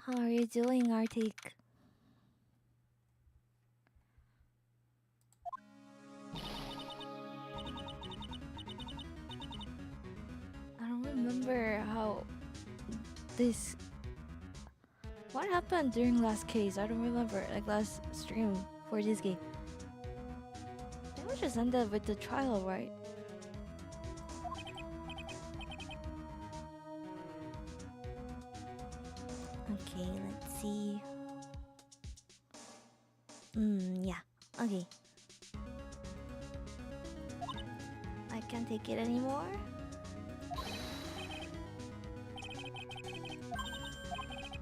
How are you doing, Arctic? I don't remember how this. What happened during last case? I don't remember. Like last stream for this game. I think we just ended with the trial, right? Okay, let's see. Yeah. Okay. I can't take it anymore.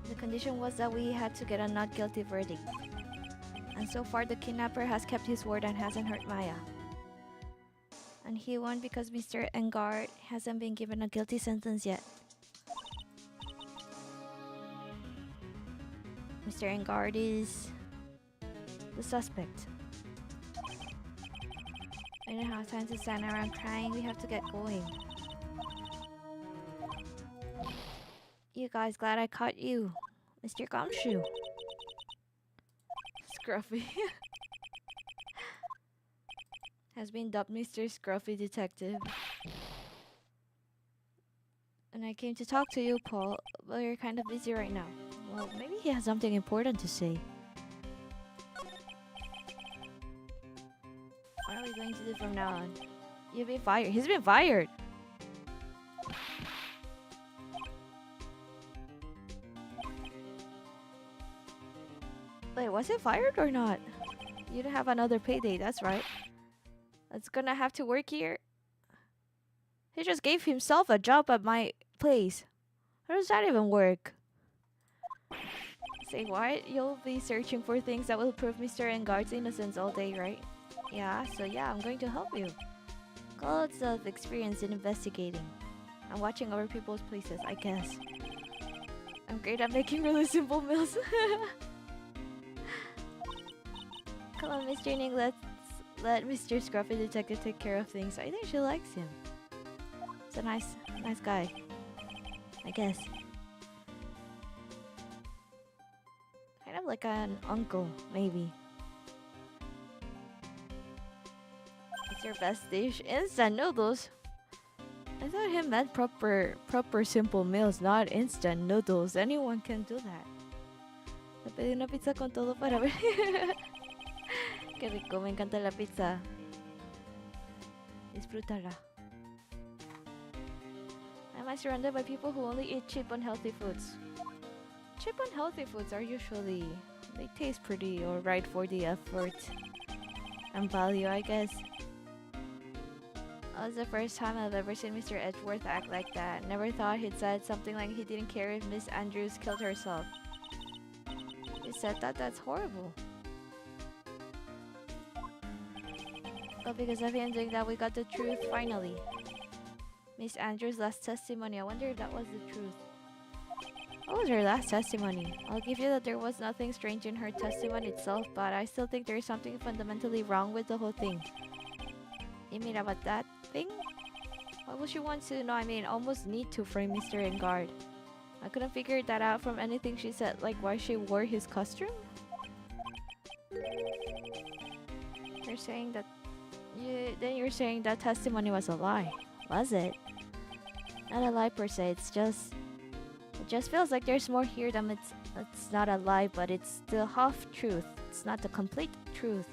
The condition was that we had to get a not guilty verdict. And so far, the kidnapper has kept his word and hasn't hurt Maya. And he won because Mr. Engard hasn't been given a guilty sentence yet. Mr. Engard is the suspect. I don't have time to stand around crying. We have to get going. You guys, glad I caught you, Mr. Gumshoe. Scruffy has been dubbed Mr. Scruffy Detective. And I came to talk to you, Paul, but you're kind of busy right now. Well, maybe he has something important to say. What are we going to do from now on? You've been fired. He's been fired. Wait, was he fired or not? You don't have another payday, that's right. That's gonna have to work here. He just gave himself a job at my place. How does that even work? Say what? You'll be searching for things that will prove Mr. Engard's innocence all day, right? Yeah, so yeah, I'm going to help you. Got lots of experience in investigating. I'm watching over people's places, I guess. I'm great at making really simple meals. Come on, Mr. Ning, let's let Mr. Scruffy Detective take care of things. I think she likes him. He's a nice guy. I guess. Kind of like an uncle, maybe. What's your best dish? Instant noodles. I thought he meant proper simple meals, not instant noodles. Anyone can do that. Le pedí una pizza con todo para ver. Qué rico, me encanta la pizza. Disfrútala. Am I surrounded by people who only eat cheap, unhealthy foods? Cheap, unhealthy foods are usually... they taste pretty or right for the effort and value, I guess. That was the first time I've ever seen Mr. Edgeworth act like that. Never thought he'd said something like he didn't care if Miss Andrews killed herself. He said that that's horrible. But because of him doing that, we got the truth finally. Miss Andrews' last testimony. I wonder if that was the truth. What was her last testimony? I'll give you that there was nothing strange in her testimony itself, but I still think there's something fundamentally wrong with the whole thing. You mean about that thing? Why would she want to know? I mean, almost need to frame Mr. Engard. I couldn't figure that out from anything she said, like why she wore his costume? You're saying that... then you're saying that testimony was a lie. Was it? Not a lie per se, it's just... it just feels like there's more here than it's not a lie, but it's the half truth. It's not the complete truth.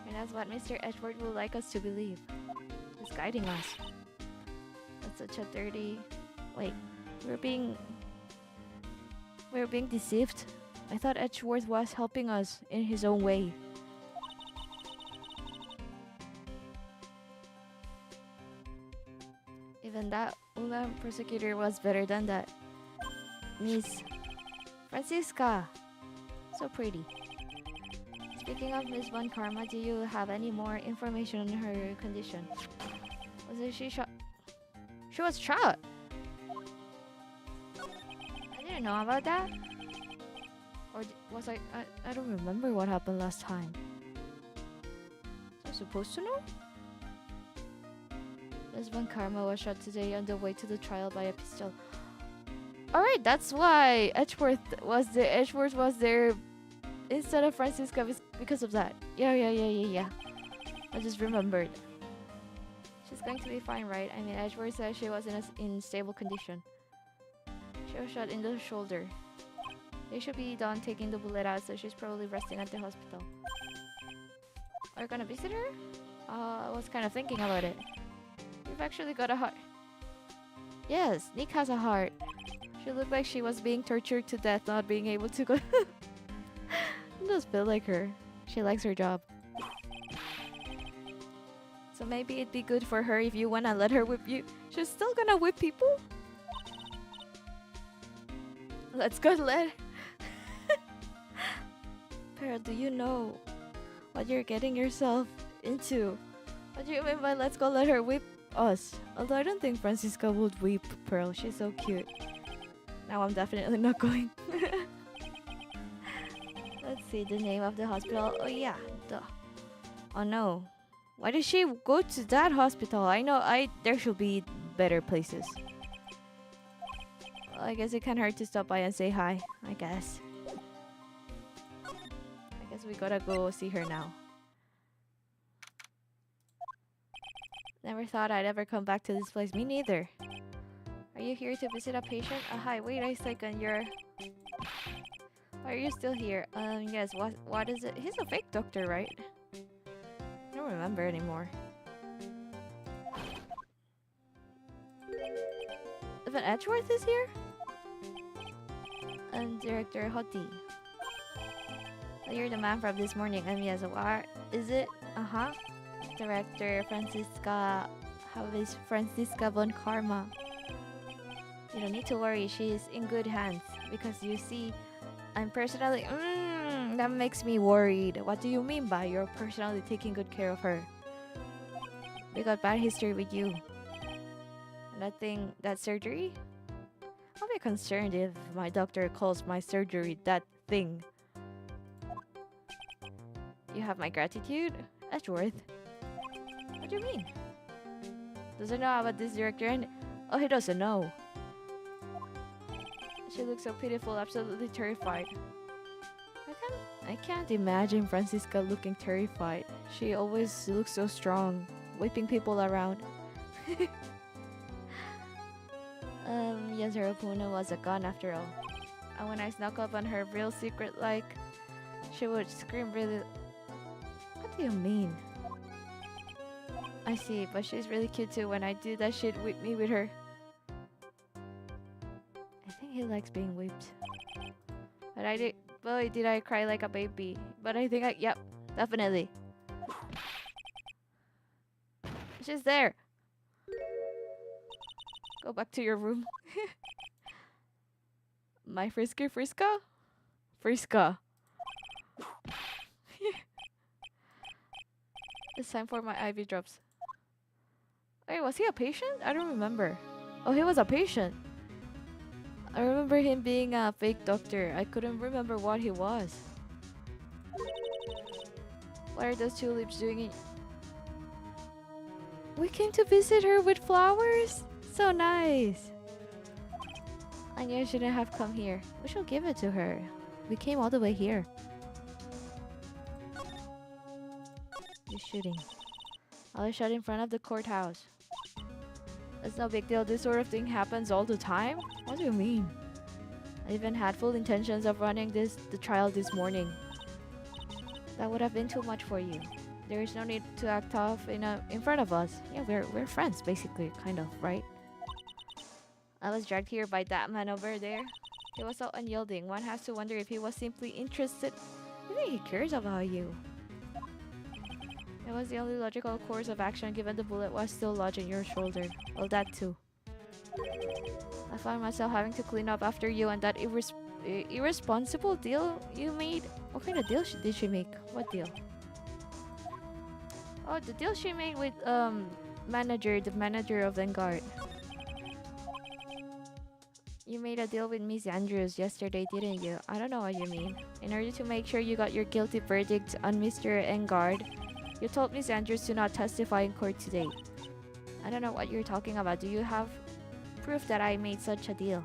And that's what Mr. Edward would like us to believe. He's guiding us. That's such a dirty... Wait, we're being deceived? I thought Edgeworth was helping us in his own way. Even that Ulam prosecutor was better than that. Miss Francisca. So pretty. Speaking of Miss Von Karma, do you have any more information on her condition? Was she shot? She was shot! I didn't know about that. Or was I don't remember what happened last time. Was I supposed to know? Miss Von Karma was shot today on the way to the trial by a pistol. Alright, that's why Edgeworth was there instead of Francisca because of that. Yeah. I just remembered. She's going to be fine, right? I mean, Edgeworth said she was in stable condition. She was shot in the shoulder. They should be done taking the bullet out, so she's probably resting at the hospital. Are you gonna visit her? I was kind of thinking about it. You've actually got a heart. Yes, Nick has a heart. She looked like she was being tortured to death, not being able to go. It does feel like her. She likes her job. So maybe it'd be good for her if you wanna let her whip you. She's still gonna whip people? Let's go let... Pearl, do you know what you're getting yourself into? What do you mean by let's go let her whip us? Although I don't think Francisca would whip Pearl. She's so cute. Now I'm definitely not going. Let's see the name of the hospital. Oh yeah, duh. Oh no. Why did she go to that hospital? I know there should be better places. Well, I guess it can't hurt to stop by and say hi, I guess. I guess we gotta go see her now. Never thought I'd ever come back to this place. Me neither. Are you here to visit a patient? Hi, wait a second, Why are you still here? Yes, what is it? He's a fake doctor, right? I don't remember anymore. Even Edgeworth is here? And Director Hoti. Oh, you're the man from this morning. Yes, what is it? Director Francisca. How is Francisca von Karma? You don't need to worry, she's in good hands. Because you see, I'm personally... that makes me worried. What do you mean by you're personally taking good care of her? We got bad history with you. That surgery? I'll be concerned if my doctor calls my surgery that thing. You have my gratitude? Edgeworth. What do you mean? Doesn't know about this director and... Oh, he doesn't know. She looks so pitiful, absolutely terrified. I can't imagine Francisca looking terrified. She always looks so strong, whipping people around. Yes, her opponent was a gun after all. And when I snuck up on her real secret, she would scream really... What do you mean? I see, but she's really cute too. When I do that, she'd whip me with her. I think he likes being whipped. But boy, did I cry like a baby. But I think yep, definitely. She's there. Go back to your room. My Friska? Friska. It's time for my IV drops. Wait, was he a patient? I don't remember. Oh, he was a patient. I remember him being a fake doctor. I couldn't remember what he was. What are those tulips doing in... We came to visit her with flowers? So nice. I knew I shouldn't have come here. We should give it to her. We came all the way here. You're shooting. I was shot in front of the courthouse. It's no big deal. This sort of thing happens all the time? What do you mean? I even had full intentions of running the trial this morning. That would have been too much for you. There is no need to act tough in front of us. Yeah, we're friends, basically, kind of, right? I was dragged here by that man over there. He was so unyielding. One has to wonder if he was simply interested. I think he cares about you. It was the only logical course of action given the bullet was still lodged in your shoulder. Well, that too. I found myself having to clean up after you and that irresponsible deal you made. What kind of deal did she make? What deal? Oh, the deal she made with the manager of Vanguard. You made a deal with Miss Andrews yesterday, didn't you? I don't know what you mean. In order to make sure you got your guilty verdict on Mr. Engard, you told Miss Andrews to not testify in court today. I don't know what you're talking about. Do you have proof that I made such a deal?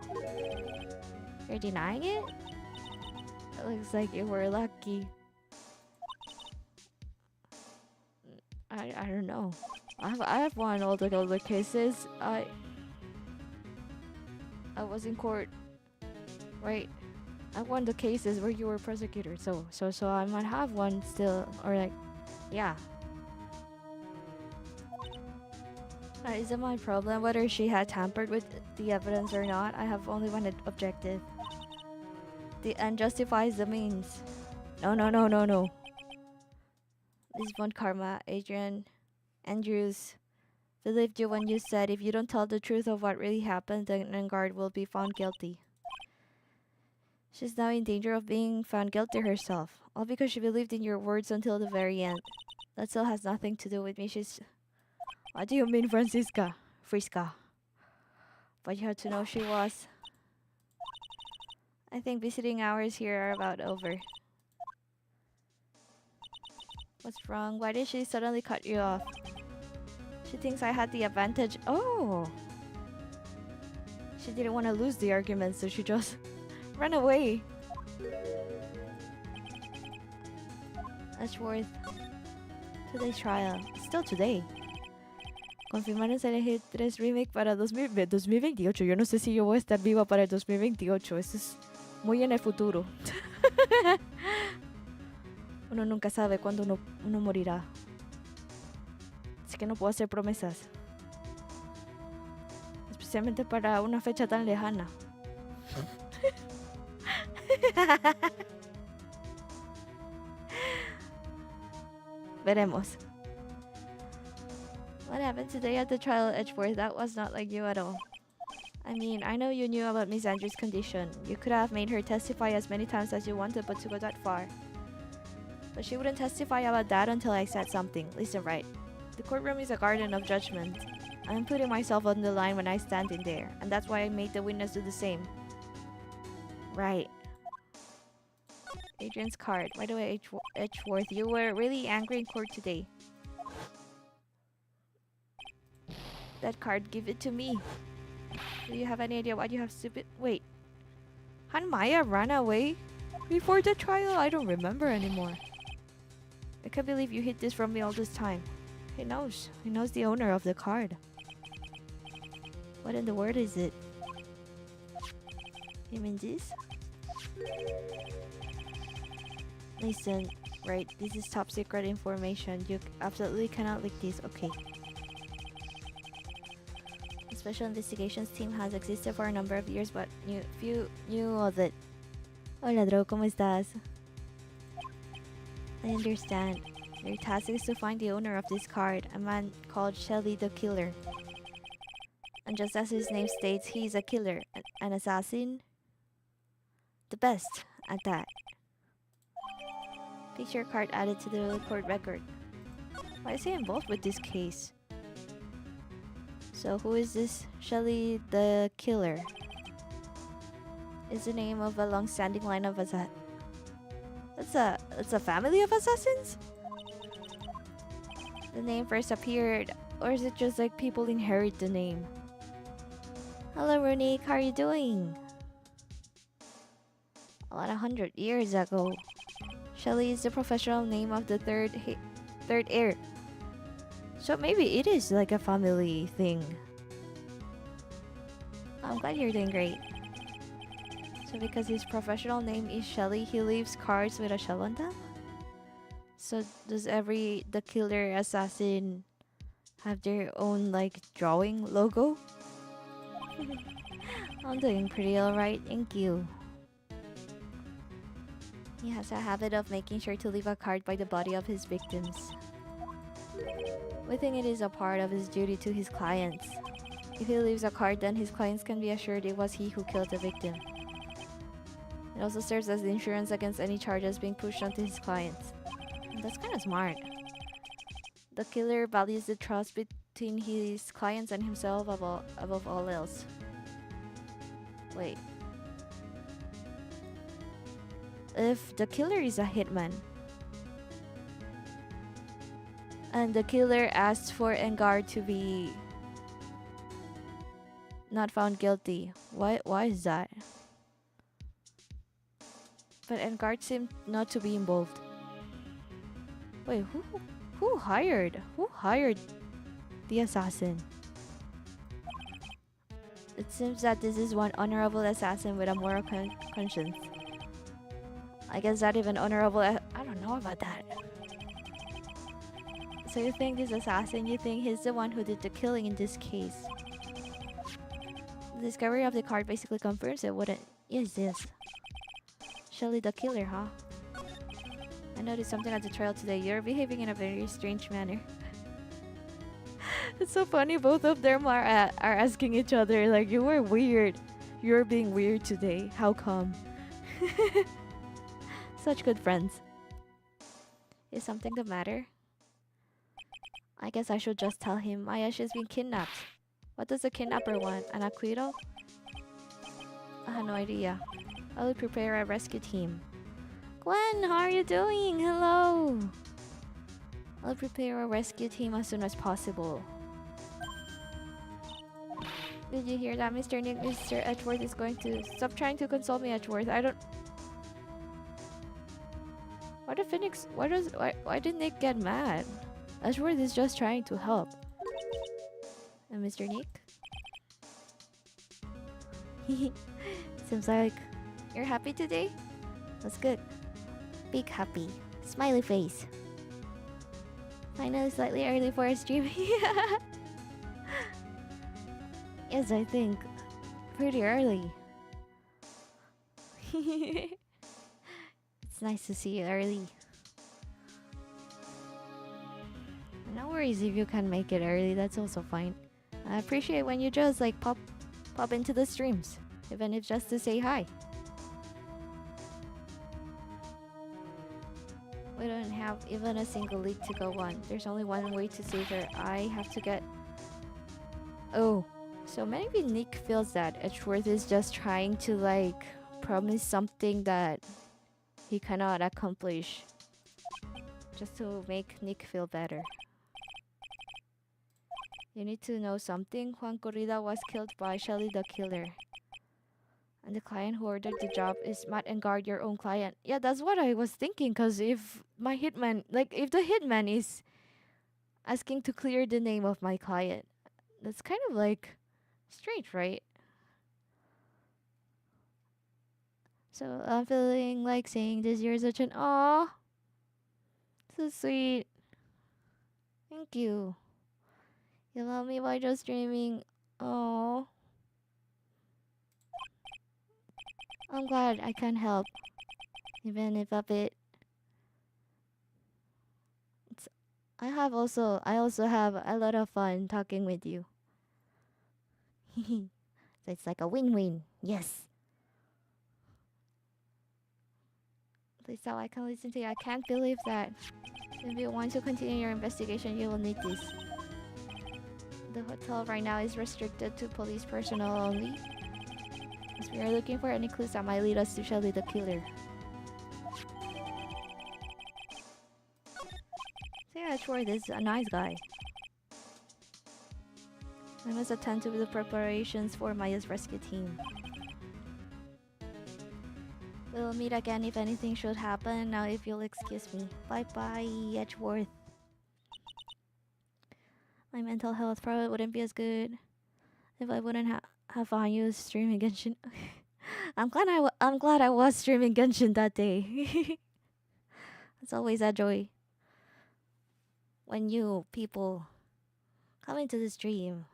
You're denying it? It looks like you were lucky. I don't know. I have won all the cases. I was in court, right? I won the cases where you were prosecutor, so I might have one still, or like, yeah. Is it my problem whether she had tampered with the evidence or not? I have only one objective. The end justifies the means. No. This won't karma, Adrian. Andrews believed you when you said if you don't tell the truth of what really happened, then Engard will be found guilty. She's now in danger of being found guilty herself, all because she believed in your words until the very end. That still has nothing to do with me. She's... What do you mean, Francisca? Friska. But you had to know she was. I think visiting hours here are about over. What's wrong? Why did she suddenly cut you off? She thinks I had the advantage. Oh! She didn't want to lose the argument, so she just ran away. Ashworth. Today's trial. Still today. Confirmaron LG3 Remake para 2028. Yo no sé si yo voy a estar viva para el 2028. Eso es muy en el futuro. Uno nunca sabe cuándo uno morirá. Así que no puedo hacer promesas. Especialmente para una fecha tan lejana. Veremos. What happened today at the trial at Edgeworth? That was not like you at all. I mean, I know you knew about Miss Andrews' condition. You could have made her testify as many times as you wanted, but to go that far. But she wouldn't testify about that until I said something. Listen, Wright. The courtroom is a garden of judgment. I'm putting myself on the line when I stand in there, and that's why I made the witness do the same. Right. Adrian's card. By the way, Edgeworth, you were really angry in court today. That card, give it to me. Do you have any idea what you have stupid... Wait. Hanmaya ran away? Before the trial? I don't remember anymore. I can't believe you hid this from me all this time. He knows. He knows the owner of the card. What in the world is it? You mean this? Listen, right, this is top secret information. You absolutely cannot leak this, okay? The Special Investigations Team has existed for a number of years, but few knew of it. Hola, Dro, ¿cómo estás? I understand. Your task is to find the owner of this card, a man called Shelly the Killer. And just as his name states, he is a killer, an assassin. The best at that. Picture card added to the court record. Why is he involved with this case? So who is this Shelly the Killer? Is the name of a long-standing line of assassins. It's a family of assassins? The name first appeared, or is it just like people inherit the name? Hello, Runique, how are you doing? About 100 years ago, Shelly is the professional name of the third heir. So maybe it is like a family thing. I'm glad you're doing great. So because his professional name is Shelly, he leaves cards with a shell on them? So does the killer assassin have their own like drawing logo? I'm doing pretty alright, thank you. He has a habit of making sure to leave a card by the body of his victims. We think it is a part of his duty to his clients. If he leaves a card, then his clients can be assured it was he who killed the victim. It also serves as the insurance against any charges being pushed onto his clients. That's kind of smart. The killer values the trust between his clients and himself above all else. Wait. If the killer is a hitman, and the killer asked for Engard to be not found guilty, why is that? but Engard seemed not to be involved. Wait, who hired the assassin? It seems that this is one honorable assassin with a moral conscience. I guess not even honorable. I don't know about that. So you think this assassin, you think he's the one who did the killing in this case? The discovery of the card basically confirms it, wouldn't? Yes, yes. Shelly the killer, huh? I noticed something at the trial today. You're behaving in a very strange manner. It's so funny. Both of them are asking each other like, "You were weird. You're being weird today. How come?" Such good friends. Is something the matter? I guess I should just tell him Ayashi has been kidnapped. What does the kidnapper want? An acquittal? I have no idea. I will prepare a rescue team. Gwen, how are you doing? Hello. I'll prepare a rescue team as soon as possible. Did you hear that, Mr. Nick? Mr. Edgeworth is going to... Stop trying to console me, Edgeworth. I don't... Why did Phoenix... Why did Nick get mad? Edgeworth is just trying to help. And Mr. Nick? Seems like you're happy today? That's good. Big happy. Smiley face. Finally slightly early for a stream. Yes, I think. Pretty early. It's nice to see you early. No worries if you can't make it early, that's also fine. I appreciate when you just like pop into the streams, even if just to say hi. We don't have even a single lead to go on. There's only one way to save her. I have to get... Oh, so maybe Nick feels that Edgeworth is just trying to like promise something that he cannot accomplish, just to make Nick feel better. You need to know something. Juan Corrida was killed by Shelly the killer. And the client who ordered the job is Matt and Guard, your own client. Yeah, that's what I was thinking. Because if my hitman... Like, if the hitman is asking to clear the name of my client, that's kind of like strange, right? So I'm feeling like saying this. You're such an... Aww. So sweet. Thank you. You love me by just dreaming. Oh, I'm glad I can help, even if a bit. I also have a lot of fun talking with you. So it's like a win-win. Yes. Please so I can listen to you. I can't believe that. If you want to continue your investigation, you will need this. The hotel right now is restricted to police personnel only, as we are looking for any clues that might lead us to Shelly the killer. So yeah, Edgeworth is a nice guy. I must attend to the preparations for Maya's rescue team. We'll meet again if anything should happen. Now if you'll excuse me. Bye bye, Edgeworth. My mental health probably wouldn't be as good if I wouldn't have on you streaming Genshin. I'm glad I was streaming Genshin that day. It's always a joy when you people come into the stream.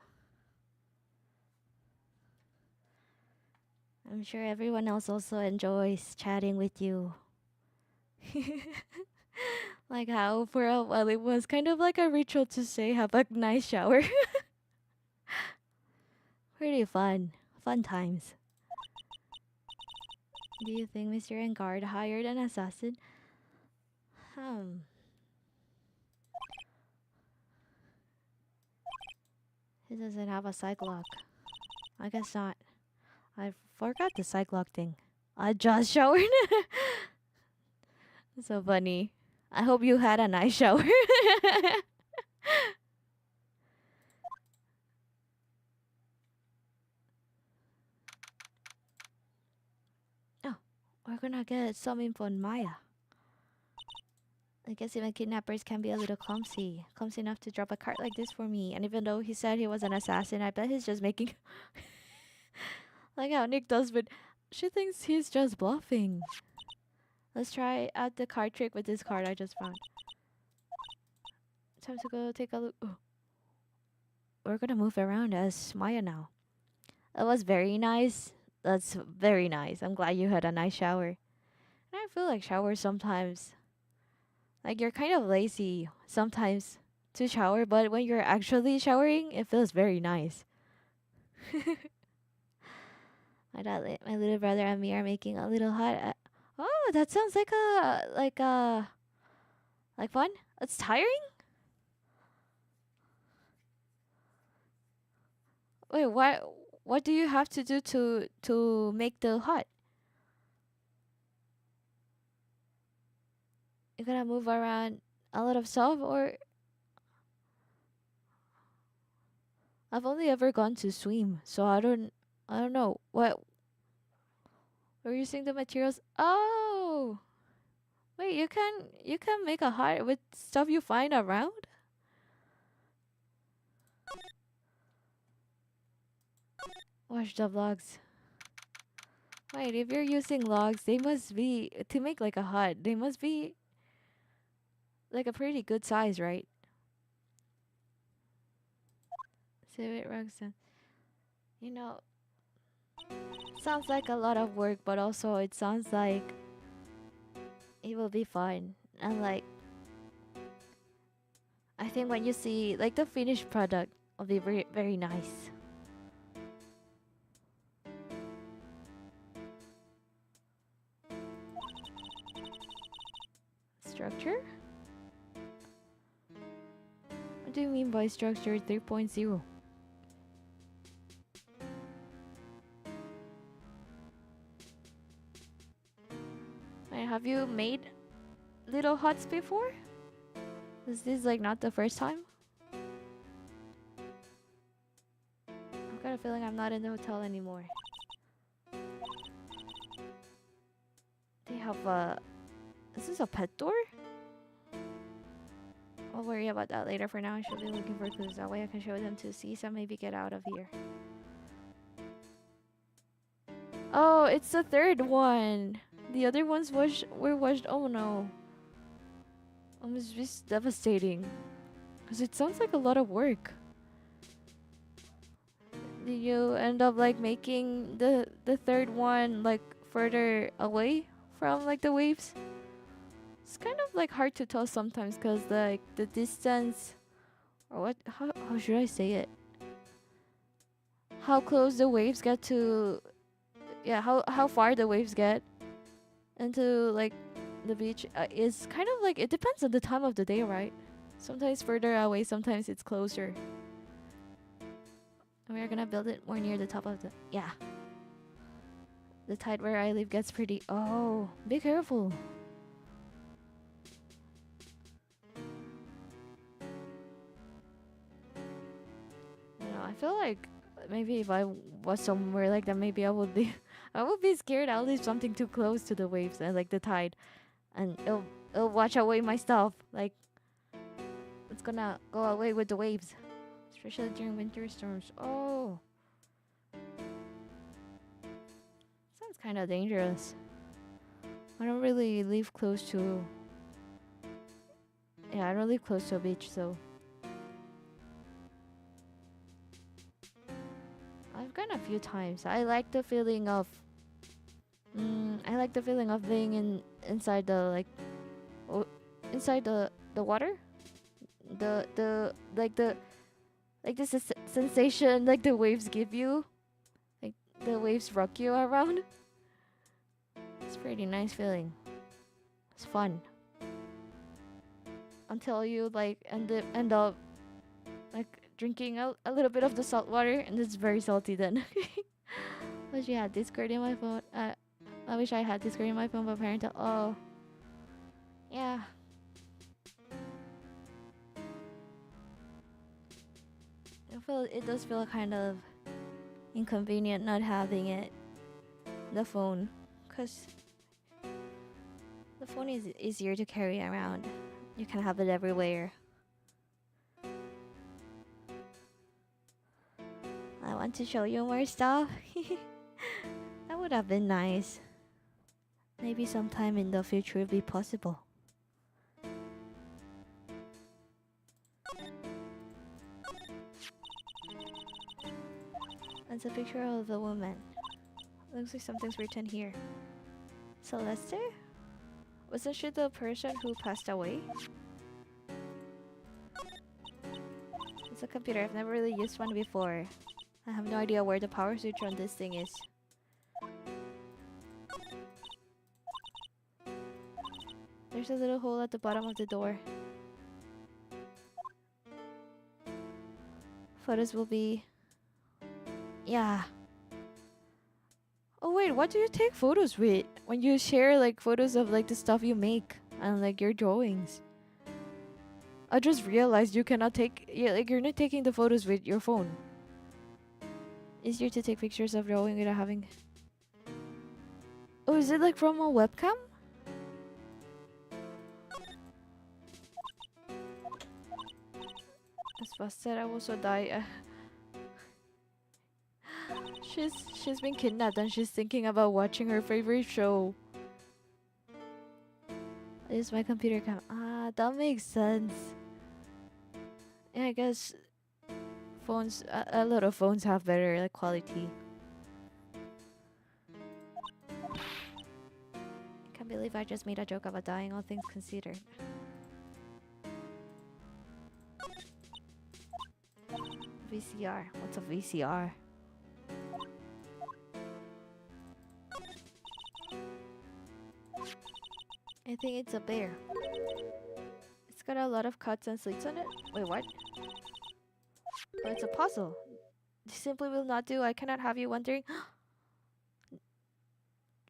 I'm sure everyone else also enjoys chatting with you. Like how for a while it was kind of like a ritual to say have a nice shower. Pretty fun. Fun times. Do you think Mr. Engard hired an assassin? He doesn't have a psych lock. I guess not. I forgot the psych lock thing. I just showered. So funny. I hope you had a nice shower. Oh, we're We're gonna get some info on Maya. I guess even kidnappers can be a little clumsy. Clumsy enough to drop a card like this for me. And even though he said he was an assassin, I bet he's just making... like how Nick does, but she thinks he's just bluffing. Let's try out the card trick with this card I just found. Time to go take a look. Oh. We're gonna move around as Maya now. That was very nice. That's very nice. I'm glad you had a nice shower. And I feel like showers sometimes... like you're kind of lazy sometimes to shower, but when you're actually showering, it feels very nice. My little brother and me are making a little hot. Oh, that sounds like like fun. It's tiring. Wait, what? What do you have to do to make the hot? You gotta move around a lot of stuff, or I've only ever gone to swim, so I don't know what. We're using the materials. Oh, wait, you can make a heart with stuff you find around. Watch the vlogs. Wait, if you're using logs, they must be to make like a hut. They must be like a pretty good size, right? Save it, Roxanne. You know, sounds like a lot of work, but also it sounds like it will be fun. And like, I think when you see like the finished product, will be very very nice. Structure? What do you mean by structure 3.0? Have you made little huts before? Is this like not the first time? I've got a feeling I'm not in the hotel anymore. They have a... Is this a pet door? I'll worry about that later. For now, I should be looking for clues. That way I can show them to cease and maybe get out of here. Oh, it's the third one. The other ones were washed. Oh no. It's just devastating. Because it sounds like a lot of work. Did you end up like making the third one like further away from like the waves? It's kind of like hard to tell sometimes because like the distance, or what? How should I say it? How close the waves get to, yeah, how far the waves get into like the beach is kind of like, it depends on the time of the day, right? Sometimes further away, sometimes it's closer. And we're gonna build it more near the top of the, yeah. The tide where I live gets pretty, oh, be careful. I feel like maybe if I was somewhere like that, maybe I would be I would be scared I'll leave something too close to the waves and like the tide, and it'll wash away my stuff. Like it's gonna go away with the waves, especially during winter storms. Oh, sounds kind of dangerous. I don't really live close to, yeah, I don't live close to a beach, so I've gone a few times. I like the feeling of being inside the like inside the water. The like the this sensation like the waves give you. Like the waves rock you around. It's a pretty nice feeling. It's fun. Until you like end up like drinking a little bit of the salt water, and it's very salty then. Wish I had Discord in my phone. I wish I had Discord in my phone, but apparently, oh, yeah. It does feel kind of inconvenient not having it, the phone, cause The phone is easier to carry around. You can have it everywhere. I want to show you more stuff. That would have been nice. Maybe sometime in the future it'll be possible. That's a picture of the woman. Looks like something's written here. Celeste? Wasn't she the person who passed away? It's a computer. I've never really used one before. I have no idea where the power switch on this thing is. There's a little hole at the bottom of the door. Photos will be... Yeah. Oh wait, what do you take photos with? When you share like photos of like the stuff you make and like your drawings. I just realized you cannot take... Yeah, like you're not taking the photos with your phone. Easier to take pictures of drawing without having... Oh, is it like from a webcam? As busted, I also die. She's been kidnapped and she's thinking about watching her favorite show. This is my computer cam. Ah, that makes sense. Yeah, I guess phones, a lot of phones have better like quality. I can't believe I just made a joke about dying, all things considered. VCR. What's a VCR? I think it's a bear. It's got a lot of cuts and slits on it. Wait, what? Oh, it's a puzzle. This simply will not do. I cannot have you wondering.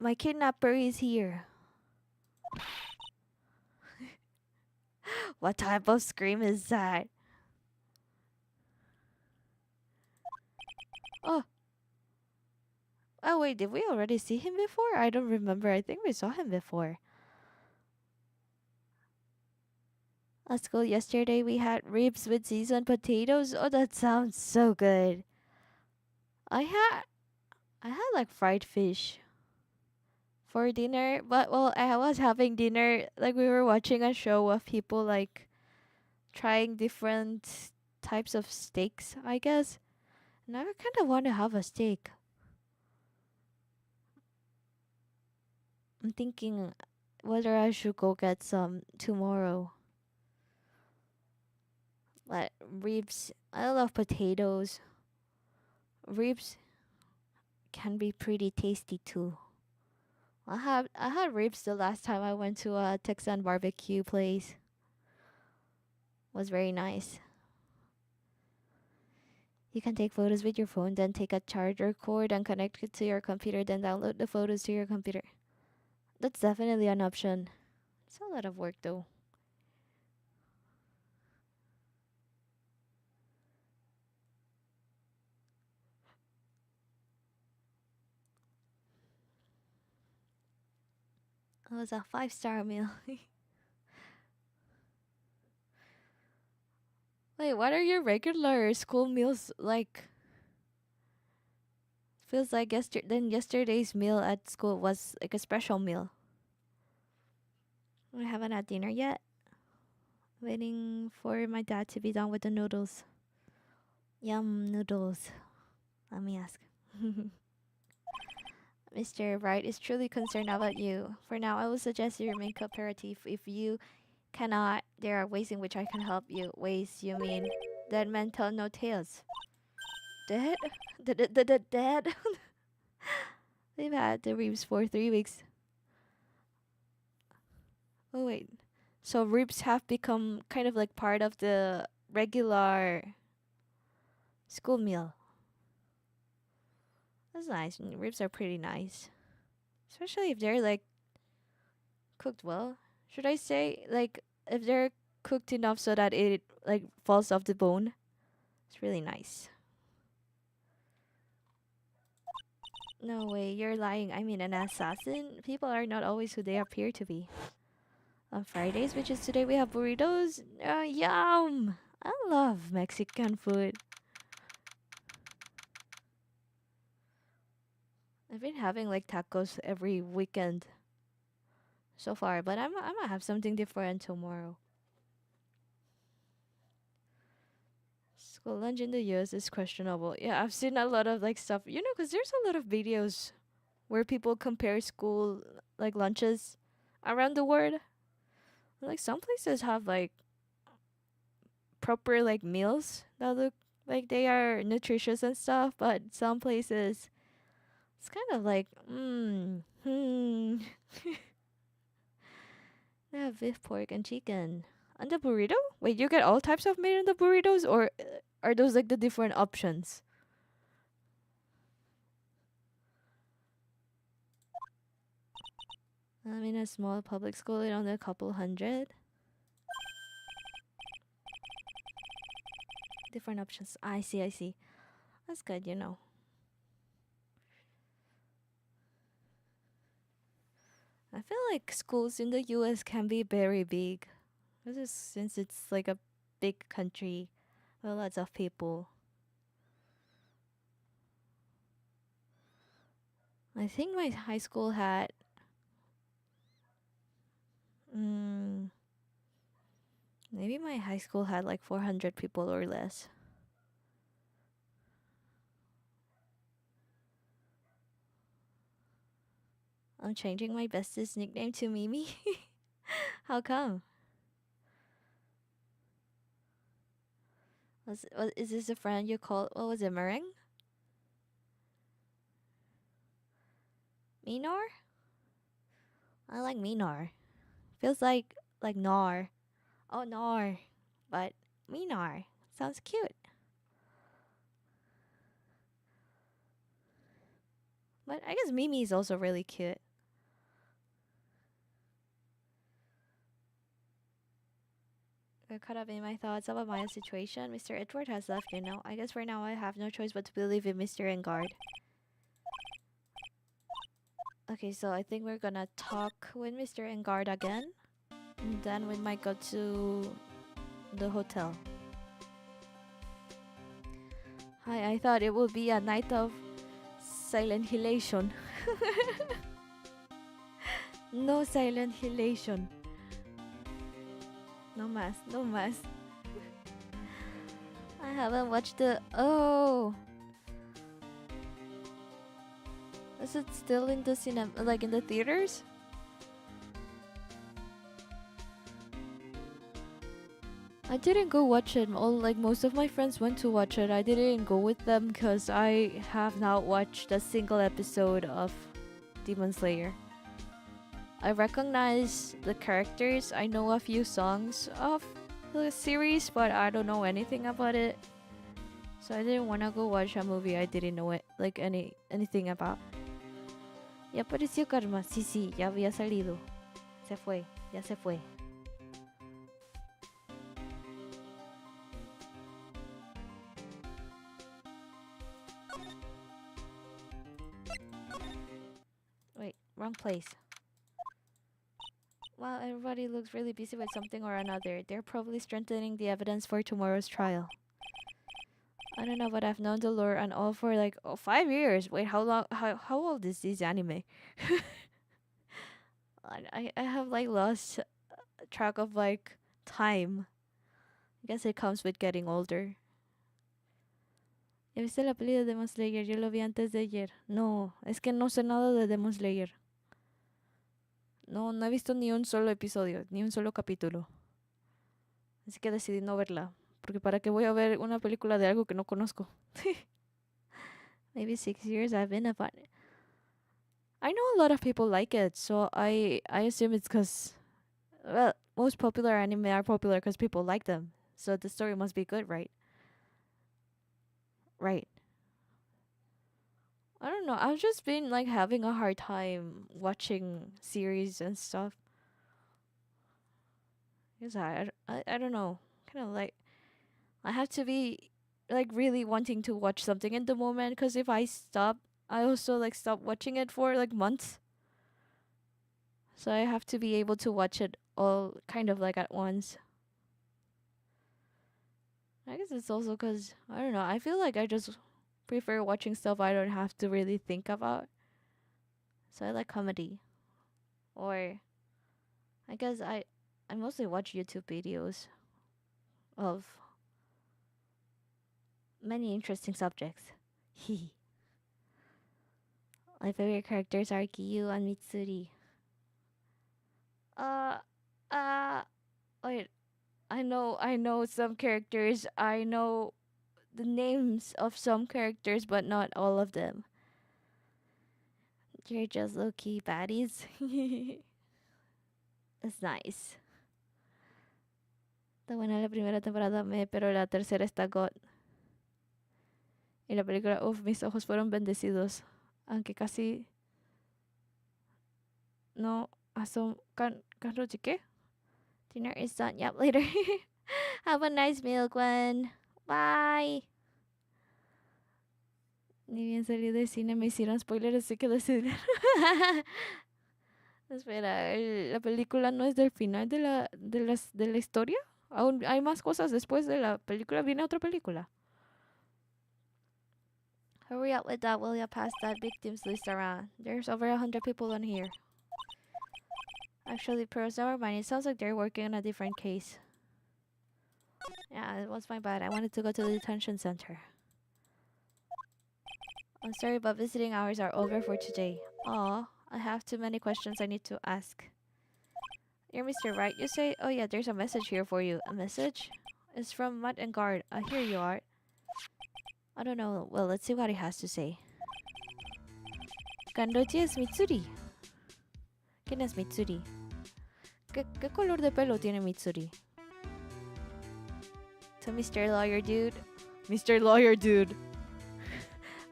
My kidnapper is here. What type of scream is that? Oh. Oh wait, did we already see him before? I don't remember. I think we saw him before. At school yesterday we had ribs with seasoned potatoes. Oh, that sounds so good. I had like fried fish for dinner, but well, I was having dinner like we were watching a show of people like trying different types of steaks, I guess. And I kind of want to have a steak. I'm thinking whether I should go get some tomorrow. But ribs, I love potatoes. Ribs can be pretty tasty too. I had ribs the last time I went to a Texan barbecue place. Was very nice. You can take photos with your phone, then take a charger cord and connect it to your computer, then download the photos to your computer. That's definitely an option. It's a lot of work though. It was a 5-star meal. Wait, what are your regular school meals like? Feels like yesterday's meal at school was like a special meal. I haven't had dinner yet. Waiting for my dad to be done with the noodles. Yum, noodles. Let me ask. Mr. Wright is truly concerned about you. For now, I will suggest you remain cooperative. If you cannot, there are ways in which I can help you. Ways, you mean? Dead men tell no tales. Dead? Dead? They've had the ribs for 3 weeks. Oh, wait. So ribs have become kind of like part of the regular school meal. That's nice. Ribs are pretty nice. Especially if they're like cooked well. Should I say like if they're cooked enough so that it like falls off the bone? It's really nice. No way, you're lying. I mean, an assassin? People are not always who they appear to be. On Fridays, which is today, we have burritos. Yum! I love Mexican food. I've been having like tacos every weekend so far, but I might have something different tomorrow. School lunch in the US is questionable. Yeah, I've seen a lot of like stuff, because there's a lot of videos where people compare school like lunches around the world. Like some places have like proper like meals that look like they are nutritious and stuff, but some places it's kind of like they have beef, pork, and chicken. And the burrito? Wait, you get all types of meat in the burritos, or are those like the different options? I'm in a small public school in only a couple hundred. Different options. I see, I see. That's good. I feel like schools in the US can be very big. This is since it's like a big country with lots of people. I think my high school had mm, maybe my high school had like 400 people or less. I'm changing my bestest nickname to Mimi. How come? Is this a friend you called? What was it, Meringue? Minor? I like Minar. Feels like Nar. Oh, Nar. But Minar. Sounds cute. But I guess Mimi is also really cute. Got caught up in my thoughts about Maya's situation. Mr. Edward has left. I guess for now I have no choice but to believe in Mr. Engard. Okay, so I think we're gonna talk with Mr. Engard again. And then we might go to the hotel. Hi, I thought it would be a night of silent hilation. No silent hilation. No más, no más. I haven't watched the. Oh! Is it still in the cinema, like in the theaters? I didn't go watch it. Most of my friends went to watch it. I didn't go with them because I have not watched a single episode of Demon Slayer. I recognize the characters. I know a few songs of the series, but I don't know anything about it. So I didn't want to go watch a movie I didn't know it, like anything about. Ya apareció Karma. Sí, sí, ya había salido. Se fue, ya se fue. Wait, wrong place. Wow, everybody looks really busy with something or another. They're probably strengthening the evidence for tomorrow's trial. I don't know, but I've known the lore and all for 5 years. Wait, how long? How old is this anime? I have lost track of time. I guess it comes with getting older. ¿Ya viste la peli de Demon Slayer? Yo lo vi antes de ayer. No, es que no sé nada de Demon Slayer. No, no he visto ni un solo episodio, ni un solo capítulo. Así que decidí no verla. Porque para qué voy a ver una película de algo que no conozco. Maybe 6 years I've been about it. I know a lot of people like it, so I assume it's because, well, most popular anime are popular because people like them. So the story must be good, right? Right. I don't know. I've just been having a hard time watching series and stuff. Because I don't know. Kind of I have to be really wanting to watch something in the moment, because if I stop, I also stop watching it for months. So I have to be able to watch it all kind of like at once. I guess it's also because, I don't know, I feel like I just prefer watching stuff I don't have to really think about. So I like comedy. Or I guess I mostly watch YouTube videos of many interesting subjects. My favorite characters are Giyu and Mitsuri. Uh, uh, wait. I know some characters. I know the names of some characters, but not all of them. You're just low-key baddies. That's nice. Está buena la primera temporada, pero la tercera está God. Y la película, mis ojos fueron bendecidos. Aunque casi no asom... Kan ¿qué? Dinner is done. Yep, later. Have a nice meal, Gwen. Bye. Ni bien salí del cine me hicieron spoilers, así que decidí. Espera, la película no es del final de la historia. Aún hay más cosas después de la película. Viene otra película. Hurry up with that, will ya pass that victims list around. There's over 100 people on here. Actually, pros, never mind. It sounds like they're working on a different case. Yeah, it was my bad. I wanted to go to the detention center. I'm sorry, but visiting hours are over for today. Aw, I have too many questions I need to ask. You're Mr. Wright, you say? Oh yeah, there's a message here for you. A message? It's from Mutt and Guard. Here you are. I don't know. Well, let's see what he has to say. Kandoji es Mitsuri. ¿Quién es Mitsuri? ¿Qué color de pelo tiene Mitsuri? To Mr. Lawyer Dude. Mr. Lawyer Dude.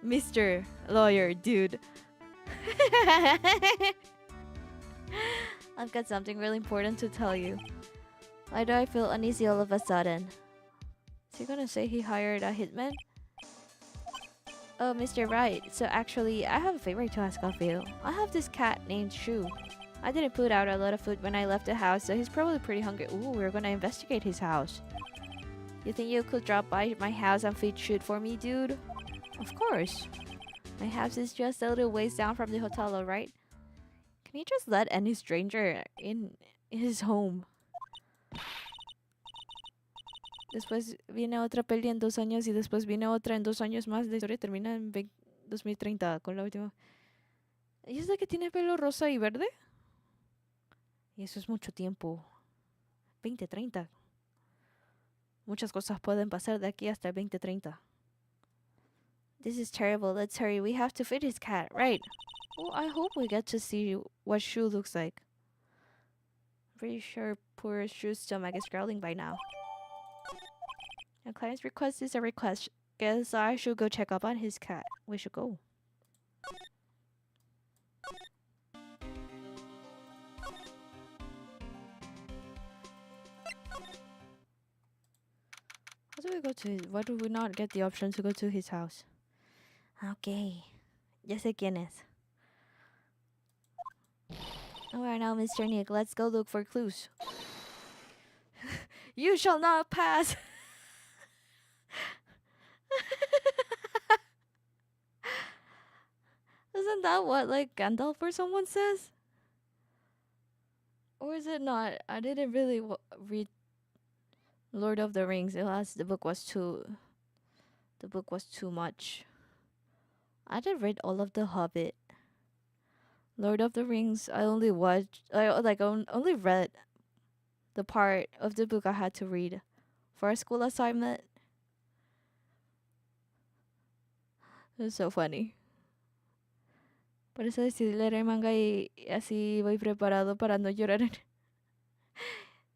Mr. Lawyer Dude. I've got something really important to tell you. Why do I feel uneasy all of a sudden? Is he gonna say he hired a hitman? Oh, Mr. Wright. So actually, I have a favor to ask of you. I have this cat named Shu. I didn't put out a lot of food when I left the house, so he's probably pretty hungry. Ooh, we're gonna investigate his house. You think you could drop by my house and feed Shu for me, dude? Of course. My house is just a little ways down from the hotel, alright? Can you just let any stranger in his home? Después viene otra peli en 2 años y después viene otra en 2 años más. La historia termina en 2030 con la última. ¿Y es la que tiene pelo rosa y verde? Y eso es mucho tiempo. 2030. Muchas cosas pueden pasar de aquí hasta el 2030. This is terrible. Let's hurry. We have to feed his cat, right? Well, I hope we get to see what Shu looks like. Pretty sure poor Shu's stomach is growling by now. A client's request is a request. Guess I should go check up on his cat. We should go. How do we go to his... Why do we not get the option to go to his house? Okay. Ya sé quién es. Alright now, Mr. Nick, let's go look for clues. You shall not pass! Isn't that what, like, Gandalf or someone says? Or is it not? I didn't really read Lord of the Rings. The book was too much. I did read all of The Hobbit. Lord of the Rings, I only only read the part of the book I had to read for a school assignment. It was so funny. Por eso decidí leer el manga y así voy preparado para no llorar.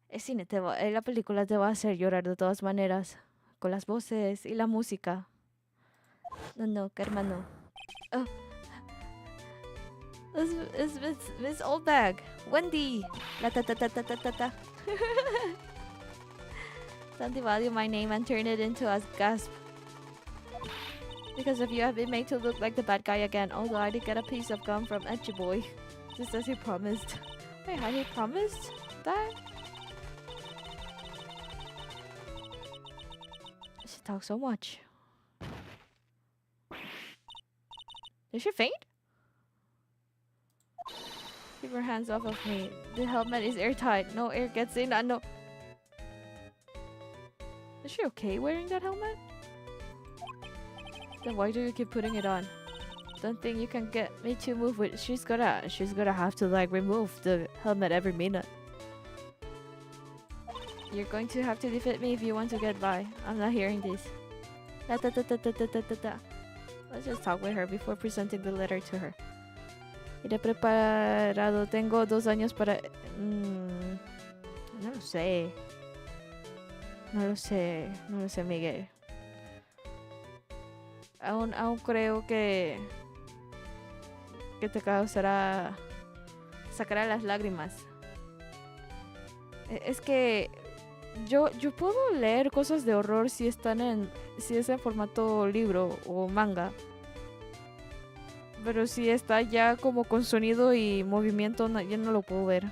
El cine la película te va a hacer llorar de todas maneras, con las voces y la música. No, hermano. Oh. It's Miss Oldbag. Wendy. La ta ta ta ta ta ta ta. Don't devalue my name and turn it into a gasp. Because of you, I've been made to look like the bad guy again. Although I did get a piece of gum from Etchy Boy, just as he promised. Wait, had he promised that? She talks so much. Did she faint? Keep your hands off of me. The helmet is airtight. No air gets in. No. Is she okay wearing that helmet? Then why do you keep putting it on? Don't think you can get me to move with. She's gonna have to like remove the helmet every minute. You're going to have to defeat me if you want to get by. I'm not hearing this. Let's just talk with her before presenting the letter to her. Iré preparado. Tengo 2 años para... No lo sé. No lo sé, Miguel. Aún creo que te causará... sacará las lágrimas. Es que yo puedo leer cosas de horror si es en formato libro o manga. Pero si está ya como con sonido y movimiento, ya no lo puedo ver.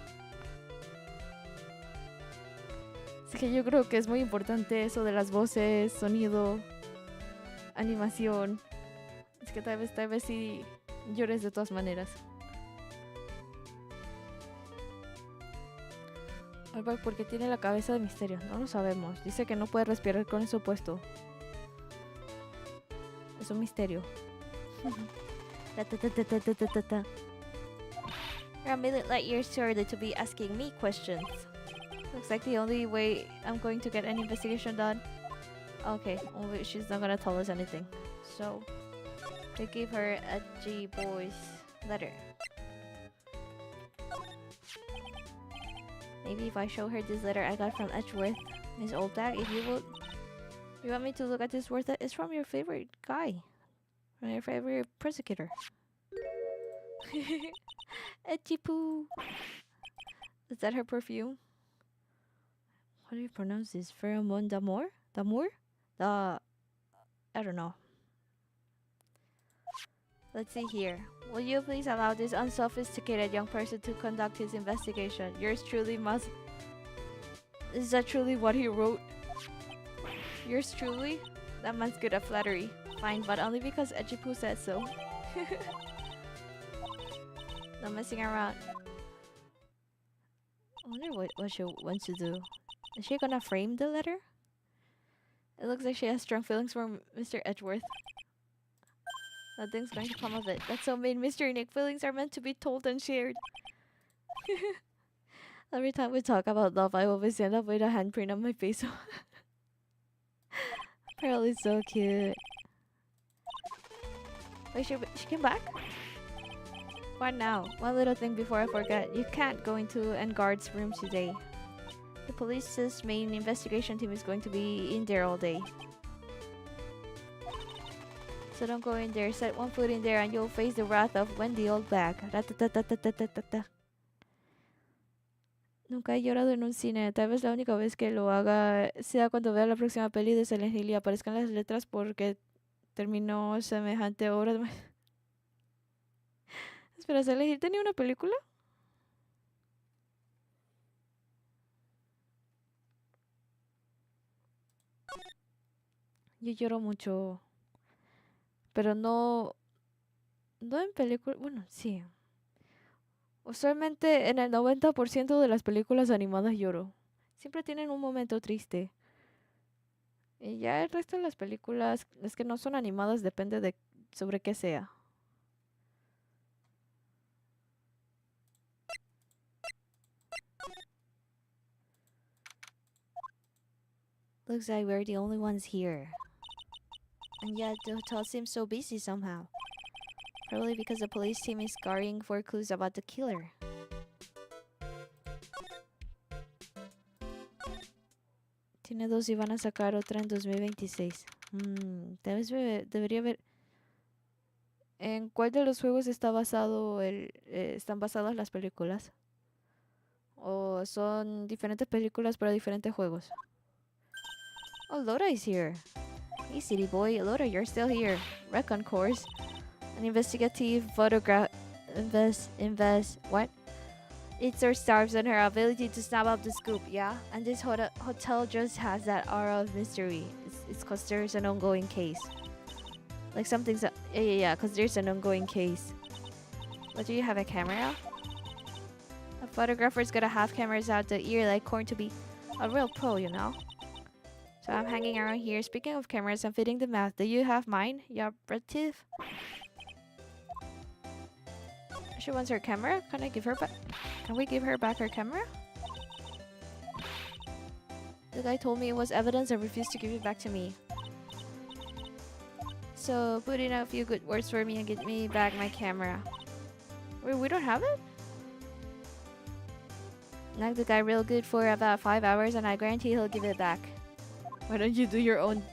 Así que yo creo que es muy importante eso de las voces, sonido, animación. Es que tal vez sí llores de todas maneras. Porque tiene la cabeza de misterio. No lo sabemos. Dice que no puede respirar con eso puesto. Es un misterio. You're a million light years too early to be asking me questions. Looks like the only way I'm going to get any investigation done. Okay, she's not gonna tell us anything. So, we give her a G boy's letter. Maybe if I show her this letter I got from Edgeworth, Miss Oldbag, if you would... You want me to look at this word that is from your favorite guy? From your favorite persecutor. Edgy poo. Is that her perfume? How do you pronounce this? Pheromone d'amour? D'amour? I don't know. Let's see here. Will you please allow this unsophisticated young person to conduct his investigation? Yours truly must... Is that truly what he wrote? Yours truly? That man's good at flattery. Fine, but only because Ejipu said so. No messing around. I wonder what she wants to do. Is she gonna frame the letter? It looks like she has strong feelings for Mr. Edgeworth. Nothing's going to come of it. That's so mean, Mr. Nick. Feelings are meant to be told and shared. Every time we talk about love, I always end up with a handprint on my face. Pearl is so cute. Wait, she came back? What now? One little thing before I forget. You can't go into Engard's room today. The police's main investigation team is going to be in there all day. So don't go in there. Set one foot in there and you'll face the wrath of Wendy Oldbag. Nunca he llorado en un cine. Tal vez la única vez que lo haga sea cuando vea la próxima peli de Silent Hill y aparezcan las letras porque terminó semejante obra de... Espera, ¿Silent Hill tenía una película? Yo lloro mucho. Pero no en películas... Bueno, sí. Usualmente en el 90% de las películas animadas lloro. Siempre tienen un momento triste. Y ya el resto de las películas, es que no son animadas, depende de sobre qué sea. Looks like we're the only ones here. And yet the hotel seems so busy somehow. Probably because the police team is scouring for clues about the killer. Tiene 2 y van a sacar otra en 2026. Debería ver... ¿En cuál de los juegos está basado están basadas las películas? ¿O son diferentes películas para diferentes juegos? Oh, Laura is here. Hey, city boy. Laura, you're still here. Recon course. An investigative photograph... What? Eats or starves on her ability to snap up the scoop, yeah? And this hotel just has that aura of mystery. It's cause there's an ongoing case. Like something's... yeah, cause there's an ongoing case. But do you have a camera? A photographer's gotta have cameras out the ear like corn to be a real pro, you know? So I'm hanging around here. Speaking of cameras, I'm fitting the math. Do you have mine? Yeah, relative? She wants her camera? Can I give her back? Can we give her back her camera? The guy told me it was evidence and refused to give it back to me. So put in a few good words for me and get me back my camera. Wait, we don't have it? Nag the guy real good for about 5 hours and I guarantee he'll give it back. Why don't you do your own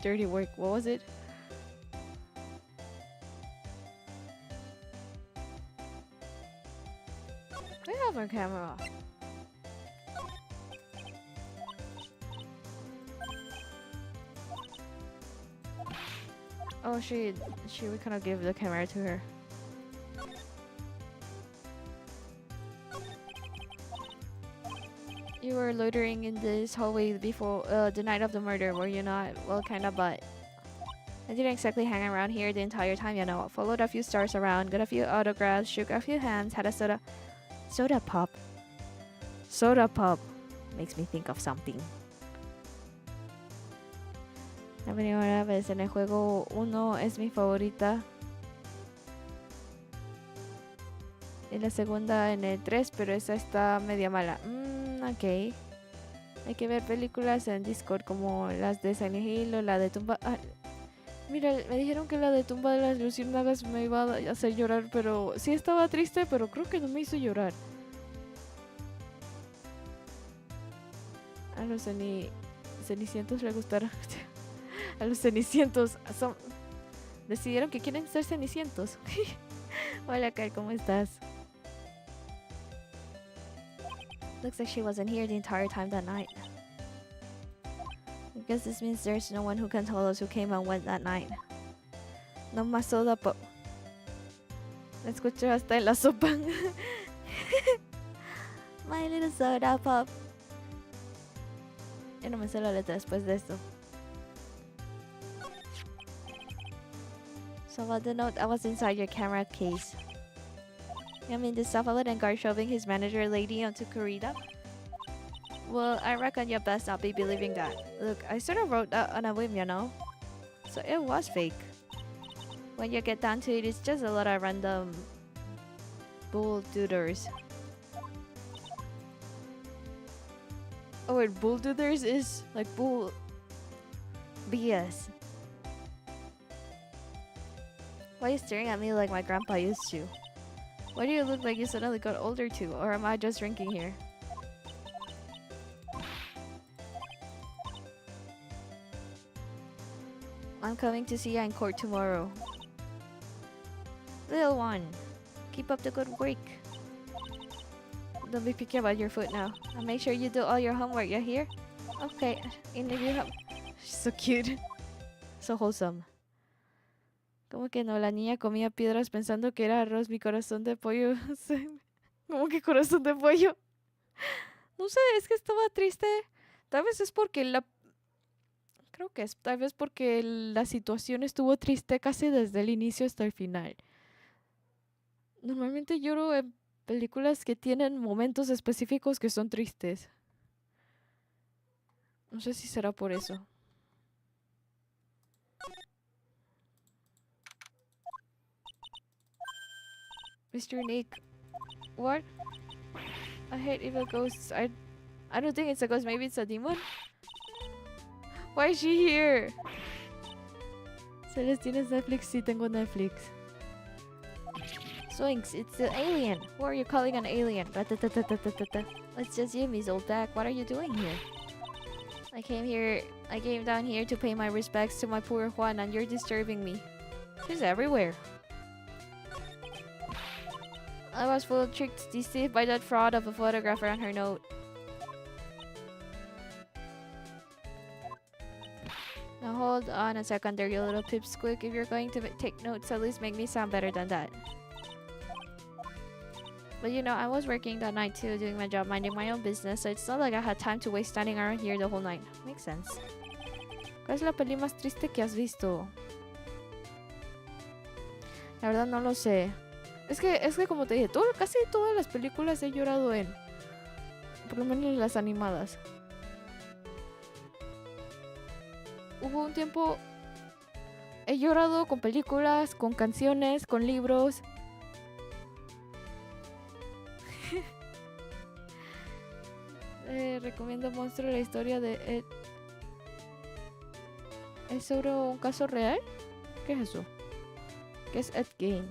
dirty work? What was it? We have our camera. Oh, we cannot give the camera to her. You were loitering in this hallway before the night of the murder, were you not? Well, kinda, but I didn't exactly hang around here the entire time, you know. Followed a few stars around, got a few autographs, shook a few hands, had a soda pop. Soda pop makes me think of something. La primera vez en el juego 1 es mi favorita. Y la segunda en el 3, pero esa está media mala. Ok. Hay que ver películas en Discord como las de Silent Hill o la de Tumba... Ah, mira, me dijeron que la de Tumba de las Luciérnagas me iba a hacer llorar, pero sí estaba triste, pero creo que no me hizo llorar. A los cenicientos le gustaron. A los cenicientos decidieron que quieren ser cenicientos. Hola, Kai, ¿cómo estás? Looks like she wasn't here the entire time that night. I guess this means there's no one who can tell us who came and went that night. No más soda pop. La escucho hasta en la sopa. My little soda pop. Yo no me sé la letra después de esto. So about the note, I was inside your camera case. You mean the Safalet guard shoving his manager lady onto Corrida? Well, I reckon you best not be believing that. Look, I sort of wrote that on a whim, you know? So it was fake. When you get down to it, it's just a lot of random bull dooders. Oh wait, bull dooders is like bull BS. Why are you staring at me like my grandpa used to? Why do you look like you suddenly got older too? Or am I just drinking here? I'm coming to see you in court tomorrow. Little one, keep up the good work. Don't be picky about your food now. And make sure you do all your homework, you hear? Okay, and if you have... She's so cute. So wholesome. Como que no, la niña comía piedras pensando que era arroz, mi corazón de pollo. Como que corazón de pollo. No sé, es que estaba triste. Tal vez es porque la... Creo que es tal vez porque la situación estuvo triste casi desde el inicio hasta el final. Normalmente lloro en películas que tienen momentos específicos que son tristes. No sé si será por eso. Mr. Nick. What? I hate evil ghosts. I don't think it's a ghost. Maybe it's a demon? Why is she here? Celeste, ¿tienes Netflix? Sí, tengo Netflix. Swinks, it's the alien. Who are you calling an alien? It's just you, Miss Oldback. What are you doing here? I came down here to pay my respects to my poor Juan, and you're disturbing me. She's everywhere. I was full tricked, deceived by that fraud of a photographer on her note. Now hold on a second there, you little pipsqueak. If you're going to take notes, at least make me sound better than that. But you know, I was working that night too, doing my job, minding my own business, so it's not like I had time to waste standing around here the whole night. Makes sense. ¿Cuál es la peli más triste que has visto? La verdad no lo sé. Es que como te dije, casi todas las películas he llorado en. Por lo menos las animadas. Hubo un tiempo... He llorado con películas, con canciones, con libros. Recomiendo Monstruo, la historia de Ed. ¿Es sobre un caso real? ¿Qué es eso? ¿Qué es Ed Gein?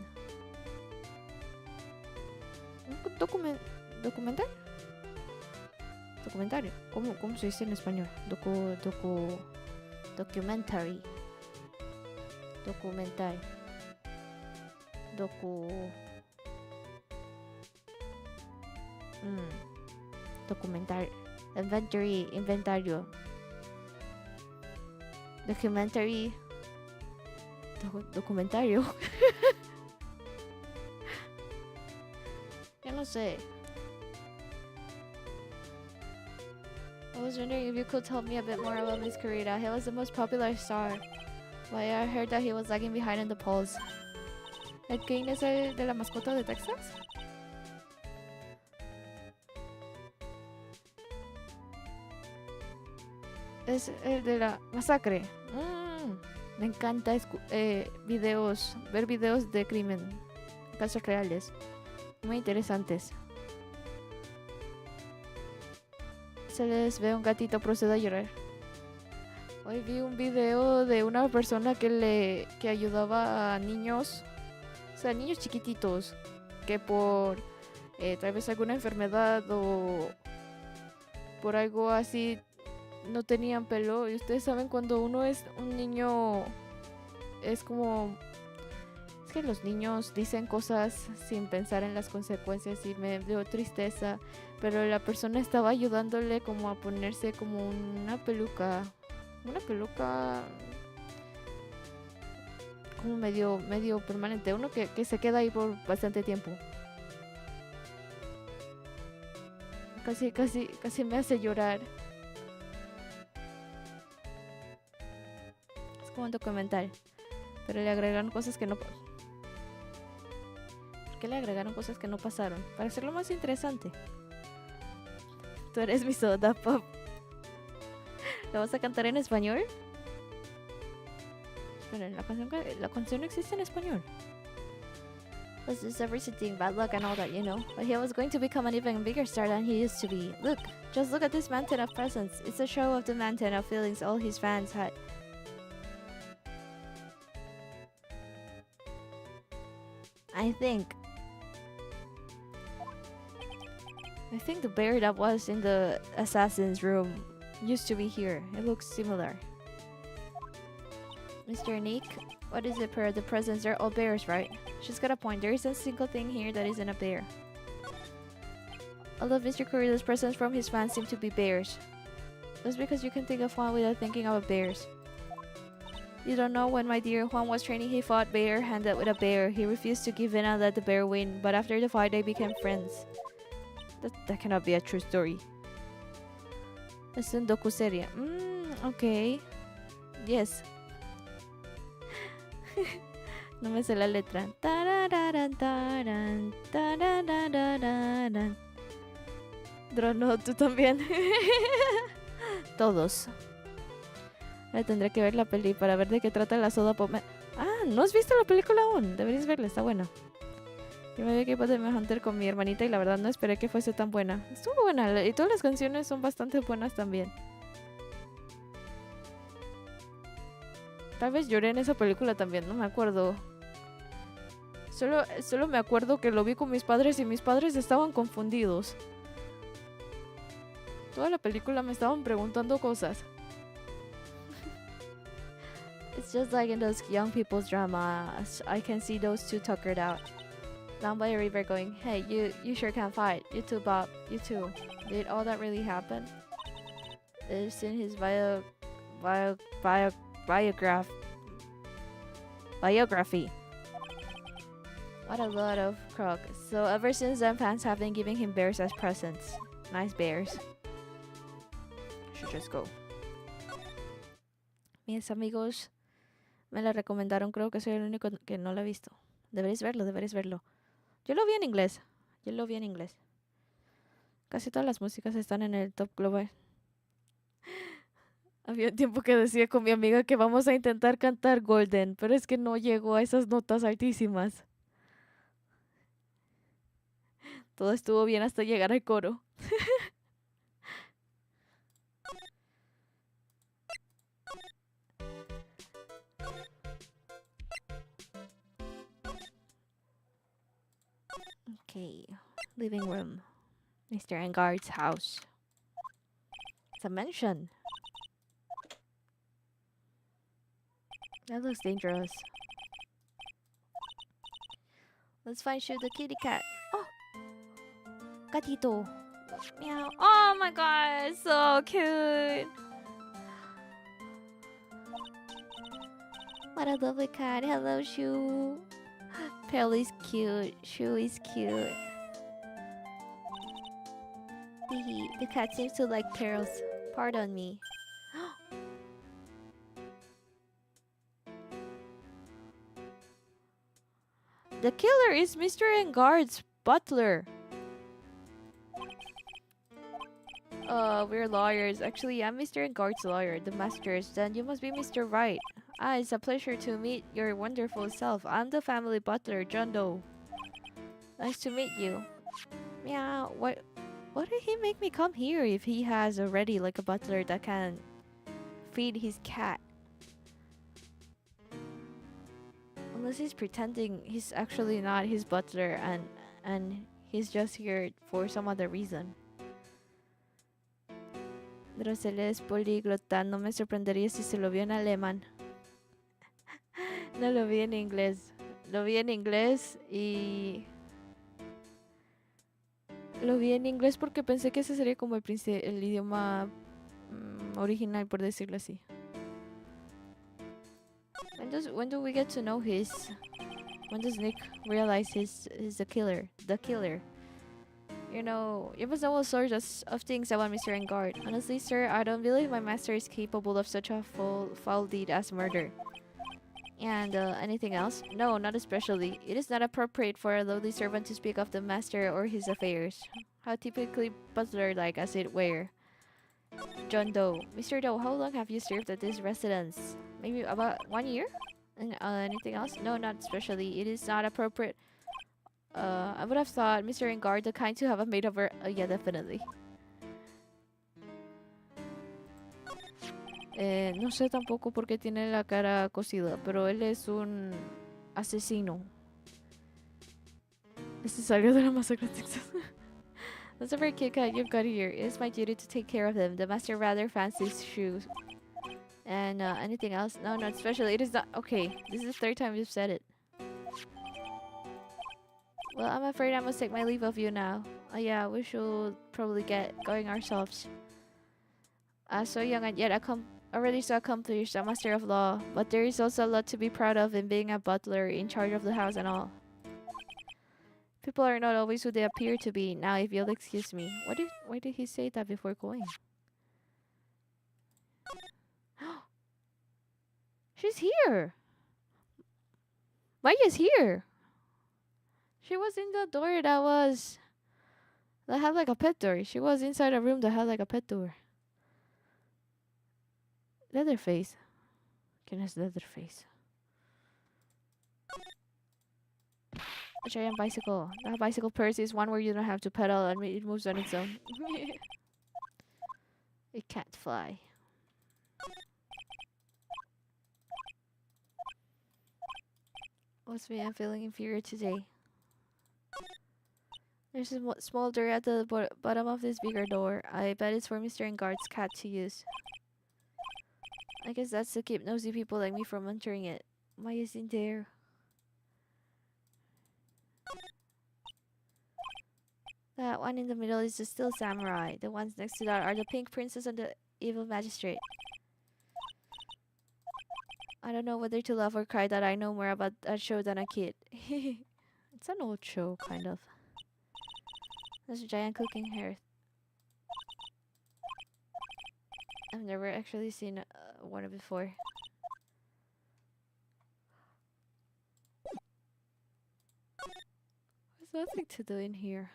¿Un documental? Documentario. ¿Cómo se dice en español? Documentary. Documental. Documental. Inventario. Documentary. Documentario. Ya no sé. I was wondering if you could tell me a bit more about Miss Kurita. He was the most popular star. But I heard that he was lagging behind in the polls. ¿El Kane es el de la mascota de Texas? Es el de la masacre. Me encanta ver videos de crimen, casos reales, muy interesantes. Se les ve un gatito, procede a llorar. Hoy vi un video de una persona que ayudaba a niños, o sea, niños chiquititos, que por tal vez alguna enfermedad o por algo así no tenían pelo. Y ustedes saben, cuando uno es un niño, es que los niños dicen cosas sin pensar en las consecuencias y me dio tristeza. Pero la persona estaba ayudándole como a ponerse como una peluca como medio permanente, uno que se queda ahí por bastante tiempo. Casi me hace llorar. Es como un documental, pero le agregaron cosas que no... ¿Por qué le agregaron cosas que no pasaron? Para hacerlo más interesante. Tú eres mi soda pop. ¿Lo vas a cantar en español? Pero la canción existe en español. Was just everything bad luck and all that, you know? But he was going to become an even bigger star than he used to be. Look, just look at this mountain of presents. It's a show of the mountain of feelings all his fans had. I think the bear that was in the assassin's room used to be here. It looks similar. Mr. Nick, what is it per the presents? They're all bears, right? She's got a point. There isn't a single thing here that isn't a bear. All of Mr. Kurita's presents from his fans seem to be bears. That's because you can think of Juan without thinking about bears. You don't know, when my dear Juan was training, he fought bare-handed with a bear. He refused to give in and let the bear win, but after the fight they became friends. That cannot be a true story. Es un docuserie. Okay. Yes. No me sé la letra. Drono, tú también. Todos. Ahora tendré que ver la peli para ver de qué trata la soda pop. ¿No has visto la película aún? Deberías verla, está buena. Yo me vi que de Hunter con mi hermanita y la verdad no esperé que fuese tan buena. Estuvo buena y todas las canciones son bastante buenas también. Tal vez lloré en esa película también, no me acuerdo. Solo me acuerdo que lo vi con mis padres y mis padres estaban confundidos. Toda la película me estaban preguntando cosas. It's just like in those young people's dramas. I can see those two tuckered out. Down by a river going, hey, you sure can fight. You too, Bob. You too. Did all that really happen? It's in his biography. What a lot of croc. So ever since then, fans have been giving him bears as presents. Nice bears. Should just go. Mis amigos me la recomendaron. Creo que soy el único que no la he visto. Deberéis verlo, deberéis verlo. Yo lo vi en inglés. Yo lo vi en inglés. Casi todas las músicas están en el top global. Había un tiempo que decía con mi amiga que vamos a intentar cantar Golden, pero es que no llegó a esas notas altísimas. Todo estuvo bien hasta llegar al coro. Okay, living room. Mr. Engard's house. It's a mansion. That looks dangerous. Let's find Shu the kitty cat. Oh! Gatito. Meow. Oh my god, so cute. What a lovely cat. Hello, Shu. Pearl is cute. Shu is cute. The cat seems to like pearls. Pardon me. The killer is Mr. Engard's butler. We're lawyers. Actually, I'm Mr. Engard's lawyer, the master's. Then you must be Mr. Wright. Ah, it's a pleasure to meet your wonderful self. I'm the family butler, John Doe. Nice to meet you. Meow. What did he make me come here if he has already like a butler that can feed his cat? Unless he's pretending he's actually not his butler and he's just here for some other reason. Drosel es políglota, no me sorprendería si se lo vio en alemán. No lo vi en inglés. Lo vi en inglés y... Lo vi en inglés porque pensé que ese sería como el idioma original, por decirlo así. When do we get to know his... When does Nick realize he's the killer? The killer. You know, you must know all sorts of things about Mr. Engard. Honestly, sir, I don't believe my master is capable of such a foul deed as murder. And anything else? No, not especially. It is not appropriate for a lowly servant to speak of the master or his affairs. How typically butler-like, as it were. John Doe. Mr. Doe, how long have you served at this residence? Maybe about 1 year? And anything else? No, not especially. It is not appropriate. I would have thought Mr. Engard the kind to have a maid over. Yeah, definitely. No sé tampoco por qué tiene la cara cocida, pero él es un asesino. Este salió de la masacre de Texas. That's a very cute cat you've got here. It is my duty to take care of him. The master rather fancies shoes. And anything else? No, not especially. It is not. Okay, this is the third time you've said it. Well, I'm afraid I must take my leave of you now. Oh yeah, we should probably get going ourselves. So young and yet already so accomplished, a master of law. But there is also a lot to be proud of in being a butler, in charge of the house and all. People are not always who they appear to be. Now, if you'll excuse me. Why did he say that before going? She's here! Maya's here! She was in the door that had like a pet door. She was inside a room that had like a pet door. Leatherface. ¿Quién es Leatherface? A giant bicycle. That bicycle purse is one where you don't have to pedal and it moves on its own. It can't fly. What's me? I'm feeling inferior today. There's a small door at the bottom of this bigger door. I bet it's for Mr. Engard's cat to use. I guess that's to keep nosy people like me from entering it. Why is in there? That one in the middle is the still samurai. The ones next to that are the pink princess and the evil magistrate. I don't know whether to laugh or cry that I know more about that show than a kid. It's an old show, kind of. There's a giant cooking hearth. I've never actually seen one before. There's nothing to do in here.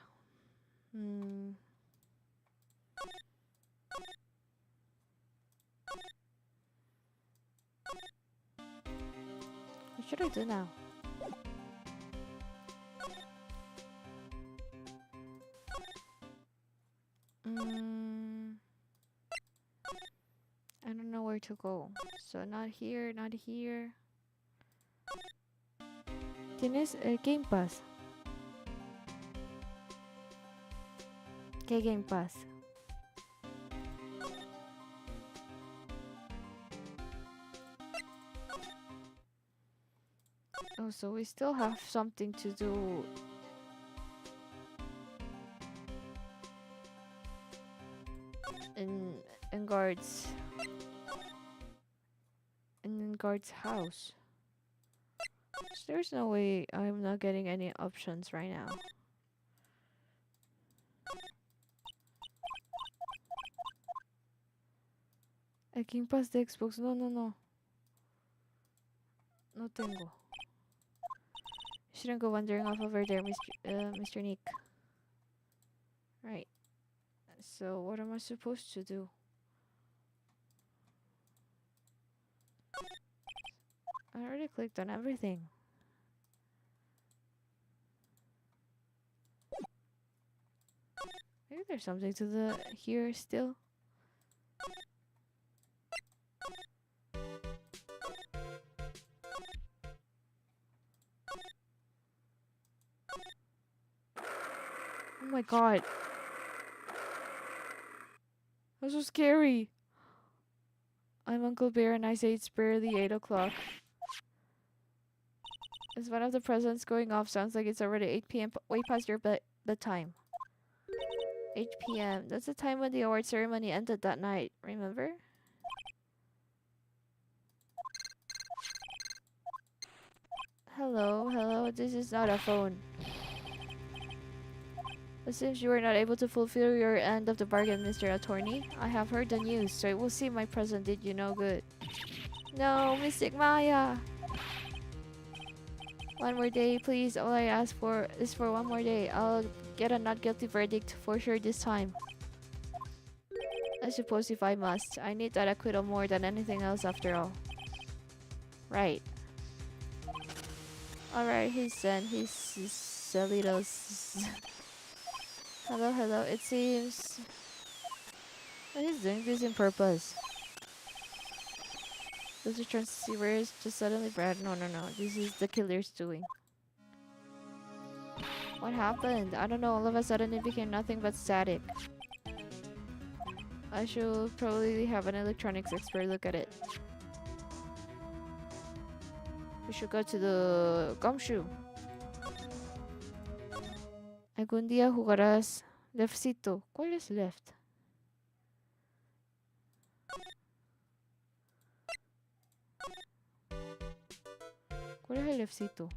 What should I do now? I don't know where to go. So not here, not here. Tienes el Game Pass. ¿Qué Game Pass? Oh, so we still have something to do. In guard's house. So there's no way I'm not getting any options right now. El Game Pass de Xbox. No. No tengo. Shouldn't go wandering off over there, Mr. Nick. Right. So what am I supposed to do? I already clicked on everything. Maybe there's something to the here still. Oh my god. That's so scary. I'm Uncle Bear and I say it's barely 8 o'clock. As one of the presents going off sounds like it's already 8 p.m. way past your bedtime. 8 p.m. That's the time when the award ceremony ended that night, remember? Hello, this is not a phone. It seems you were not able to fulfill your end of the bargain, Mr. Attorney. I have heard the news, so it will seem my present did you no good. No, Mystic Maya! One more day, please. All I ask for is for one more day. I'll get a not guilty verdict for sure this time. I suppose if I must. I need that acquittal more than anything else after all. Right. Alright, he's a little... Hello. It seems... he's doing this on purpose. Those are transceivers just suddenly bad. No. This is the killer's doing. What happened? I don't know. All of a sudden it became nothing but static. I should probably have an electronics expert look at it. We should go to the gumshoe. Algún día jugarás LUVCO. ¿Cuál es left? ¿Cuál es el LUVCO?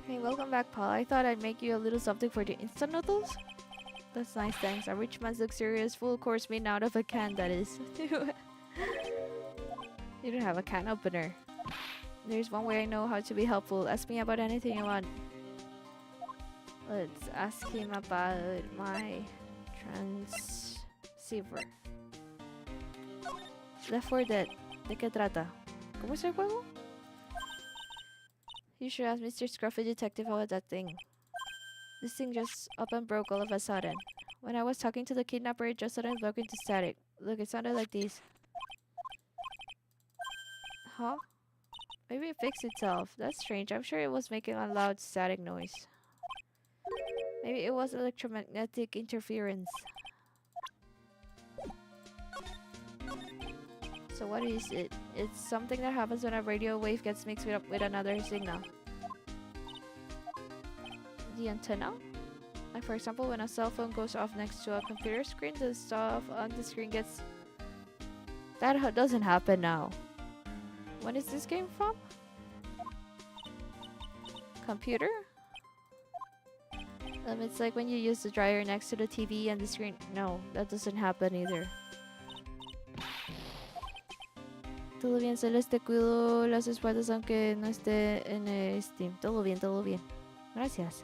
Hey, welcome back, Paul. I thought I'd make you a little something for the instant noodles. That's nice, thanks. A rich man's luxurious full course made out of a can, that is. You don't have a can opener. There's one way I know how to be helpful. Ask me about anything you want. Let's ask him about my transceiver. Left 4 Dead. ¿De qué trata? ¿Cómo es el juego? You should ask Mr. Scruffy Detective about that thing. This thing just up and broke all of a sudden. When I was talking to the kidnapper, it just suddenly broke into static. Look, it sounded like this. Huh? Maybe it fixed itself. That's strange. I'm sure it was making a loud static noise. Maybe it was electromagnetic interference. So what is it? It's something that happens when a radio wave gets mixed with another signal. The antenna? Like for example, when a cell phone goes off next to a computer screen, the stuff on the screen gets... That doesn't happen now. When is this game from? Computer? It's like when you use the dryer next to the TV and the screen. No, that doesn't happen either. Todo bien, Celeste. Cuido las espaldas aunque no esté en Steam. Todo bien, todo bien. Gracias.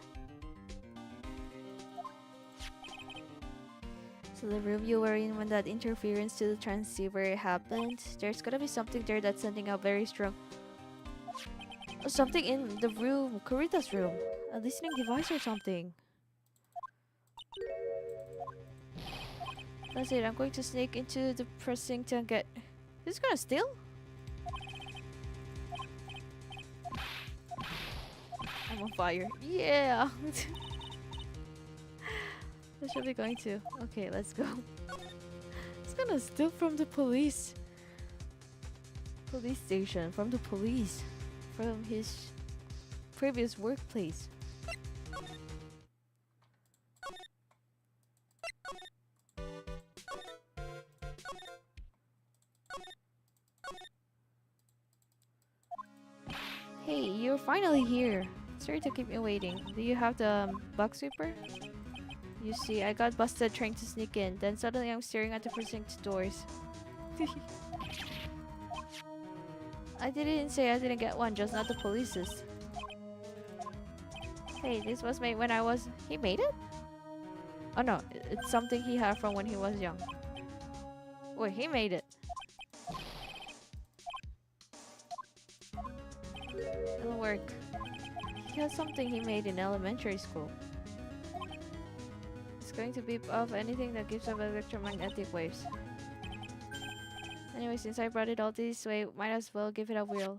So the room you were in when that interference to the transceiver happened, there's gotta be something there that's sending out very strong... Something in the room, Kurita's room. A listening device or something. That's it, I'm going to sneak into the precinct and get... Who's gonna steal? I'm on fire. Yeah! I should be going to. Okay, let's go. He's gonna steal from the police. Police station. From the police. From his previous workplace. Hey, you're finally here. Sorry to keep me waiting. Do you have the bug sweeper? You see, I got busted trying to sneak in. Then suddenly I'm staring at the precinct doors. I didn't say I didn't get one, just not the police's. Hey, this was made when I was... He made it? Oh no, it's something he had from when he was young. Wait, he made it. It'll work. He has something he made in elementary school. It's going to beep off anything that gives off electromagnetic waves. Anyway, since I brought it all this way, might as well give it a whirl.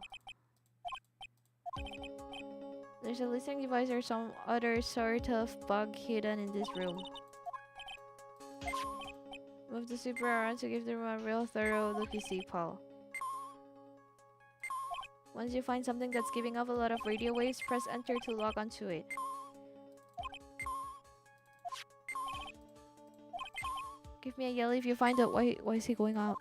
There's a listening device or some other sort of bug hidden in this room. Move the sweeper around to give the room a real thorough looky-see, Paul. Once you find something that's giving off a lot of radio waves, press enter to log onto it. Give me a yell if you find it. Why is he going out?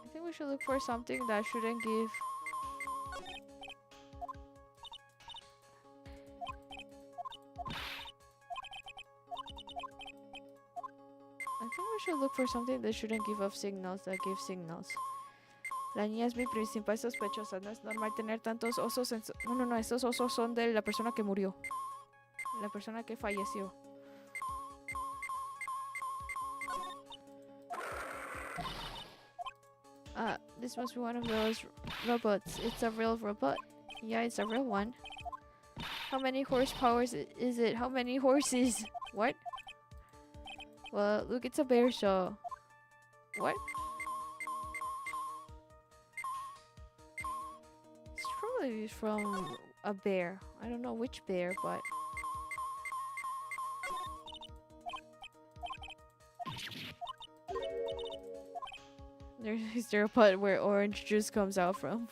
I think we should look for something that shouldn't give... should look for something that shouldn't give off signals that give signals. La niña es mi principal sospechosa. No es normal tener tantos osos en No, estos osos son de la persona que murió. La persona que falleció. This must be one of those robots. It's a real robot. Yeah, it's a real one. How many horsepower is it? How many horses? What? Well, look, it's a bear, so... What? It's probably from a bear. I don't know which bear, but... Is there a pot where orange juice comes out from?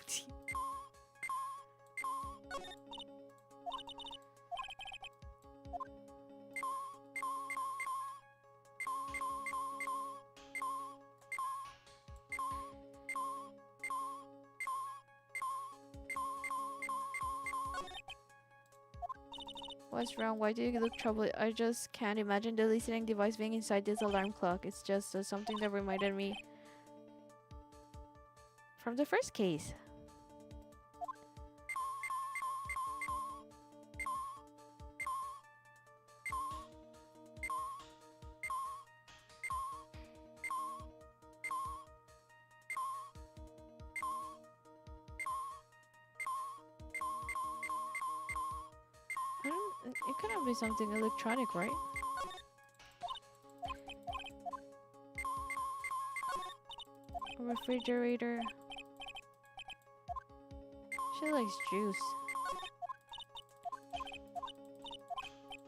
What's wrong? Why do you look troubled? I just can't imagine the listening device being inside this alarm clock. It's just something that reminded me from the first case. It cannot be something electronic, right? A refrigerator. She likes juice.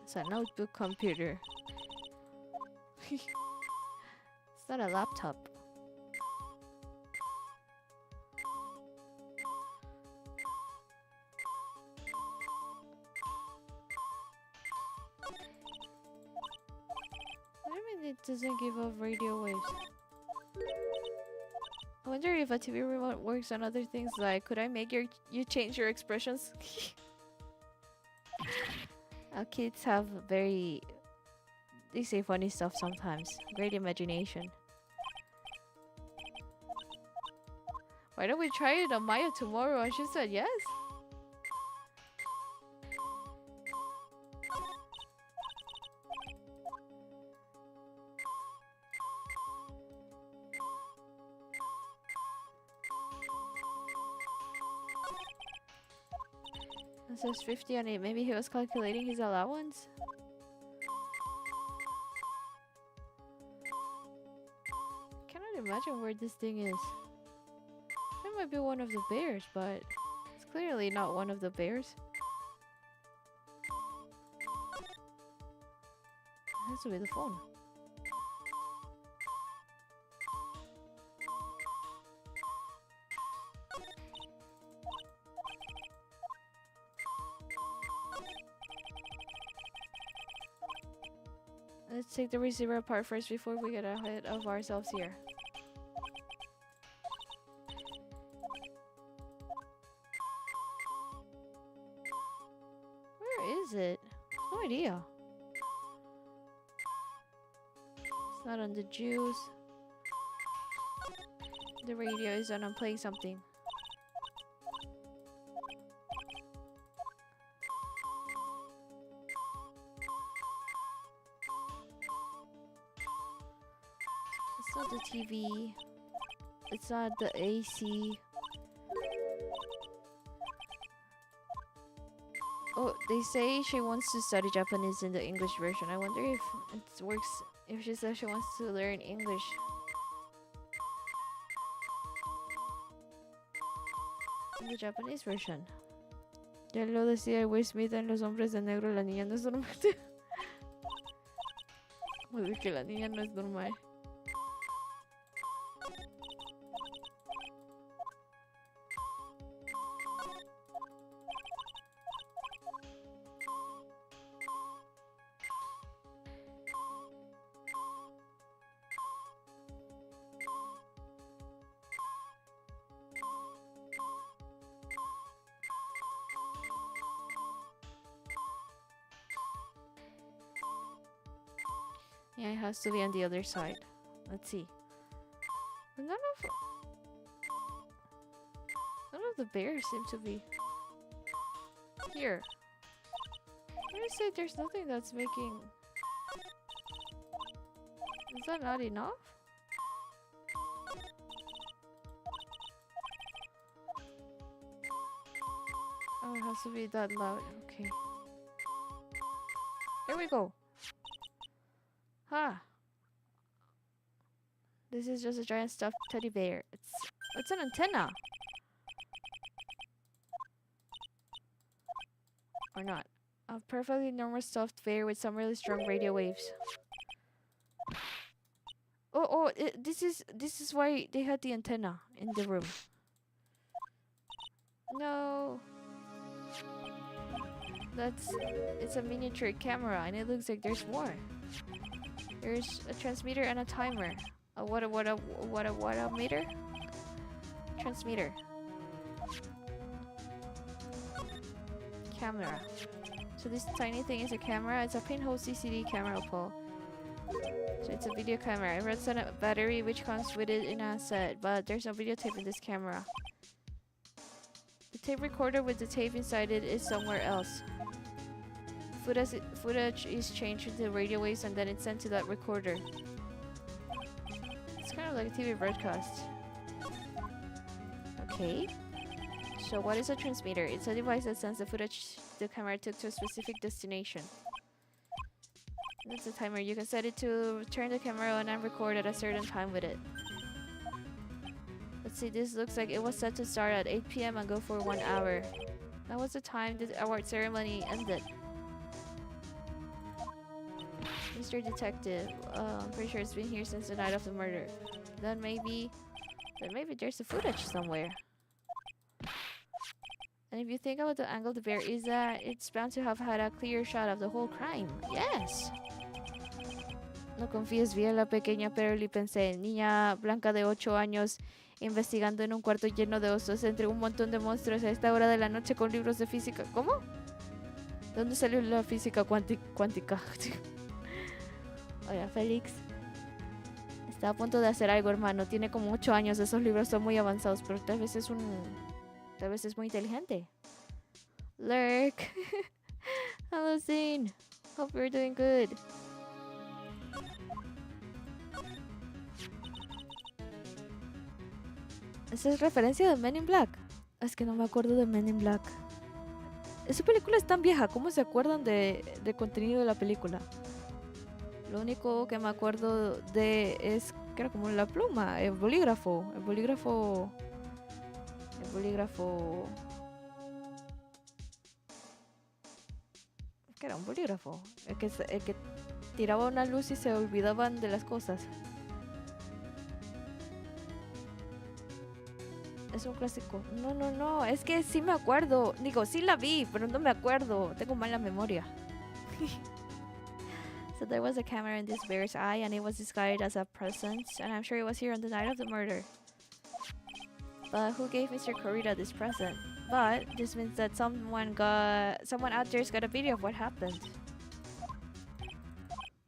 It's a notebook computer. It's not a laptop. What do you mean it doesn't give off radio waves? I wonder if a TV remote works on other things like, could I make you change your expressions? Kids have they say funny stuff sometimes. Great imagination. Why don't we try it on Maya tomorrow? And she said yes. It says 50 on it. Maybe he was calculating his allowance. Cannot imagine where this thing is. It might be one of the bears, but it's clearly not one of the bears. It has to be the phone. Let's take the receiver apart first before we get ahead of ourselves here. Where is it? No idea. It's not on the juice. The radio is on. I'm playing something. It's not the TV. It's not the AC. Oh, they say she wants to study Japanese in the English version. I wonder if it works, if she says she wants to learn English. In the Japanese version. Ya lo decía Will Smith en Los Hombres de Negro, la niña no es normal. Oye, que la niña no es normal. Yeah, it has to be on the other side. Let's see. But none of the bears seem to be here. Let me say there's nothing that's making. Is that not enough? Oh, it has to be that loud. Okay. Here we go. Ha! This is just a giant stuffed teddy bear. It's an antenna. Or not. A perfectly normal stuffed bear with some really strong radio waves. Oh, this is why they had the antenna in the room. No. It's a miniature camera and it looks like there's more. There's a transmitter and a timer. What a meter? Transmitter. Camera. So this tiny thing is a camera. It's a pinhole CCD camera pole. So it's a video camera. It runs on a battery which comes with it in a set, but there's no videotape in this camera. The tape recorder with the tape inside it is somewhere else. Footage is changed into radio waves and then it's sent to that recorder. It's kind of like a TV broadcast. Okay. So what is a transmitter? It's a device that sends the footage the camera took to a specific destination. That's a timer. You can set it to turn the camera on and record at a certain time with it. Let's see, this looks like it was set to start at 8 p.m. and go for 1 hour. That was the time the award ceremony ended. Mr. Detective, I'm pretty sure it's been here since the night of the murder. Then maybe there's a footage somewhere. And if you think about the angle the bear is at, it's bound to have had a clear shot of the whole crime. Yes! No confíes, vi a la pequeña Pearl y pensé, niña blanca de 8 años, investigando en un cuarto lleno de osos entre un montón de monstruos a esta hora de la noche con libros de física. ¿Cómo? ¿De dónde salió la física cuántica? Oye, Félix. Está a punto de hacer algo, hermano. Tiene como 8 años. Esos libros son muy avanzados, pero tal vez es muy inteligente. Lurk. Hello, Zane. Hope you're doing good. ¿Esa es referencia de Men in Black? Es que no me acuerdo de Men in Black. Esa película es tan vieja. ¿Cómo se acuerdan del contenido de la película? Lo único que me acuerdo de es que era como la pluma, el bolígrafo. ¿Qué era? Un bolígrafo. El que tiraba una luz y se olvidaban de las cosas. Es un clásico. No. Es que sí me acuerdo. Digo, sí la vi, pero no me acuerdo. Tengo mala memoria. So there was a camera in this bear's eye and it was disguised as a present. And I'm sure it was here on the night of the murder. But who gave Mr. Corrida this present? But this means that someone out there's got a video of what happened.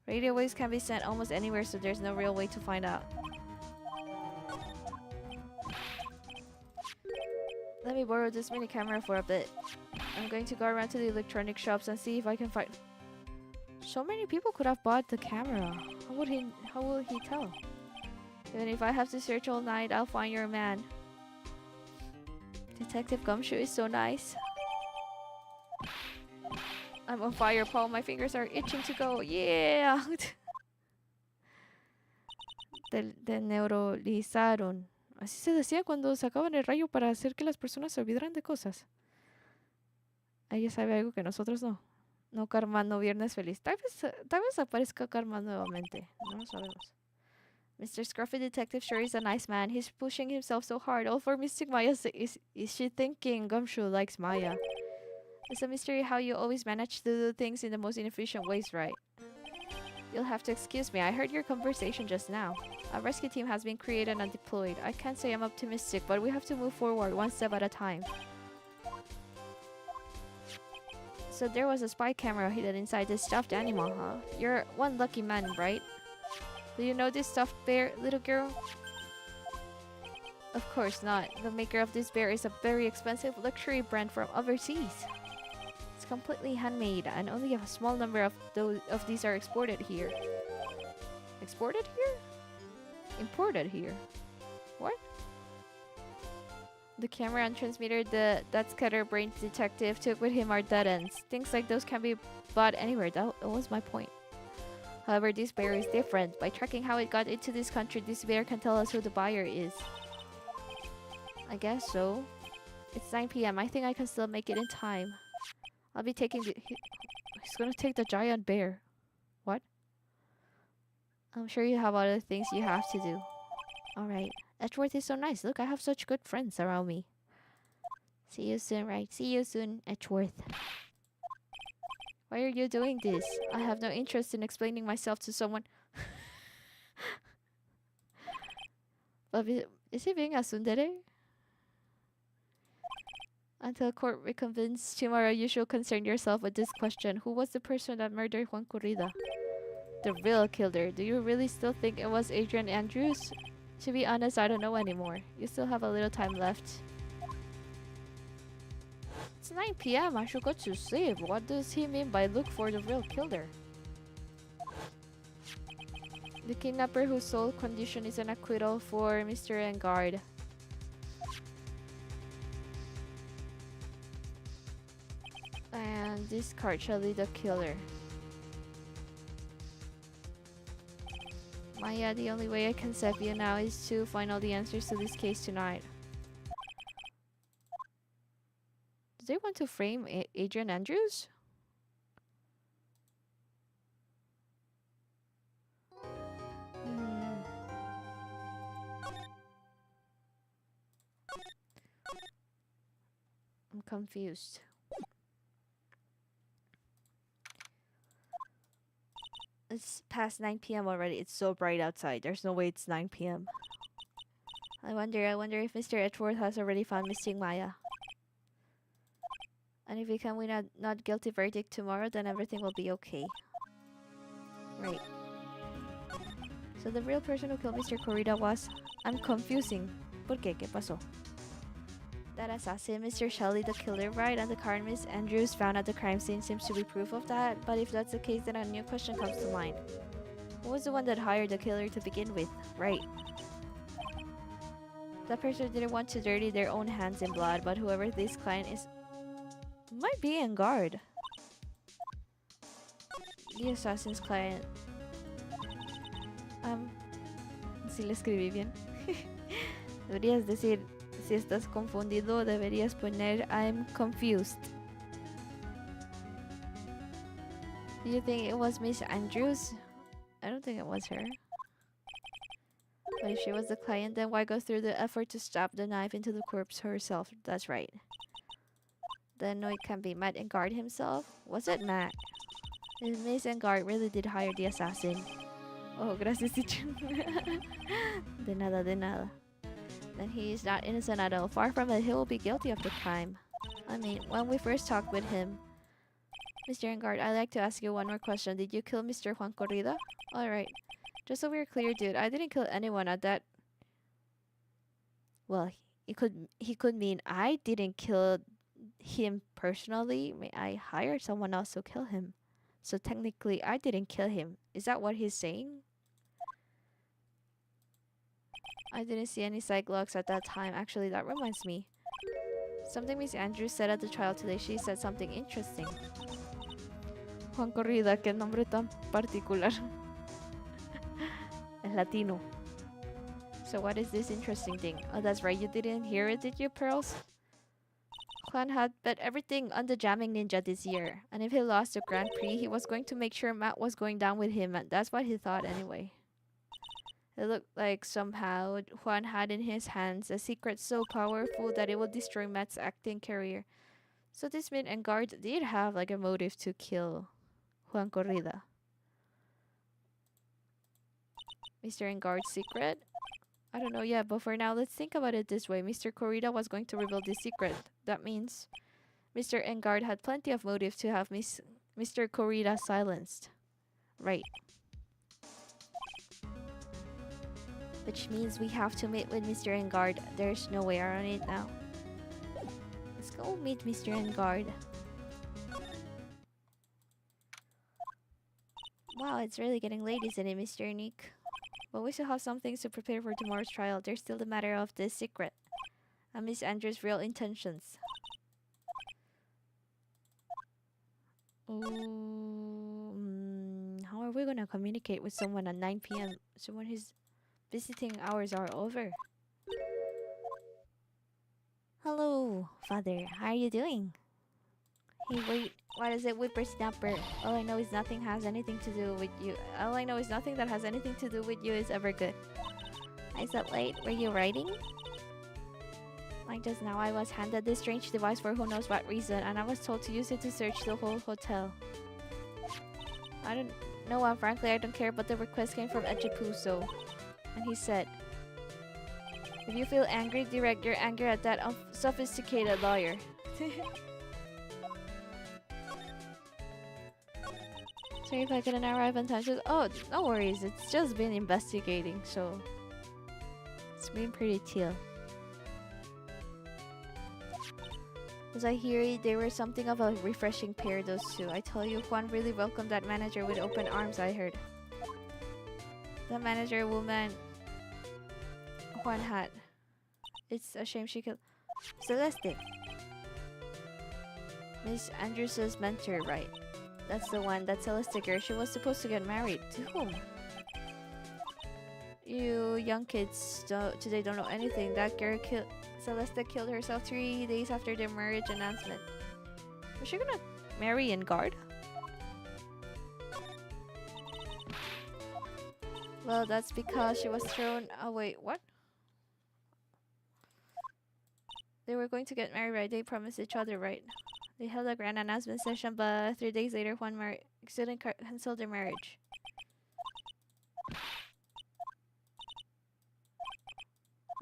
Radio waves can be sent almost anywhere, so there's no real way to find out. Let me borrow this mini camera for a bit. I'm going to go around to the electronic shops and see if I can find... So many people could have bought the camera. How will he tell? Even if I have to search all night, I'll find your man. Detective Gumshoe is so nice. I'm on fire, Paul. My fingers are itching to go. Yeah! Neuralizaron. Así se decía cuando sacaban el rayo para hacer que las personas se olvidaran de cosas. Ella sabe algo que nosotros no. No, Karma, no viernes feliz. Tal vez aparezca Karma nuevamente. No lo sabemos. Mr. Scruffy Detective sure is a nice man. He's pushing himself so hard. All for Mystic Maya. Is she thinking Gumshoe likes Maya? It's a mystery how you always manage to do things in the most inefficient ways, right? You'll have to excuse me. I heard your conversation just now. A rescue team has been created and deployed. I can't say I'm optimistic, but we have to move forward one step at a time. So there was a spy camera hidden inside this stuffed animal, huh? You're one lucky man, right? Do you know this stuffed bear, little girl? Of course not. The maker of this bear is a very expensive luxury brand from overseas. It's completely handmade, and only a small number of these are exported here. Exported here? Imported here. What? The camera and transmitter that scatterbrained detective took with him are dead ends. Things like those can be bought anywhere. That was my point. However, this bear is different. By tracking how it got into this country, this bear can tell us who the buyer is. I guess so. It's 9 p.m. I think I can still make it in time. I'll be taking the... He's gonna take the giant bear. What? I'm sure you have other things you have to do. Alright. Edgeworth is so nice. Look, I have such good friends around me. See you soon, Wright. See you soon, Edgeworth. Why are you doing this? I have no interest in explaining myself to someone. But is he being a tsundere? Until court reconvenes tomorrow, you should concern yourself with this question. Who was the person that murdered Juan Corrida? The real killer. Do you really still think it was Adrian Andrews? To be honest, I don't know anymore. You still have a little time left. It's 9 p.m. I should go to sleep. What does he mean by look for the real killer? The kidnapper whose sole condition is an acquittal for Mr. Engard. And this card shall be the killer. Maya, the only way I can save you now is to find all the answers to this case tonight. Do they want to frame Adrian Andrews? Hmm. I'm confused. It's past 9 p.m. already. It's so bright outside. There's no way it's 9 p.m. I wonder if Mr. Edgeworth has already found missing Maya. And if we can win a not guilty verdict tomorrow, then everything will be okay. Right. So the real person who killed Mr. Corrida was... I'm confusing. ¿Por qué? ¿Qué pasó? That assassin, Mr. Shelley, the killer, right? And the car Miss Andrews found at the crime scene seems to be proof of that. But if that's the case, then a new question comes to mind. Who was the one that hired the killer to begin with? Right. That person didn't want to dirty their own hands in blood, but whoever this client is... might be on guard. The assassin's client. Si lo escribí bien. Deberías decir, si estás confundido, deberías poner I'm confused. Do you think it was Miss Andrews? I don't think it was her. But if she was the client, then why go through the effort to stab the knife into the corpse herself? That's right. Then no, it can be Matt Engard himself. Was it Matt? If Miss Engard really did hire the assassin. Oh, gracias, teacher. De nada, de nada. Then he is not innocent at all. Far from it, he will be guilty of the crime. I mean, when we first talked with him... Mr. Engard, I'd like to ask you one more question. Did you kill Mr. Juan Corrida? Alright. Just so we're clear, dude, I didn't kill anyone at that... Well, he could mean I didn't kill him personally. I hired someone else to kill him. So technically, I didn't kill him. Is that what he's saying? I didn't see any psych logs at that time. Actually, that reminds me. Something Miss Andrews said at the trial today. She said something interesting. Juan Corrida, qué nombre tan particular. Es latino. So what is this interesting thing? Oh, that's right. You didn't hear it, did you, Pearls? Juan had bet everything on the jamming ninja this year. And if he lost the Grand Prix, he was going to make sure Matt was going down with him. And that's what he thought anyway. It looked like somehow Juan had in his hands a secret so powerful that it would destroy Matt's acting career. So this meant Engard did have like a motive to kill Juan Corrida. Mr. Engard's secret? I don't know yet, but for now, let's think about it this way. Mr. Corrida was going to reveal this secret. That means Mr. Engard had plenty of motive to have Mr. Corrida silenced. Right. Which means we have to meet with Mr. Engard. There's no way around it now. Let's go meet Mr. Engard. Wow, it's really getting late, isn't it, Mr. Nick? But we still have some things to prepare for tomorrow's trial. There's still the matter of this secret. And Miss Andrews' real intentions. How are we gonna communicate with someone at 9 p.m.? Someone whose visiting hours are over. Hello, Father. How are you doing? Hey, wait. What is it, whippersnapper? All I know is nothing has anything to do with you. All I know is nothing that has anything to do with you is ever good. I slept late. Were you writing? Like just now, I was handed this strange device for who knows what reason, and I was told to use it to search the whole hotel. I don't know, frankly, I don't care, but the request came from Echipuso. And he said, if you feel angry, direct your anger at that unsophisticated lawyer. Sorry if I couldn't arrive on time. Oh, no worries. It's just been investigating, so it's been pretty chill. As I hear it, they were something of a refreshing pair, those two. I tell you, Juan really welcomed that manager with open arms, I heard. The manager woman Juan had. It's a shame she killed Celeste. Miss Andrews' mentor, right? That's the one, that Celeste girl. She was supposed to get married. To whom? young kids today don't know anything. That girl Celeste killed herself 3 days after their marriage announcement. Was she gonna marry and guard? Well, that's because she was thrown. Oh wait, what? They were going to get married, right? They promised each other, right? They held a grand announcement session, but 3 days later, Juan student canceled their marriage.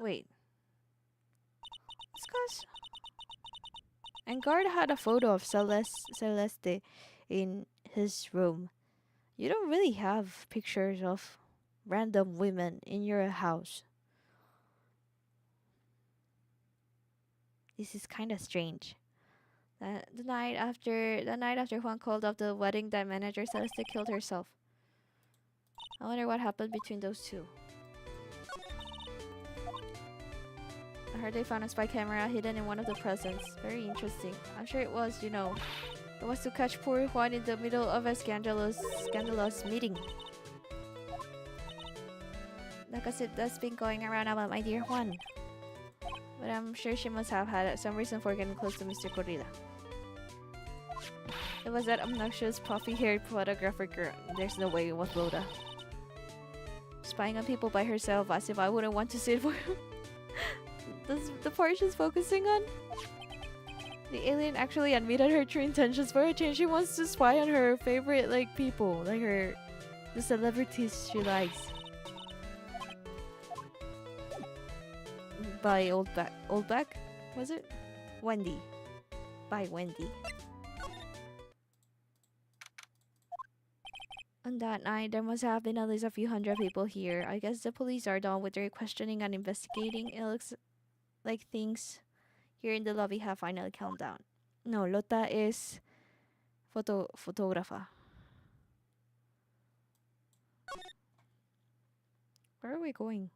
Wait. It's cause... And guard had a photo of Celeste in his room. You don't really have pictures of random women in your house. This is kind of strange. The night after Juan called off the wedding, that manager Celeste killed herself. I wonder what happened between those two. I heard they found a spy camera hidden in one of the presents. Very interesting. I'm sure it was, you know, it was to catch poor Juan in the middle of a scandalous meeting. The gossip that's been going around about my dear Juan. But I'm sure she must have had some reason for getting close to Mr. Corrida. It was that obnoxious, puffy-haired photographer girl. There's no way it was Rhoda. Spying on people by herself, as if I wouldn't want to see it for him. That's the part she's focusing on. The alien actually admitted her true intentions. For a change, she wants to spy on her favorite, like, people, like the celebrities she likes. By old back, was it? Wendy. By Wendy. On that night, there must have been at least a few hundred people here. I guess the police are done with their questioning and investigating. It looks like things here in the lobby have finally calmed down. No, Lota is photographer. Where are we going?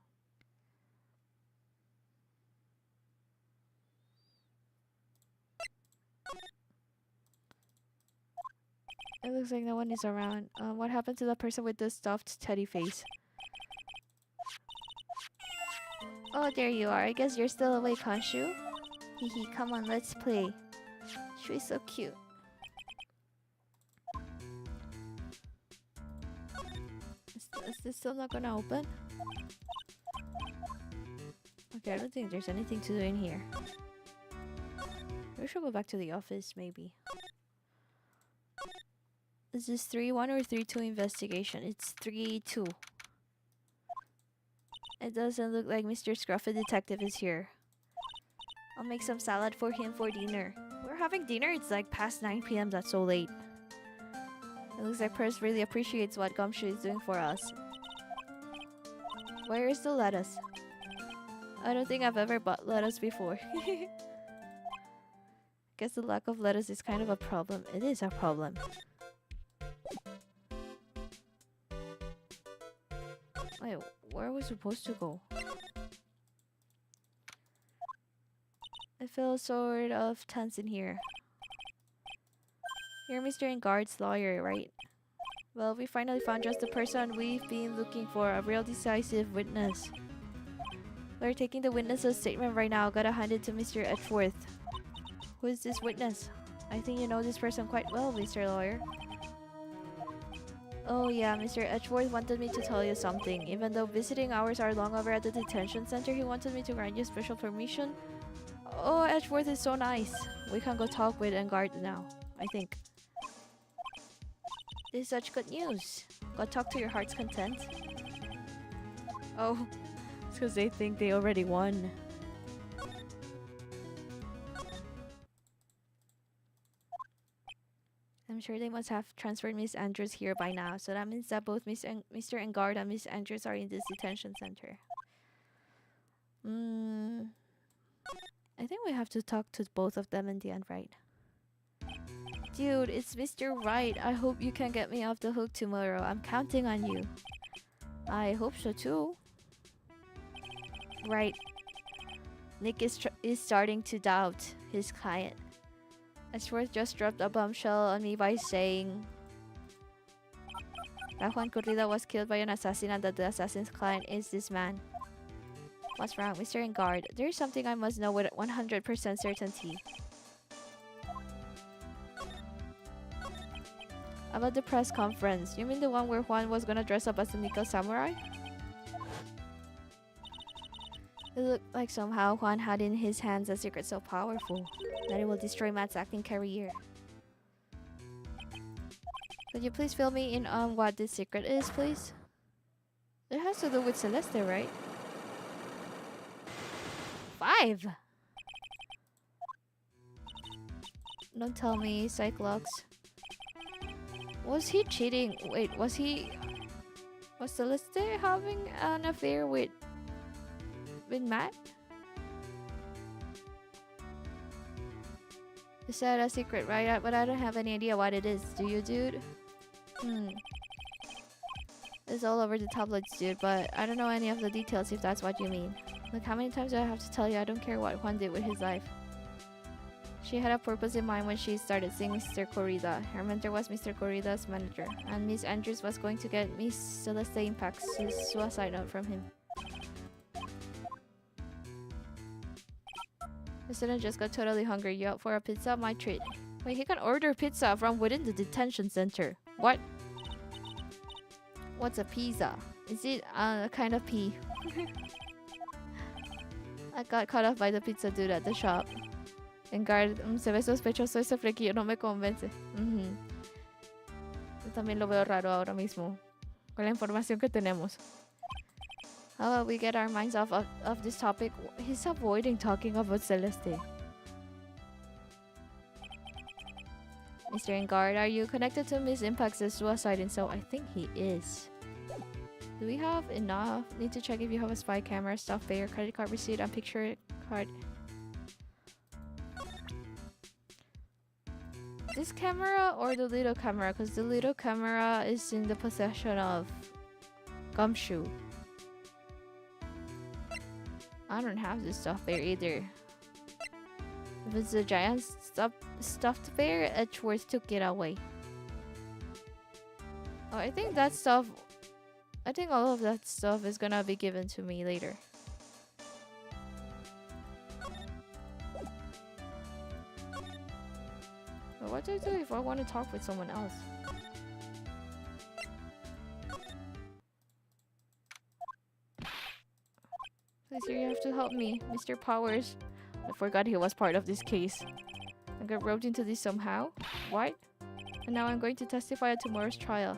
It looks like no one is around. What happened to the person with the stuffed teddy face? Oh, there you are. I guess you're still awake, aren't you? Hehe, come on, let's play. She's so cute. Is this still not gonna open? Okay, I don't think there's anything to do in here. We should go back to the office, maybe. Is this 3-1 or 3-2 investigation? It's 3-2. It doesn't look like Mr. Scruffy Detective is here. I'll make some salad for him for dinner. We're having dinner? It's like past 9 p.m. That's so late. It looks like Purse really appreciates what Gumshoe is doing for us. Where is the lettuce? I don't think I've ever bought lettuce before. Guess the lack of lettuce is kind of a problem. It is a problem. Wait, where are we supposed to go? I feel sort of tense in here. You're Mr. Engard's lawyer, right? Well, we finally found just the person we've been looking for, a real decisive witness. We're taking the witness's statement right now. Gotta hand it to Mr. Edgeworth. Who is this witness? I think you know this person quite well, Mr. Lawyer. Oh yeah, Mr. Edgeworth wanted me to tell you something. Even though visiting hours are long over at the detention center, he wanted me to grant you special permission. Oh, Edgeworth is so nice. We can go talk with Engard now, I think. This is such good news. Go talk to your heart's content. Oh, it's because they think they already won. I'm sure they must have transferred Miss Andrews here by now, so that means that both Mr. Engard and Miss Andrews are in this detention center. I think we have to talk to both of them in the end, right? Dude, it's Mr. Wright. I hope you can get me off the hook tomorrow. I'm counting on you. I hope so too. Right. Nick is starting to doubt his client. Ashworth just dropped a bombshell on me by saying that Juan Corrida was killed by an assassin and that the assassin's client is this man. What's wrong, Mr. Engard? There's something I must know with 100% certainty. About the press conference. You mean the one where Juan was gonna dress up as a Nico samurai? It looked like somehow Juan had in his hands a secret so powerful that it will destroy Matt's acting career. Could you please fill me in on what this secret is, please? It has to do with Celeste, right? 5! Don't tell me, Cyclops. Was he cheating? Wait, was Celeste having an affair with Matt? You said a secret, right? But I don't have any idea what it is. Do you, dude? It's all over the tabloids, dude, but I don't know any of the details if that's what you mean. Like, how many times do I have to tell you I don't care what Juan did with his life? She had a purpose in mind when she started seeing Mr. Corrida. Her mentor was Mr. Corrida's manager, and Miss Andrews was going to get Miss Celeste Impact's suicide note from him. The student just got totally hungry. You out for a pizza? My treat. Wait, he can order pizza from within the detention center. What? What's a pizza? Is it a kind of pea? I got caught off by the pizza dude at the shop. Engard, se ve sospechoso ese flequillo, no me convence. Yo también lo veo raro ahora mismo, con la información que tenemos. How about we get our minds off of this topic? He's avoiding talking about Celeste. Mr. Engard, are you connected to Miss Impact's suicide? And so I think he is. Do we have enough? Need to check if you have a spy camera, stuff payer, credit card receipt, and picture card. This camera or the little camera? Because the little camera is in the possession of Gumshoe. I don't have this stuff bear either. If it's a giant stuffed bear, Edgeworth took it away. Oh, I think that stuff... I think all of that stuff is gonna be given to me later. But what do I do if I want to talk with someone else? Please, here you have to help me, Mr. Powers. I forgot he was part of this case. I got roped into this somehow. What? And now I'm going to testify at tomorrow's trial.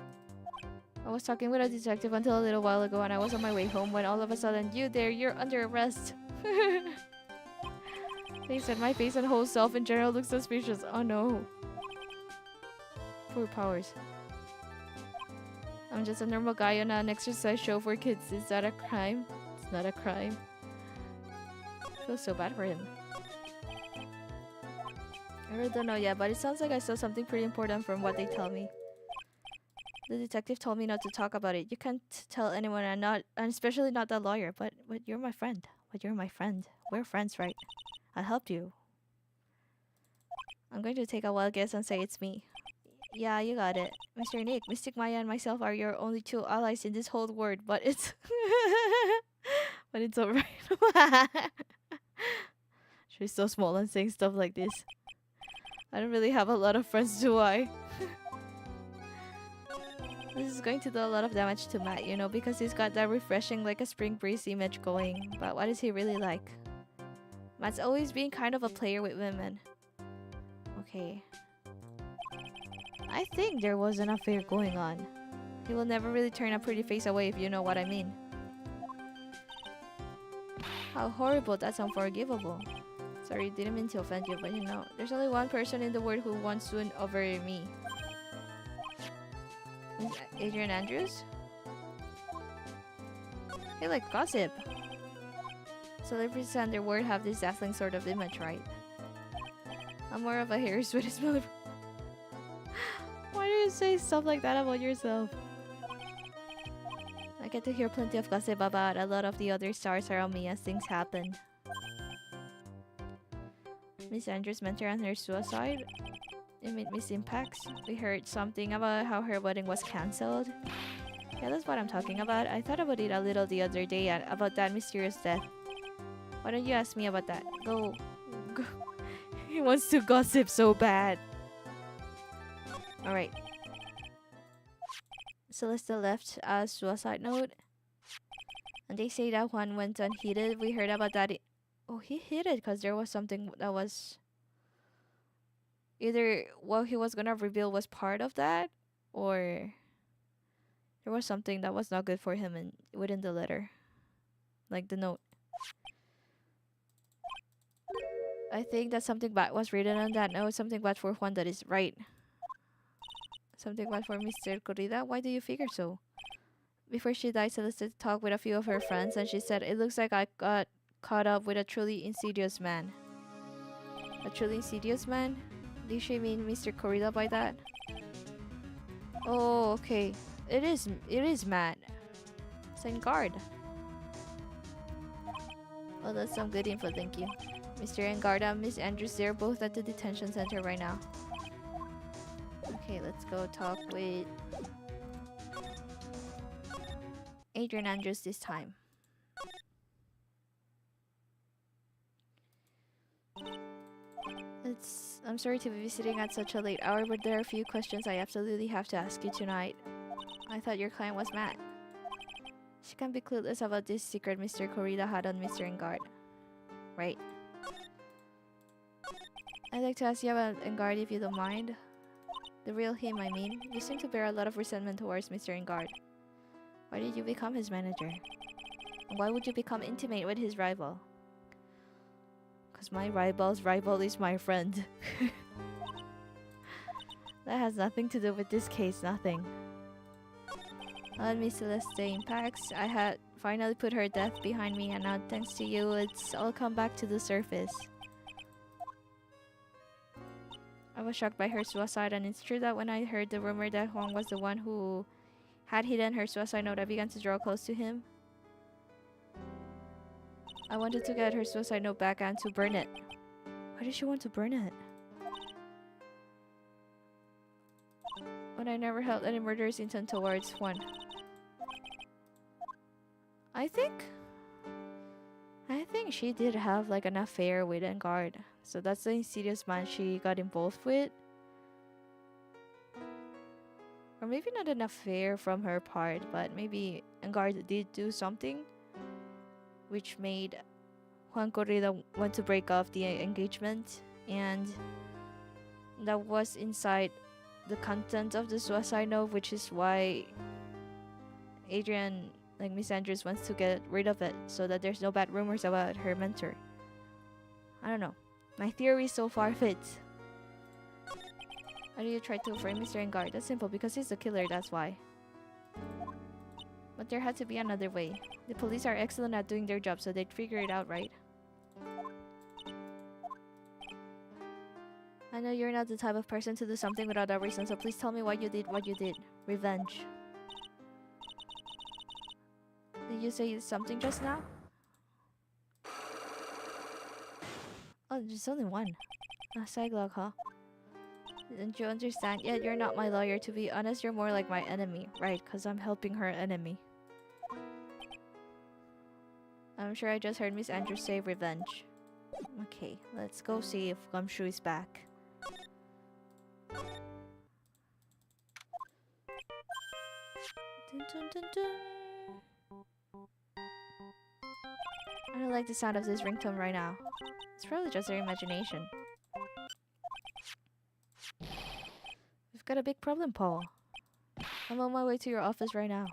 I was talking with a detective until a little while ago and I was on my way home when all of a sudden, you there, you're under arrest. They said my face and whole self in general look suspicious. Oh no. Poor Powers. I'm just a normal guy on an exercise show for kids. Is that a crime? It's not a crime. I feel so bad for him. I really don't know yet, but it sounds like I saw something pretty important from what they tell me. The detective told me not to talk about it. You can't tell anyone, and especially not that lawyer. But you're my friend. But you're my friend. We're friends, right? I'll help you. I'm going to take a wild guess and say it's me. Yeah, you got it. Mr. Nick, Mystic Maya and myself are your only two allies in this whole world, but it's... but it's alright. She's so small and saying stuff like this. I don't really have a lot of friends, do I? This is going to do a lot of damage to Matt, you know, because he's got that refreshing, like a spring breeze image going. But what is he really like? Matt's always been kind of a player with women. Okay. I think there was an affair going on. He will never really turn a pretty face away, if you know what I mean. How horrible, that's unforgivable. Sorry, didn't mean to offend you, but you know, there's only one person in the world who wants to win over me. Adrian Andrews? Hey, like gossip. Celebrities and their word have this dazzling sort of image, right? I'm more of a Harry Sweetie Miller. Why do you say stuff like that about yourself? I get to hear plenty of gossip about a lot of the other stars around me as things happen. Miss Andrews' mentor and her suicide? You mean Miss Impacts? We heard something about how her wedding was cancelled. Yeah, that's what I'm talking about. I thought about it a little the other day about that mysterious death. Why don't you ask me about that? Go. Go. He wants to gossip so bad. Alright. Celesta left a suicide note. And they say that one went unheeded. We heard about that. Oh, he hid it because there was something that was... Either what he was gonna reveal was part of that, or there was something that was not good for him within the letter. Like the note. I think that something bad was written on that note. Something bad for Juan, that is right. Something bad for Mr. Corrida? Why do you figure so? Before she died, Celeste talked with a few of her friends, and she said, "It looks like I got caught up with a truly insidious man." A truly insidious man? Did she mean Mr. Corrida by that? Oh, okay. It is mad. Sign guard. Well, that's some good info, thank you. Mr. Engarda, Miss Andrews, they're both at the detention center right now. Okay, let's go talk with Adrian Andrews this time. I'm sorry to be visiting at such a late hour, but there are a few questions I absolutely have to ask you tonight. I thought your client was mad. She can't be clueless about this secret Mr. Corrida had on Mr. Engard. Right. I'd like to ask you about Engard if you don't mind. The real him, I mean. You seem to bear a lot of resentment towards Mr. Engard. Why did you become his manager? And why would you become intimate with his rival? Because my rival's rival is my friend. That has nothing to do with this case, nothing. Let me Celeste impacts. I had finally put her death behind me, and now thanks to you, it's all come back to the surface. I was shocked by her suicide, and it's true that when I heard the rumor that Huang was the one who had hidden her suicide note, I began to draw close to him. I wanted to get her suicide note back and to burn it. Why did she want to burn it? But I never held any murderous intent towards one. I think she did have like an affair with Engard. So that's the insidious man she got involved with. Or maybe not an affair from her part, but maybe Engard did do something which made Juan Corrida want to break off the engagement, and that was inside the content of the suicide note, which is why Adrian, like Miss Andrews, wants to get rid of it so that there's no bad rumors about her mentor. I don't know. My theory so far fits. Why do you try to frame Mr. Engard? That's simple, because he's the killer, that's why. But there had to be another way. The police are excellent at doing their job, so they'd figure it out, right? I know you're not the type of person to do something without a reason, so please tell me why you did what you did. Revenge. Did you say something just now? Oh, there's only one. Cyclog, huh? Didn't you understand? Yet you're not my lawyer. To be honest, you're more like my enemy. Right, because I'm helping her enemy. I'm sure I just heard Miss Andrews say revenge. Okay, let's go see if Gumshoe is back. Dun, dun, dun, dun. I don't like the sound of this ringtone right now. It's probably just their imagination. We've got a big problem, Paul. I'm on my way to your office right now.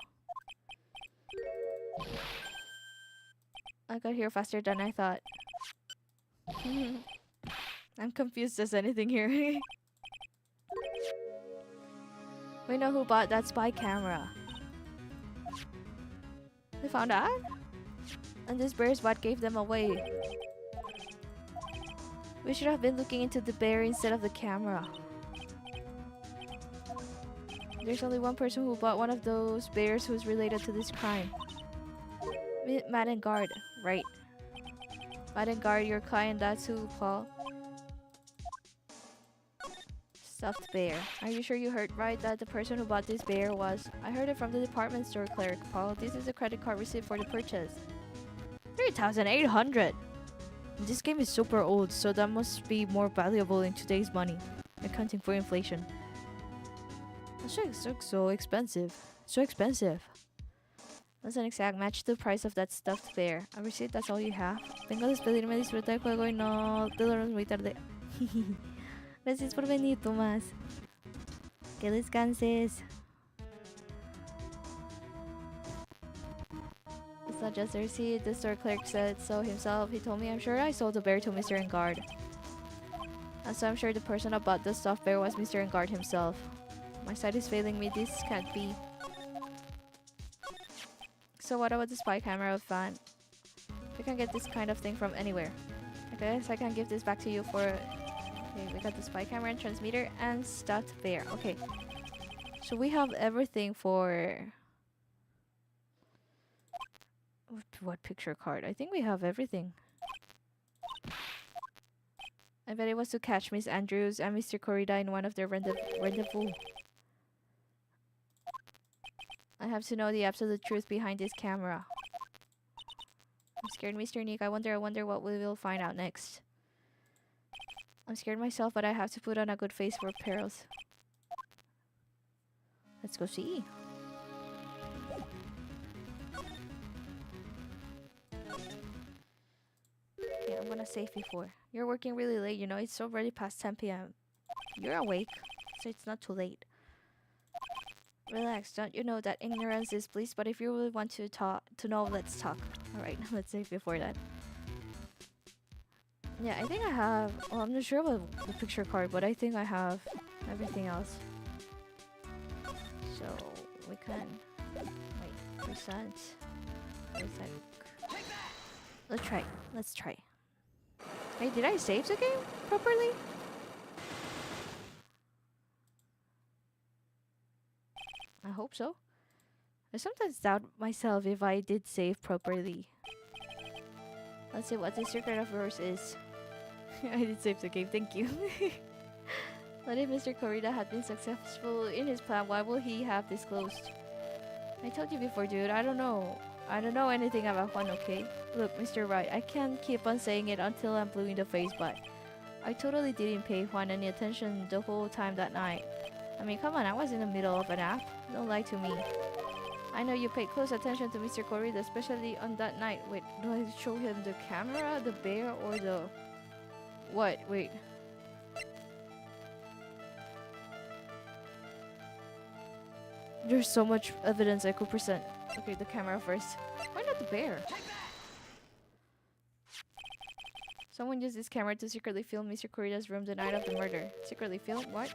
I got here faster than I thought. I'm confused as anything here. We know who bought that spy camera. They found out? And this bear's what gave them away. We should have been looking into the bear instead of the camera. There's only one person who bought one of those bears who's related to this crime. Matt and Guard, right. Matt and Guard, your client, that's who, Paul. Stuffed bear. Are you sure you heard right that the person who bought this bear was... I heard it from the department store clerk, Paul. This is a credit card receipt for the purchase. 3,800. This game is super old, so that must be more valuable in today's money, accounting for inflation. That shit looks so expensive. So expensive. That's an exact match to the price of that stuffed bear. A receipt, that's all you have. Vengo a despedirme, disfruta el juego y no te duermes muy tarde. Gracias por venir, Tomás. Que descanses. It's not just a receipt, the store clerk said so himself. He told me, I'm sure I sold the bear to Mr. Engard. And so I'm sure the person who bought the stuffed bear was Mr. Engard himself. My sight is failing me, this can't be. So what about the spy camera fan? You can get this kind of thing from anywhere. I guess I can give this back to you for... Okay, we got the spy camera and transmitter and stuffed bear. Okay. So we have everything for... What picture card? I think we have everything. I bet it was to catch Miss Andrews and Mr. Corrida in one of their rendezvous. I have to know the absolute truth behind this camera. I'm scared, Mr. Nick. I wonder what we will find out next. I'm scared myself, but I have to put on a good face for perils. Let's go see. Yeah, I'm gonna save before. You're working really late, you know. It's already past 10 p.m. You're awake, so it's not too late. Relax, don't you know that ignorance is bliss? But if you really want to know, let's talk. Alright, let's save before that. Yeah, I think I have... Well, I'm not sure about the picture card, but I think I have everything else. So, we can... Wait, present... Let's try. Let's try. Hey, did I save the game properly? I hope so. I sometimes doubt myself if I did save properly. Let's see what the secret of yours is. I did save the game, thank you. What if Mr. Corrida had been successful in his plan? Why will he have disclosed? I told you before, dude, I don't know. I don't know anything about Juan, okay? Look, Mr. Wright, I can't keep on saying it until I'm blue in the face, but I totally didn't pay Juan any attention the whole time that night. I mean, come on, I was in the middle of a nap. Don't lie to me. I know you paid close attention to Mr. Corrida, especially on that night. Wait, do I show him the camera, the bear, or the... What? Wait. There's so much evidence I could present. Okay, the camera first. Why not the bear? Someone used this camera to secretly film Mr. Corrida's room the night of the murder. Secretly film? What?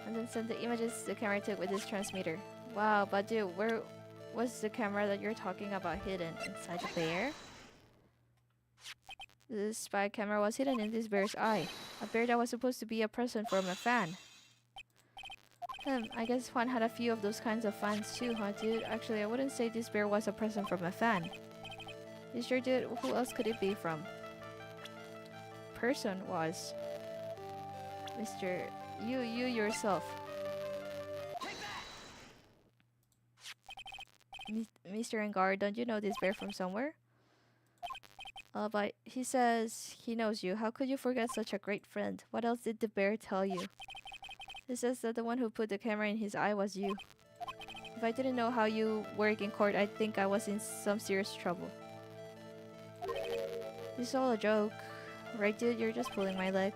And then send the images the camera took with this transmitter. Wow, but dude, where was the camera that you're talking about hidden? Inside the bear? This spy camera was hidden in this bear's eye. A bear that was supposed to be a present from a fan. I guess Juan had a few of those kinds of fans too, huh, dude? Actually, I wouldn't say this bear was a present from a fan. You sure, dude? Who else could it be from? Person was... Mr. You yourself. Mr. Engard, don't you know this bear from somewhere? But he says he knows you. How could you forget such a great friend? What else did the bear tell you? He says that the one who put the camera in his eye was you. If I didn't know how you work in court, I'd think I was in some serious trouble. This is all a joke. Right, dude? You're just pulling my leg.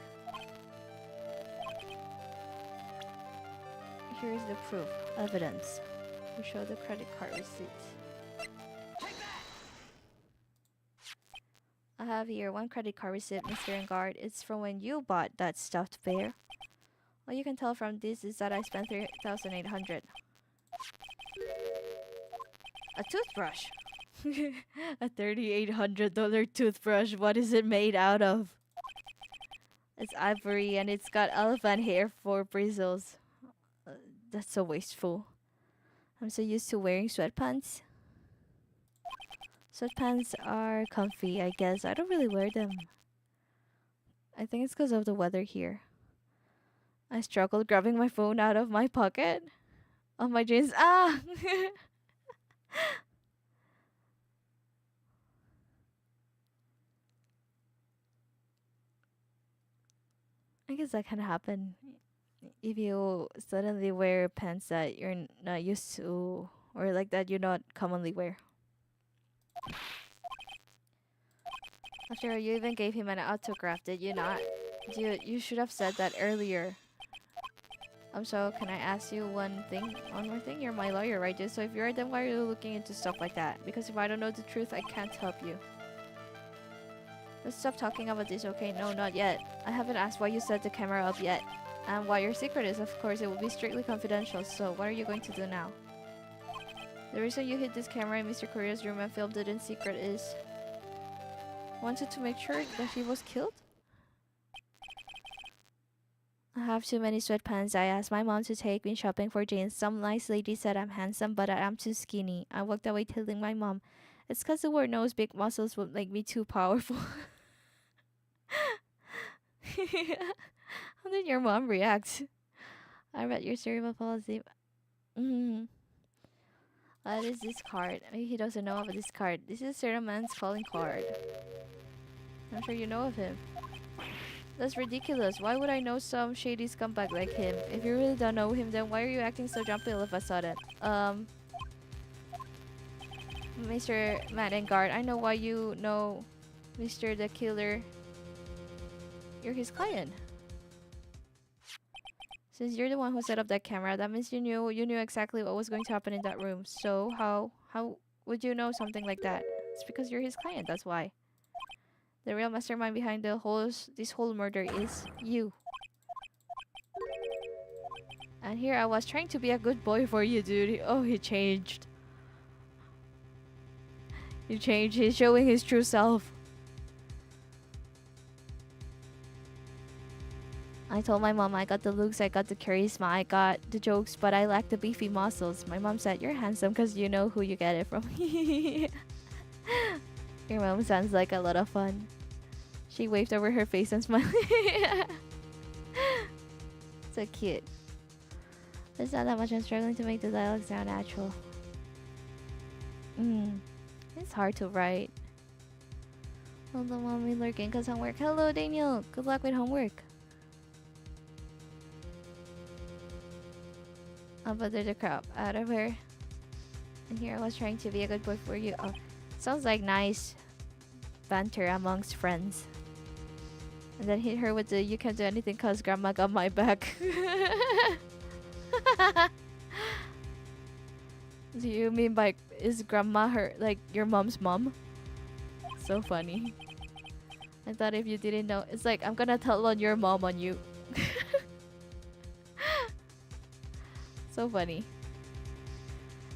Here's the proof. Evidence. We show the credit card receipt. I have here one credit card receipt, Mr. Engard. It's from when you bought that stuffed bear. All you can tell from this is that I spent 3,800. A toothbrush. A $3,800 toothbrush. What is it made out of? It's ivory and it's got elephant hair for bristles. That's so wasteful. I'm so used to wearing sweatpants. Sweatpants are comfy, I guess. I don't really wear them. I think it's because of the weather here. I struggled grabbing my phone out of my pocket. Of my jeans. Ah! I guess that can happen if you suddenly wear pants that you're not used to, or like that you not commonly wear. After all, you even gave him an autograph, did you not? You should have said that earlier. So can I ask you one more thing? You're my lawyer, right? So if you're, then why are you looking into stuff like that? Because if I don't know the truth, I can't help you. Let's stop talking about this, okay? No, not yet. I haven't asked why you set the camera up yet. And why your secret is, of course, it will be strictly confidential. So what are you going to do now? The reason you hid this camera in Mr. Korea's room and filmed it in secret is... wanted to make sure that he was killed? I have too many sweatpants I asked my mom to take me shopping for jeans. Some nice lady said I'm handsome, but I'm too skinny. I walked away telling my mom, it's because the word knows big muscles would make me too powerful. How did your mom react? I read your cerebral policy. What is this card? Maybe he doesn't know about this card. This is a certain man's calling card. I'm sure you know of him. That's ridiculous. Why would I know some shady scumbag like him? If you really don't know him, then why are you acting so jumpy all of a sudden? Mr. Madengard, I know why you know Mr. the Killer. You're his client. Since you're the one who set up that camera, that means you knew exactly what was going to happen in that room. So how would you know something like that? It's because you're his client, that's why. The real mastermind behind this whole murder is you. And here I was trying to be a good boy for you, dude. Oh, he changed. He changed. He's showing his true self. I told my mom I got the looks, I got the charisma, I got the jokes, but I lack the beefy muscles. My mom said, you're handsome because you know who you get it from. Your mom sounds like a lot of fun. She waved over her face and smiled. So cute. It's not that much. I'm struggling to make the dialogue sound natural. It's hard to write. Hold on, mommy lurking because homework. Hello, Daniel. Good luck with homework. I'll butter the crap out of her. And here I was trying to be a good boy for you. Oh, sounds like nice banter amongst friends. And then hit her with the you can't do anything cause grandma got my back. Do you mean by is grandma her like your mom's mom? So funny. I thought if you didn't know, it's like I'm gonna tell on your mom on you. So funny.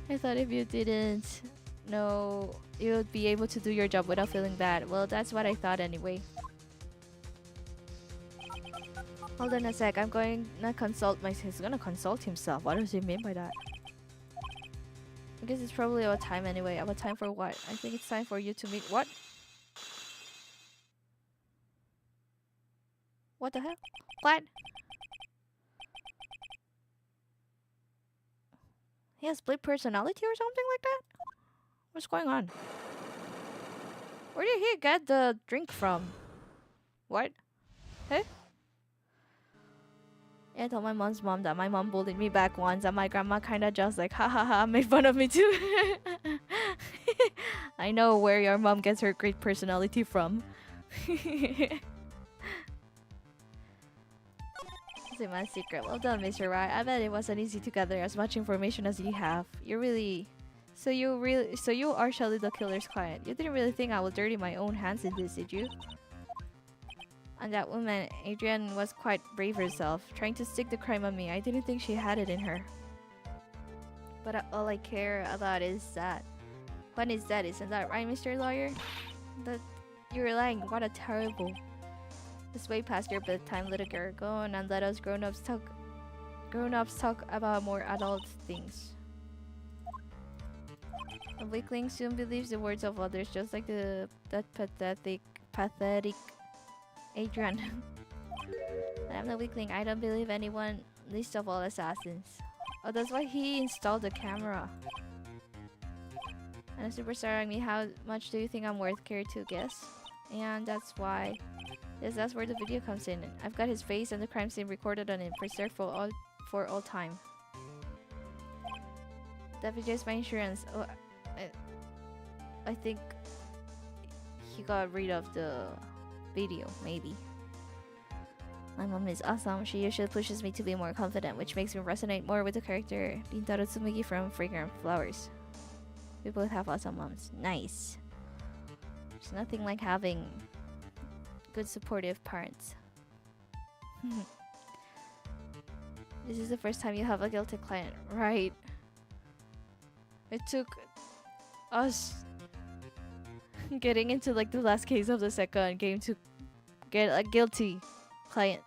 I thought if you didn't know, you would be able to do your job without feeling bad. Well, that's what I thought anyway. Hold on a sec. I'm going to consult myself. He's gonna consult himself. What does he mean by that? I guess it's probably about time anyway. About time for what? I think it's time for you to meet what? What the hell? What? He has split personality or something like that? What's going on? Where did he get the drink from? What? Hey? Yeah, I told my mom's mom that my mom bullied me back once and my grandma kinda just like ha ha ha made fun of me too. I know where your mom gets her great personality from. It's my secret. Well done, Mr. Wright. I bet it wasn't easy to gather as much information as you have. You are Shelly the Killer's client. You didn't really think I would dirty my own hands in this, did you? And that woman, Adrienne, was quite brave herself, trying to stick the crime on me. I didn't think she had it in her. But all I care about is that. When is that? Isn't that right, Mr. Lawyer? That you're lying. What a terrible. It's way past your bedtime, little girl. Go on and let us grown-ups talk about more adult things. A weakling soon believes the words of others, just like that pathetic Adrian. I'm the weakling. I don't believe anyone, least of all assassins. Oh, that's why he installed the camera. And a superstar like me, how much do you think I'm worth? Care to guess? And that's why Yes, that's where the video comes in. I've got his face and the crime scene recorded on it, preserved for all time. That video is my insurance. Oh, I think he got rid of the video, maybe. My mom is awesome. She usually pushes me to be more confident, which makes me resonate more with the character Rintaro Tsumugi from Fragrant Flowers. We both have awesome moms. Nice. There's nothing like having good supportive parents. This is the first time you have a guilty client, right? It took us getting into like the last case of the second game to get a guilty client.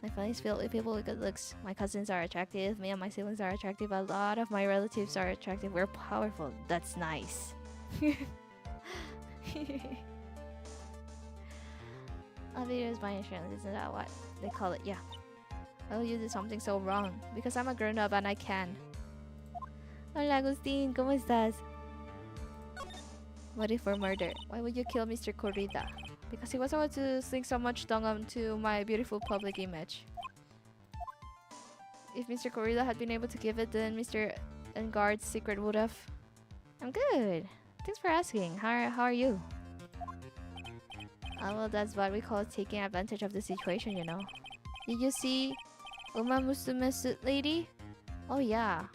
My family's filled with people with good looks. My cousins are attractive. Me and my siblings are attractive. A lot of my relatives are attractive. We're powerful. That's nice. A video is my insurance. Isn't that what they call it? Yeah. Oh, you did something so wrong. Because I'm a grown-up and I can. Hola, Agustin. ¿Cómo estás? What if for murder? Why would you kill Mr. Corrida? Because he was about to sink so much dung onto my beautiful public image. If Mr. Corrida had been able to give it, then Mr. Engard's secret would have... I'm good. Thanks for asking. How are you? Well, that's what we call taking advantage of the situation, you know. Did you see Uma Musume suit lady? Oh yeah.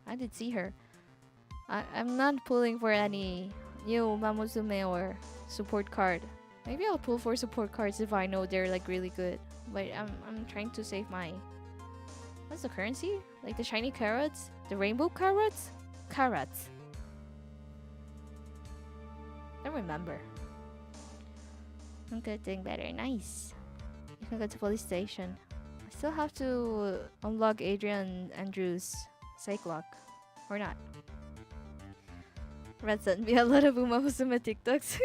I did see her. I'm not pulling for any new Uma Musume or support card. Maybe I'll pull for support cards if I know they're like really good. But I'm trying to save my... What's the currency? Like the shiny carrots? The rainbow carrots? Carrots. I don't remember. I'm good, doing better. Nice. You can go to police station. I still have to unlock Adrian Andrews' psych lock. Or not. Red sent me a lot of Uma Musume TikToks.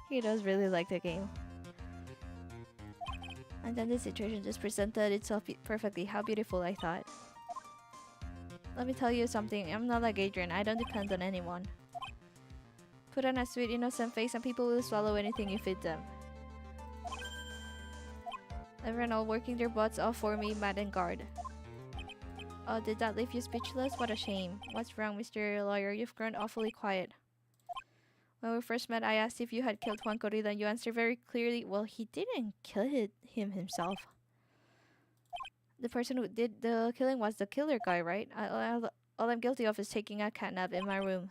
He does really like the game. And then the situation just presented itself perfectly. How beautiful, I thought. Let me tell you something. I'm not like Adrian. I don't depend on anyone. Put on a sweet, innocent face and people will swallow anything you feed them. Everyone all working their butts off for me, mad and guard. Oh, did that leave you speechless? What a shame. What's wrong, Mr. Lawyer? You've grown awfully quiet. When we first met, I asked if you had killed Juan Corrida, and you answered very clearly, well, he didn't kill him himself. The person who did the killing was the killer guy, right? All I'm guilty of is taking a catnap in my room.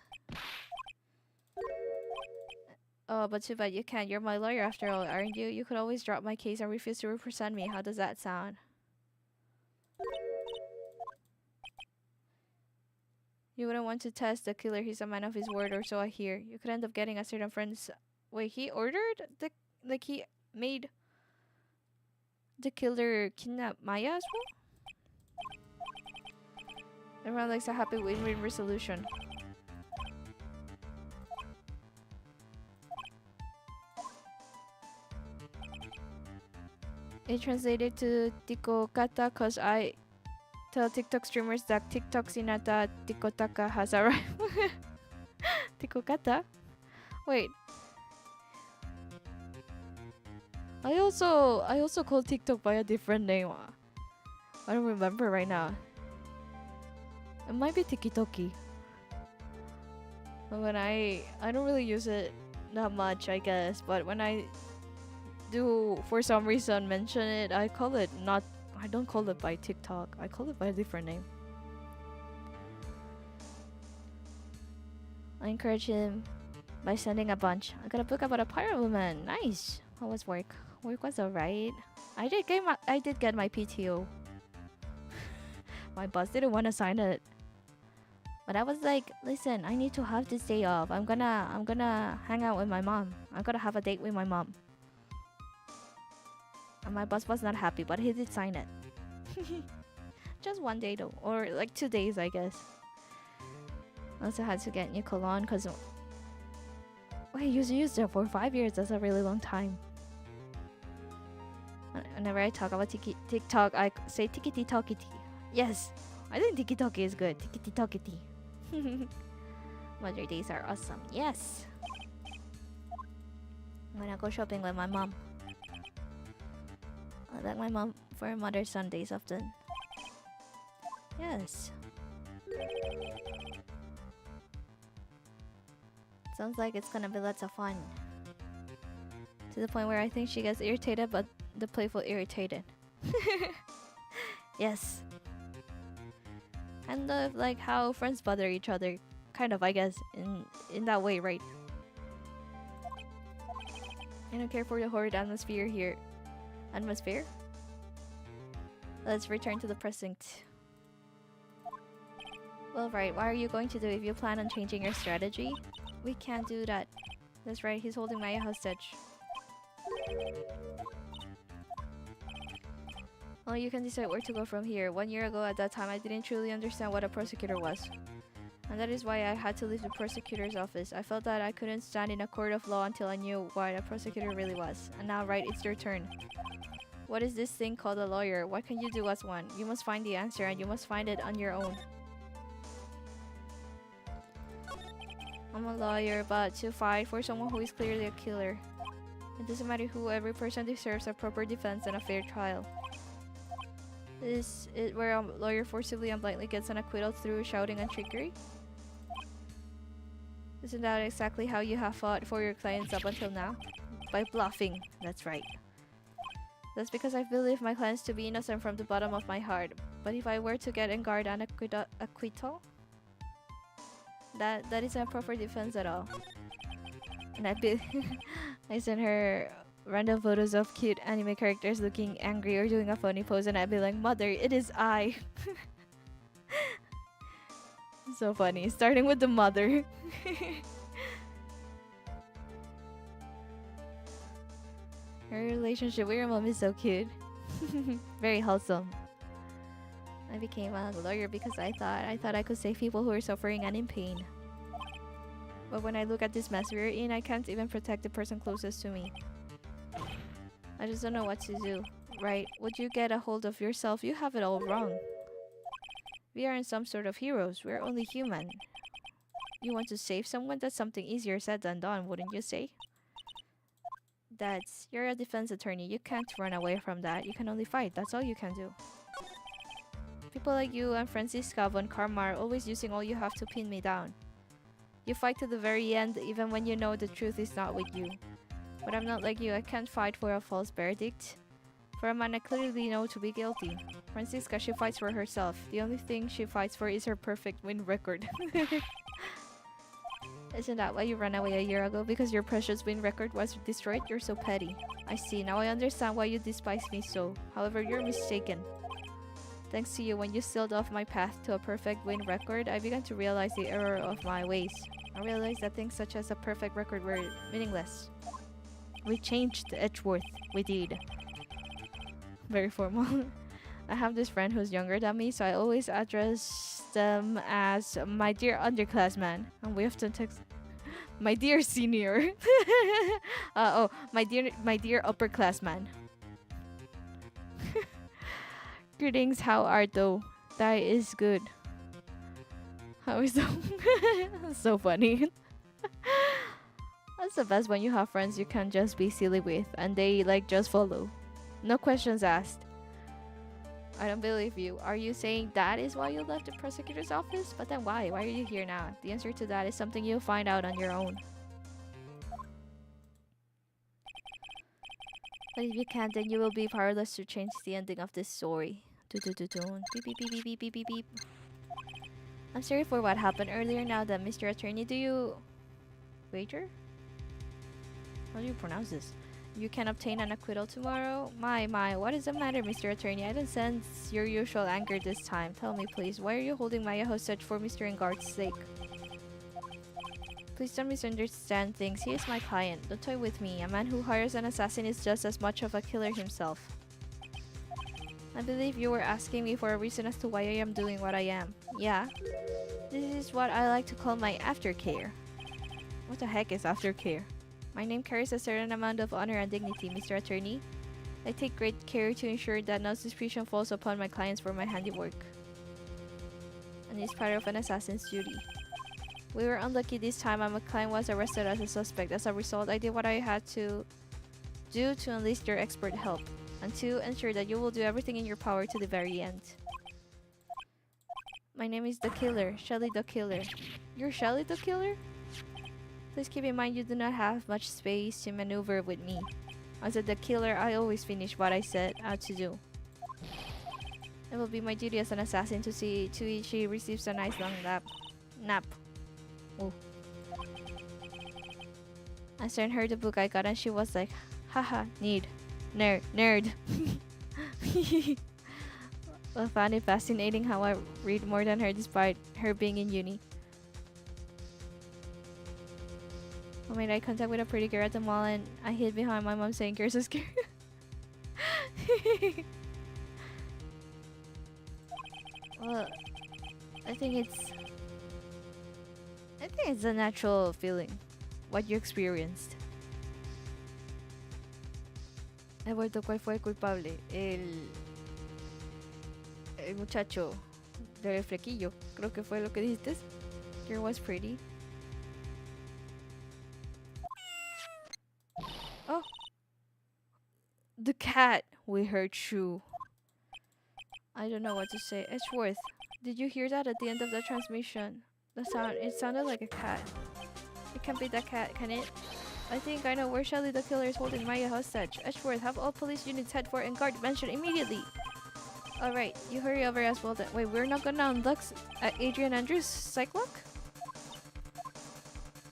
Oh, but too bad you can't. You're my lawyer after all, aren't you? You could always drop my case and refuse to represent me. How does that sound? You wouldn't want to test the killer. He's a man of his word, or so I hear. You could end up getting a certain friend's... Wait, he ordered the... Like, he made the killer kidnap Maya as well? Everyone likes a happy win-win resolution. It translated to Tiko Kata cause I tell TikTok streamers that TikTok Sinata Tikotaka has arrived. Tiko Kata? Wait. I also call TikTok by a different name. I don't remember right now. It might be Tikitoki. But when I don't really use it that much, I guess. But when I do for some reason mention it, I call it not... I don't call it by TikTok. I call it by a different name. I encourage him by sending a bunch. I got a book about a pirate woman. Nice. How was work? Work was alright. I did get my PTO. My boss didn't want to sign it. But I was like, listen, I need to have this day off. I'm gonna hang out with my mom. I'm gonna have a date with my mom. And my boss was not happy, but he did sign it. Just one day though, or like 2 days, I guess. I also had to get new cologne because... Wait, you used it for 5 years. That's a really long time. Whenever I talk about TikTok, I say tikiti tokiti. Yes, I think tiki-toki is good. Tikiti tokiti. Mother days are awesome. Yes. I'm gonna go shopping with my mom. I like my mom for Mother's Sundays often. Yes. Sounds like it's gonna be lots of fun. To the point where I think she gets irritated, but the playful irritated. Yes. Kind of like how friends bother each other. Kind of, I guess, in that way, right? I don't care for the horrid atmosphere here. Atmosphere? Let's return to the present. Well, right, what are you going to do if you plan on changing your strategy? We can't do that. That's right, he's holding Maya hostage. Well, you can decide where to go from here. 1 year ago at that time, I didn't truly understand what a prosecutor was. And that is why I had to leave the prosecutor's office. I felt that I couldn't stand in a court of law until I knew what a prosecutor really was. And now, right, it's your turn. What is this thing called a lawyer? What can you do as one? You must find the answer and you must find it on your own. I'm a lawyer, but to fight for someone who is clearly a killer. It doesn't matter who, every person deserves a proper defense and a fair trial. Is it where a lawyer forcibly and blindly gets an acquittal through shouting and trickery? Isn't that exactly how you have fought for your clients up until now? By bluffing, that's right. That's because I believe my clients to be innocent from the bottom of my heart. But if I were to get in guard an acquittal, that isn't a proper defense at all. And I sent her random photos of cute anime characters looking angry or doing a funny pose, and I'd be like, "Mother, it is I." So funny, starting with the mother. Her relationship with your mom is so cute. Very wholesome. I became a lawyer because I thought I could save people who are suffering and in pain. But when I look at this mess we're in, I can't even protect the person closest to me. I just don't know what to do. Right? Would you get a hold of yourself? You have it all wrong. We aren't some sort of heroes. We're only human. You want to save someone? That's something easier said than done, wouldn't you say? You're a defense attorney. You can't run away from that. You can only fight. That's all you can do. People like you and Francisca von Karma are always using all you have to pin me down. You fight to the very end, even when you know the truth is not with you. But I'm not like you. I can't fight for a false verdict. For a man I clearly know to be guilty. Francisca, she fights for herself. The only thing she fights for is her perfect win record. Isn't that why you ran away a year ago? Because your precious win record was destroyed? You're so petty. I see. Now I understand why you despise me so. However, you're mistaken. Thanks to you, when you sealed off my path to a perfect win record, I began to realize the error of my ways. I realized that things such as a perfect record were meaningless. We changed Edgeworth. We did. Very formal. I have this friend who's younger than me, so I always address them as my dear underclassman. And we often text my dear senior. My dear upperclassman. Greetings, how art thou? That is good. How is thou? So funny. That's the best when you have friends you can just be silly with and they like just follow. No questions asked. I don't believe you. Are you saying that is why you left the prosecutor's office? But then why? Why are you here now? The answer to that is something you'll find out on your own. But if you can't, then you will be powerless to change the ending of this story. Beep beep beep beep beep beep beep. I'm sorry for what happened earlier. Now that Mr. Attorney, do you wager? How do you pronounce this? You can obtain an acquittal tomorrow? My, what is the matter, Mr. Attorney? I don't sense your usual anger this time. Tell me, please, why are you holding Maya hostage for Mr. Engard's sake? Please don't misunderstand things. He is my client. Don't toy with me. A man who hires an assassin is just as much of a killer himself. I believe you were asking me for a reason as to why I am doing what I am. Yeah. This is what I like to call my aftercare. What the heck is aftercare? My name carries a certain amount of honor and dignity, Mr. Attorney. I take great care to ensure that no suspicion falls upon my clients for my handiwork. And it's part of an assassin's duty. We were unlucky this time and my client was arrested as a suspect. As a result, I did what I had to do to enlist your expert help and to ensure that you will do everything in your power to the very end. My name is the Killer, Shelly the Killer. You're Shelly the Killer? Please keep in mind you do not have much space to maneuver with me. As the Killer, I always finish what I set out to do. It will be my duty as an assassin to see to it she receives a nice long nap. Oh. I sent her the book I got and she was like, haha, nerd. I found it fascinating how I read more than her despite her being in uni. I made eye contact with a pretty girl at the mall and I hid behind my mom saying you're so scared. Well, I think it's a natural feeling, what you experienced. Eduardo, ¿cuál fue el culpable? El muchacho del flequillo, creo que fue lo que dijiste. Girl was pretty. Oh, the cat. We heard you. I don't know what to say. Edgeworth, did you hear that at the end of the transmission? It sounded like a cat. It can't be that cat, can it? I think I know where Shelly the Killer is holding Maya hostage. Edgeworth, have all police units head for and guard mentioned immediately. Alright, you hurry over as well then. Wait, we're not gonna unlock Adrian Andrews' psych lock?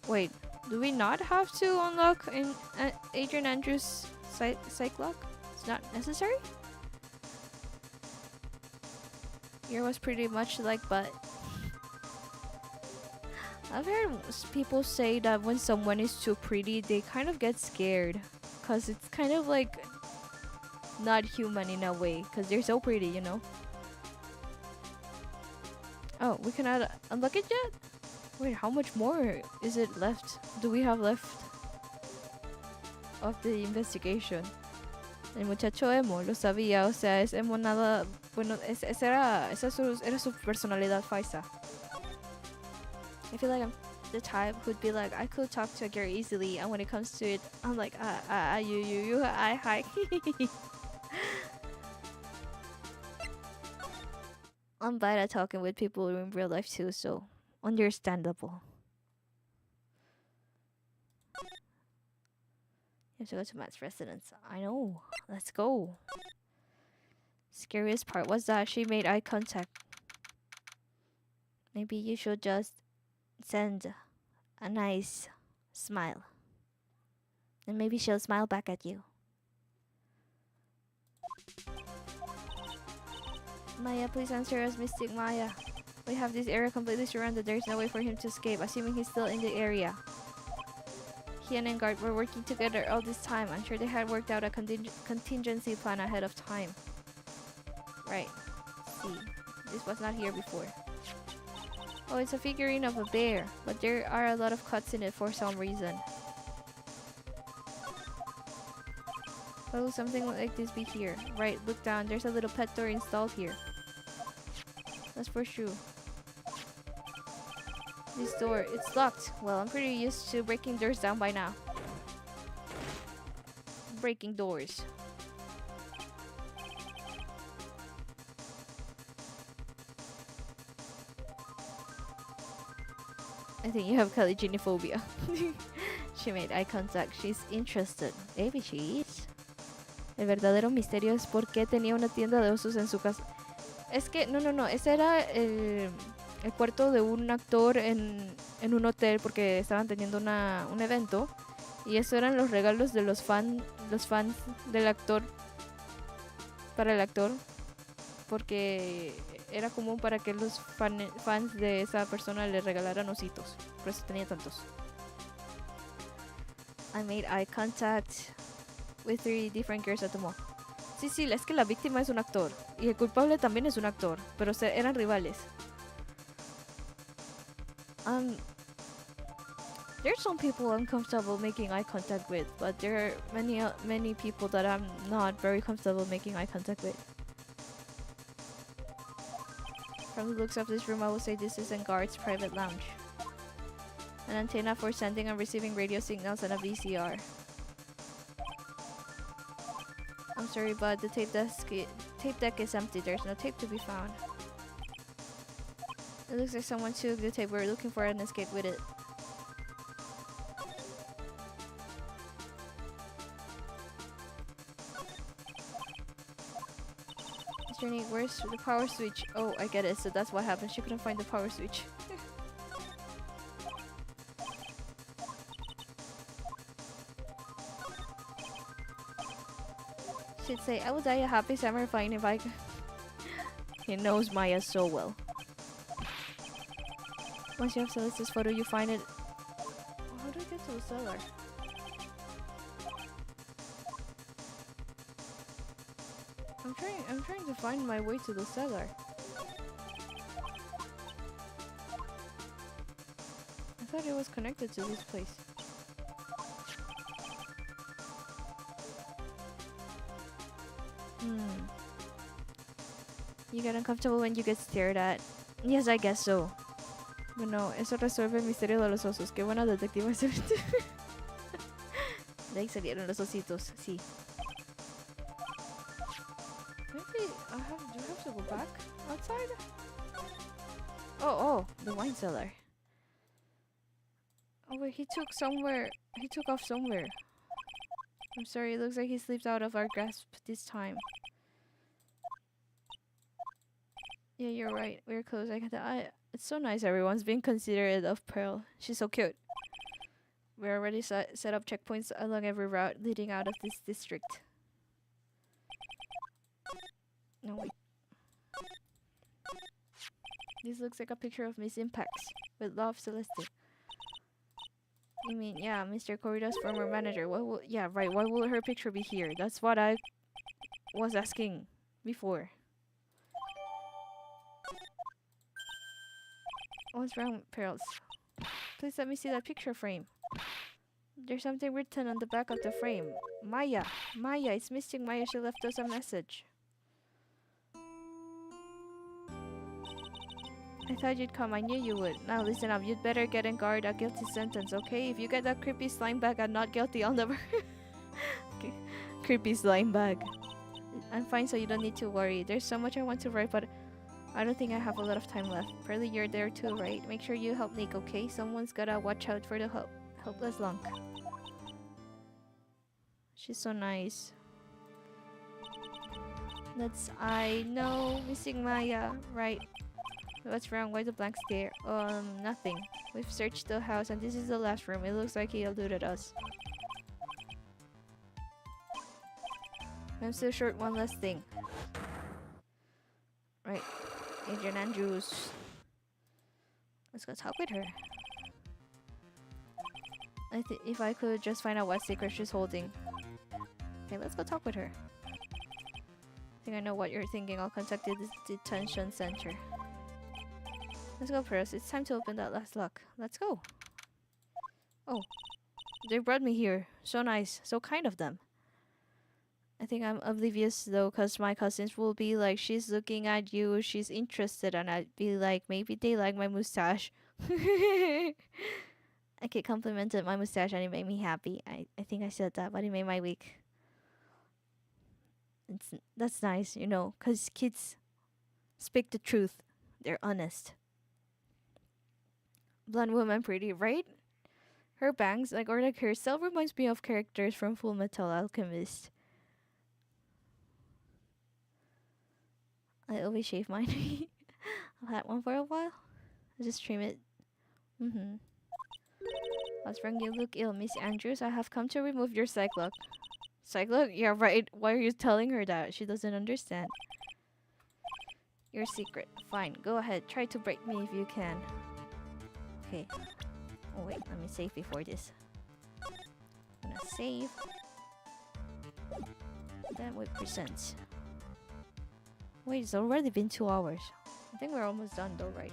Wait, do we not have to unlock Adrian Andrews' psych lock? It's not necessary? Here was pretty much like but I've heard people say that when someone is too pretty, they kind of get scared. Because it's kind of like not human in a way. Because they're so pretty, you know? Oh, we cannot unlock it yet? Wait, how much more is it left? Do we have left of the investigation? El muchacho emo lo sabía, o sea, es emo nada... Bueno, esa era su personalidad falsa. I feel like I'm the type who'd be like, I could talk to a girl easily, and when it comes to it, I'm like, you, hi. I'm bad at talking with people in real life too, so understandable. You have to go to Matt's residence. I know. Let's go. Scariest part was that she made eye contact. Maybe you should just send a nice smile. And maybe she'll smile back at you. Maya, please answer us, Mystic Maya. We have this area completely surrounded. There's no way for him to escape, assuming he's still in the area. He and Engard were working together all this time. I'm sure they had worked out a contingency plan ahead of time. Right. See, this was not here before. Oh, it's a figurine of a bear, but there are a lot of cuts in it for some reason. Why will something like this be here? Right, look down. There's a little pet door installed here. That's for sure. This door, it's locked. Well, I'm pretty used to breaking doors down by now. Breaking doors. I think you have caliginophobia. She made eye contact. She's interested. Maybe she is. El verdadero misterio es por qué tenía una tienda de osos en su casa. Es que, no. Ese era el cuarto de un actor en un hotel porque estaban teniendo un evento. Y eso eran los regalos de los fans del actor. Para el actor. Porque era común para que los fans de esa persona le regalaran ositos. Por eso tenía tantos. I made eye contact with 3 different girls at the mall. Sí, es que la víctima es un actor. Y el culpable también es un actor. Pero eran rivales. There's some people I'm comfortable making eye contact with. But there are many people that I'm not very comfortable making eye contact with. From the looks of this room, I would say this is Engard's private lounge. An antenna for sending and receiving radio signals and a VCR. I'm sorry, but the tape deck is empty. There's no tape to be found. It looks like someone took the tape. We're looking for an escape with it. Mr. Nate, where's the power switch? Oh, I get it. So that's what happened. She couldn't find the power switch. She'd say, I will die a happy summer fine if I... He knows Maya so well. Once you have Celeste's photo, you find it... How do I get to the cellar? I'm trying to find my way to the cellar. I thought it was connected to this place. You get uncomfortable when you get stared at. Yes, I guess so. Bueno, eso resuelve el misterio de los osos. Qué buena detective es. De ahí salieron los ositos, sí. Maybe do I have to go back outside? Oh, the wine cellar. Oh wait, he took off somewhere. I'm sorry, it looks like he slipped out of our grasp this time. Yeah, you're right. We're close. It's so nice everyone's being considerate of Pearl. She's so cute. We're already set up checkpoints along every route leading out of this district. No, wait. This looks like a picture of Miss Impax. With love, Celeste. You mean, yeah, Mr. Corrida's former manager. Yeah, right. Why will her picture be here? That's what I was asking before. What's wrong, Pearls? Please let me see that picture frame. There's something written on the back of the frame. Maya, it's missing Maya. She left us a message. I thought you'd come. I knew you would. Now listen up. You'd better get in guard a guilty sentence, okay? If you get that creepy slime bag and not guilty, I'll never... Creepy slime bag. I'm fine, so you don't need to worry. There's so much I want to write, but I don't think I have a lot of time left. Pearly, you're there too, right? Make sure you help Nick, okay? Someone's gotta watch out for the helpless lunk. She's so nice. I know. Missing Maya. Right. What's wrong? Why the blank stare? Nothing. We've searched the house and this is the last room. It looks like he eluded us. I'm still short one last thing. Right. Agent Andrews. Let's go talk with her. If I could just find out what secret she's holding. Okay, let's go talk with her. I think I know what you're thinking. I'll contact the detention center. Let's go, Pros. It's time to open that last lock. Let's go. Oh, they brought me here. So nice. So kind of them. I think I'm oblivious though, because my cousins will be like, she's looking at you, she's interested, and I'd be like, maybe they like my mustache. I get complimented my mustache and it made me happy. I think I said that, but it made my week. That's nice, you know, because kids speak the truth. They're honest. Blonde woman pretty, right? Her bangs, like her hairstyle reminds me of characters from Full Metal Alchemist. I always shave mine. I've had one for a while. I just trim it. What's wrong? You look ill, Miss Andrews. I have come to remove your psych lock. Psych lock? Yeah, right. Why are you telling her that? She doesn't understand. Your secret. Fine. Go ahead. Try to break me if you can. Okay. Oh wait, let me save before this. I'm gonna save. Then with presents. Wait, it's already been 2 hours. I think we're almost done though, right?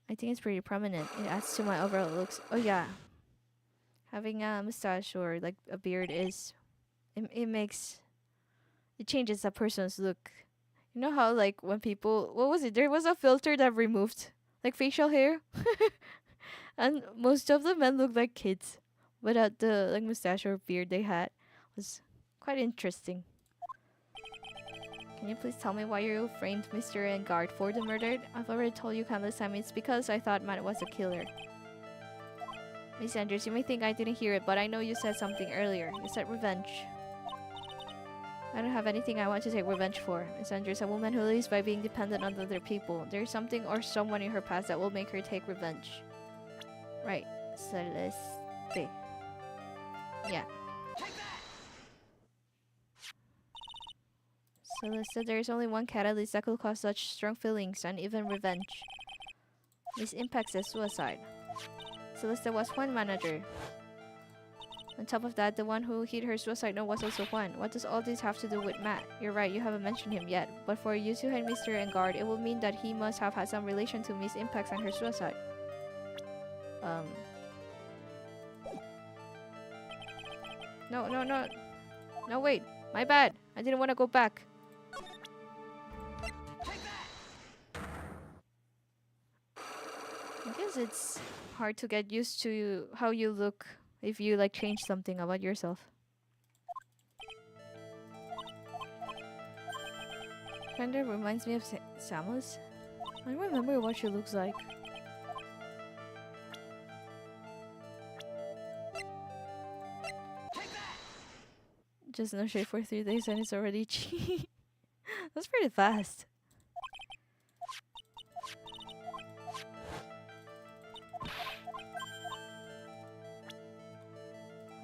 I think it's pretty prominent. It adds to my overall looks. Oh yeah. Having a mustache or like a beard is... It changes a person's look. You know how like when people... What was it? There was a filter that removed like facial hair, and most of the men looked like kids without the like mustache or beard they had. It was quite interesting. Can you please tell me why you framed Mr. Engard for the murder? I've already told you countless times. It's because I thought Matt was a killer. Miss Andrews, you may think I didn't hear it, but I know you said something earlier. You said revenge. I don't have anything I want to take revenge for. Miss Andrews, a woman who lives by being dependent on other people. There's something or someone in her past that will make her take revenge. Right. Celeste. Yeah. Celeste, there is only one catalyst that could cause such strong feelings and even revenge. This impacts the suicide. Celeste was Juan manager. On top of that, the one who hit her suicide note was also Juan. What does all this have to do with Matt? You're right, you haven't mentioned him yet. But for you to hate Mr. Engard, it will mean that he must have had some relation to Miss Impacts and her suicide. No, no, no. No, wait. My bad. I didn't want to go back. I guess it's hard to get used to how you look if you like change something about yourself. Kinda reminds me of Samus. I don't remember what she looks like. Just no shade for 3 days and it's already cheap. That's pretty fast.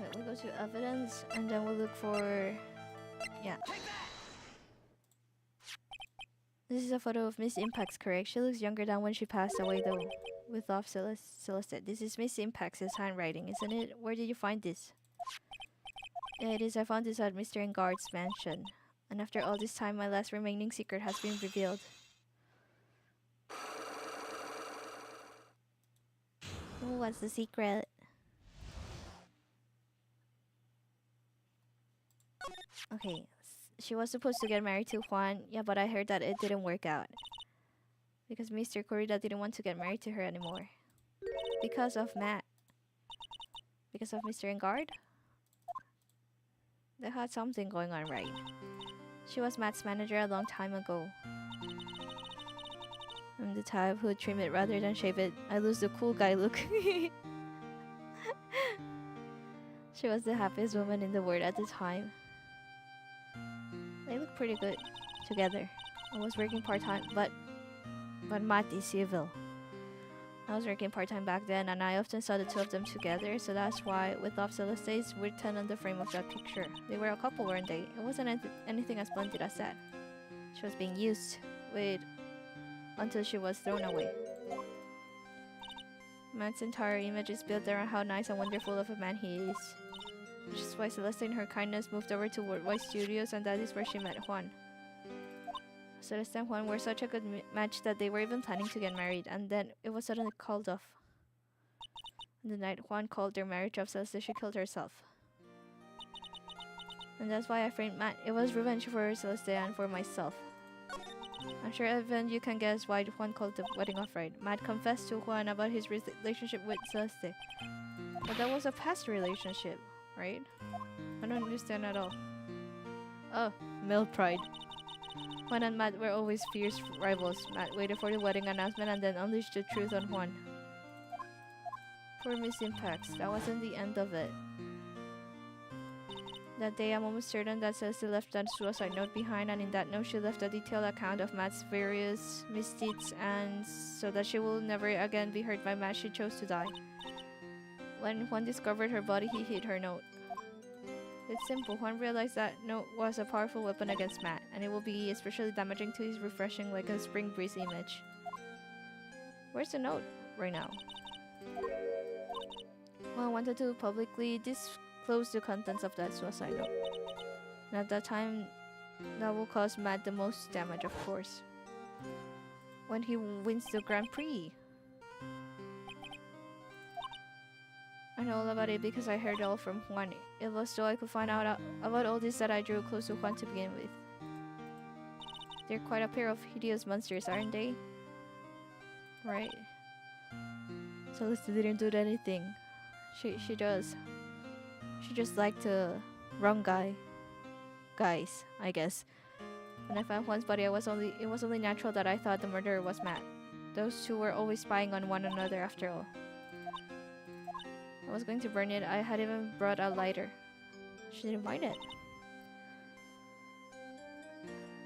Okay, we go to evidence and then we'll look for... yeah. This is a photo of Miss Impacts, correct? She looks younger than when she passed away though. With off Celeste. This is Miss Impacts' handwriting, isn't it? Where did you find this? Yeah, it is. I found this at Mr. Engard's mansion. And after all this time, my last remaining secret has been revealed. Oh, what's the secret? Okay, she was supposed to get married to Juan. Yeah, but I heard that it didn't work out. Because Mr. Corrida didn't want to get married to her anymore. Because of Matt. Because of Mr. Engard? They had something going on, right? She was Matt's manager a long time ago. I'm the type who would trim it rather than shave it. I lose the cool guy look. She was the happiest woman in the world at the time. They look pretty good together. I was working part-time, but Matt is evil. I was working part-time back then, and I often saw the two of them together, so that's why with Love Celeste is written on the frame of that picture. They were a couple, weren't they? It wasn't anything as splendid as that. She was being used until she was thrown away. Matt's entire image is built around how nice and wonderful of a man he is. Which is why Celeste in her kindness moved over to Worldwide Studios, and that is where she met Juan. Celeste and Juan were such a good match that they were even planning to get married, and then it was suddenly called off. On the night Juan called their marriage off, Celeste, she killed herself. And that's why I framed Matt. It was revenge for Celeste and for myself. I'm sure even you can guess why Juan called the wedding off, right? Matt confessed to Juan about his relationship with Celeste. But that was a past relationship, right? I don't understand at all. Oh, male pride. Juan and Matt were always fierce rivals. Matt waited for the wedding announcement and then unleashed the truth on Juan. Poor Miss Impacts, that wasn't the end of it. That day, I'm almost certain that Celeste left that suicide note behind, and in that note she left a detailed account of Matt's various misdeeds, and so that she will never again be hurt by Matt, she chose to die. When Juan discovered her body, he hid her note. It's simple. Juan realized that note was a powerful weapon against Matt, and it will be especially damaging to his refreshing like a spring breeze image. Where's the note right now? Juan wanted to publicly disclose the contents of that suicide note. And at that time, that will cause Matt the most damage, of course. When he wins the Grand Prix. I know all about it because I heard it all from Juan. It was so I could find out about all this that I drew close to Juan to begin with. They're quite a pair of hideous monsters, aren't they? Right? Celeste didn't do anything. She does. She just liked the wrong guys, I guess. When I found Juan's body, it was only natural that I thought the murderer was Matt. Those two were always spying on one another after all. I was going to burn it. I had even brought a lighter. She didn't mind it.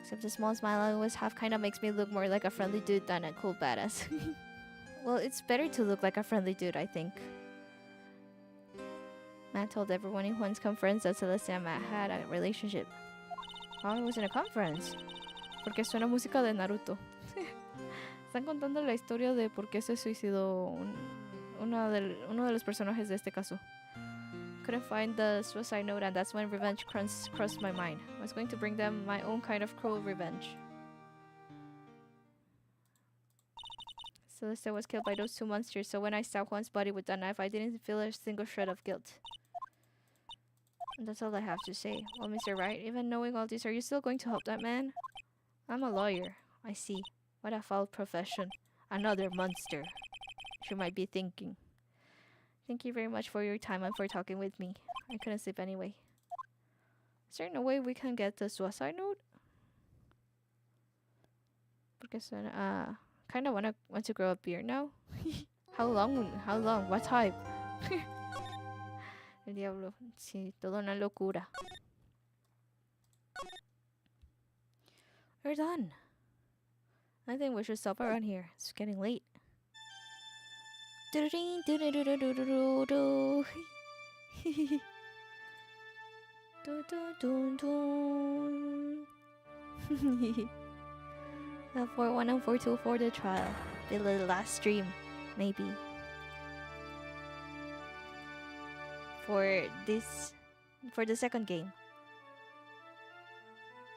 Except the small smile I always have kind of makes me look more like a friendly dude than a cool badass. Well, it's better to look like a friendly dude, I think. Matt told everyone in Juan's conference that Celeste and Matt had a relationship. Oh, it was in a conference. Porque suena música de Naruto. Están contando la historia de por qué se suicidó uno de los personajes de este caso. Couldn't find the suicide note, and that's when revenge crossed my mind. I was going to bring them my own kind of cruel revenge. Celeste was killed by those two monsters, so when I stabbed Juan's body with that knife, I didn't feel a single shred of guilt. And that's all I have to say. Well, Mr. Wright, even knowing all this, are you still going to help that man? I'm a lawyer. I see. What a foul profession. Another monster. She might be thinking. Thank you very much for your time and for talking with me. I couldn't sleep anyway. Is there no way we can get the suicide note? Because kind of want to grow a beard now. How long? What type? El diablo. Sí, toda una locura. We're done. I think we should stop around here. It's getting late. The 4-1 and 4-2 for the trial. The last stream, maybe. For the second game.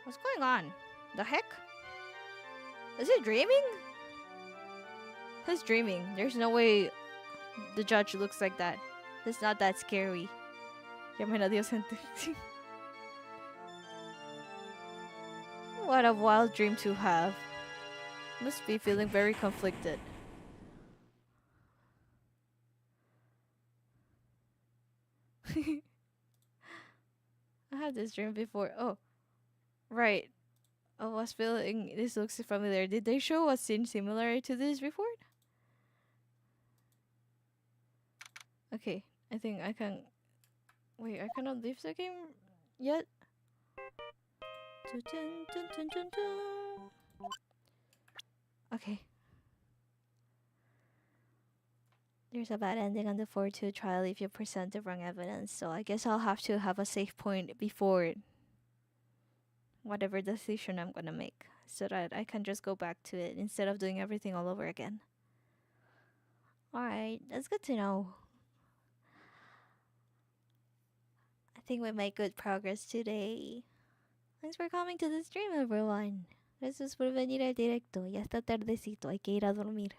What's going on? The heck? Is he dreaming? He's dreaming. There's no way the judge looks like that. It's not that scary. Llamen a Dios, gente. What a wild dream to have. Must be feeling very conflicted. I had this dream before. Oh, right. I was feeling this looks familiar. Did they show a scene similar to this before? Okay, I think I can. Wait, I cannot leave the game yet. Okay. There's a bad ending on the 4-2 trial if you present the wrong evidence, so I guess I'll have to have a safe point before whatever decision I'm gonna make, so that I can just go back to it instead of doing everything all over again. Alright, that's good to know. I think we made good progress today. Thanks for coming to the stream, everyone. Gracias por venir al directo. Ya está tardecito, hay que ir a dormir.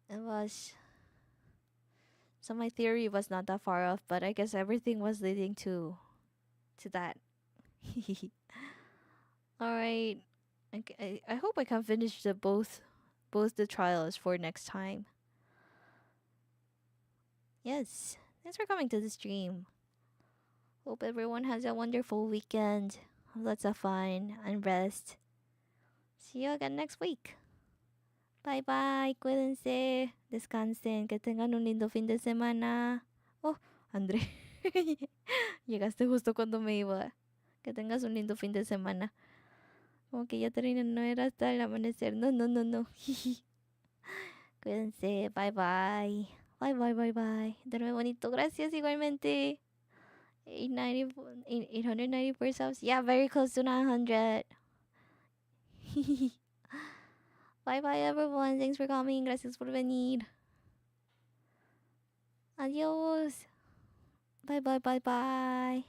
It was... So my theory was not that far off, but I guess everything was leading to that. Alright. I hope I can finish both the trials for next time. Yes. Thanks for coming to the stream. Hope everyone has a wonderful weekend. Lots of fun and rest. See you again next week. Bye bye. Cuídense. Descansen. Que tengan un lindo fin de semana. Oh, André. Llegaste justo cuando me iba. Que tengas un lindo fin de semana. Como que ya terminé, no era hasta el amanecer. No. Cuídense. Bye bye. Bye. Duerme bonito. Gracias igualmente. 894 subs. Yeah, very close to 900. Bye everyone. Thanks for coming. Gracias por venir. Adiós. Bye.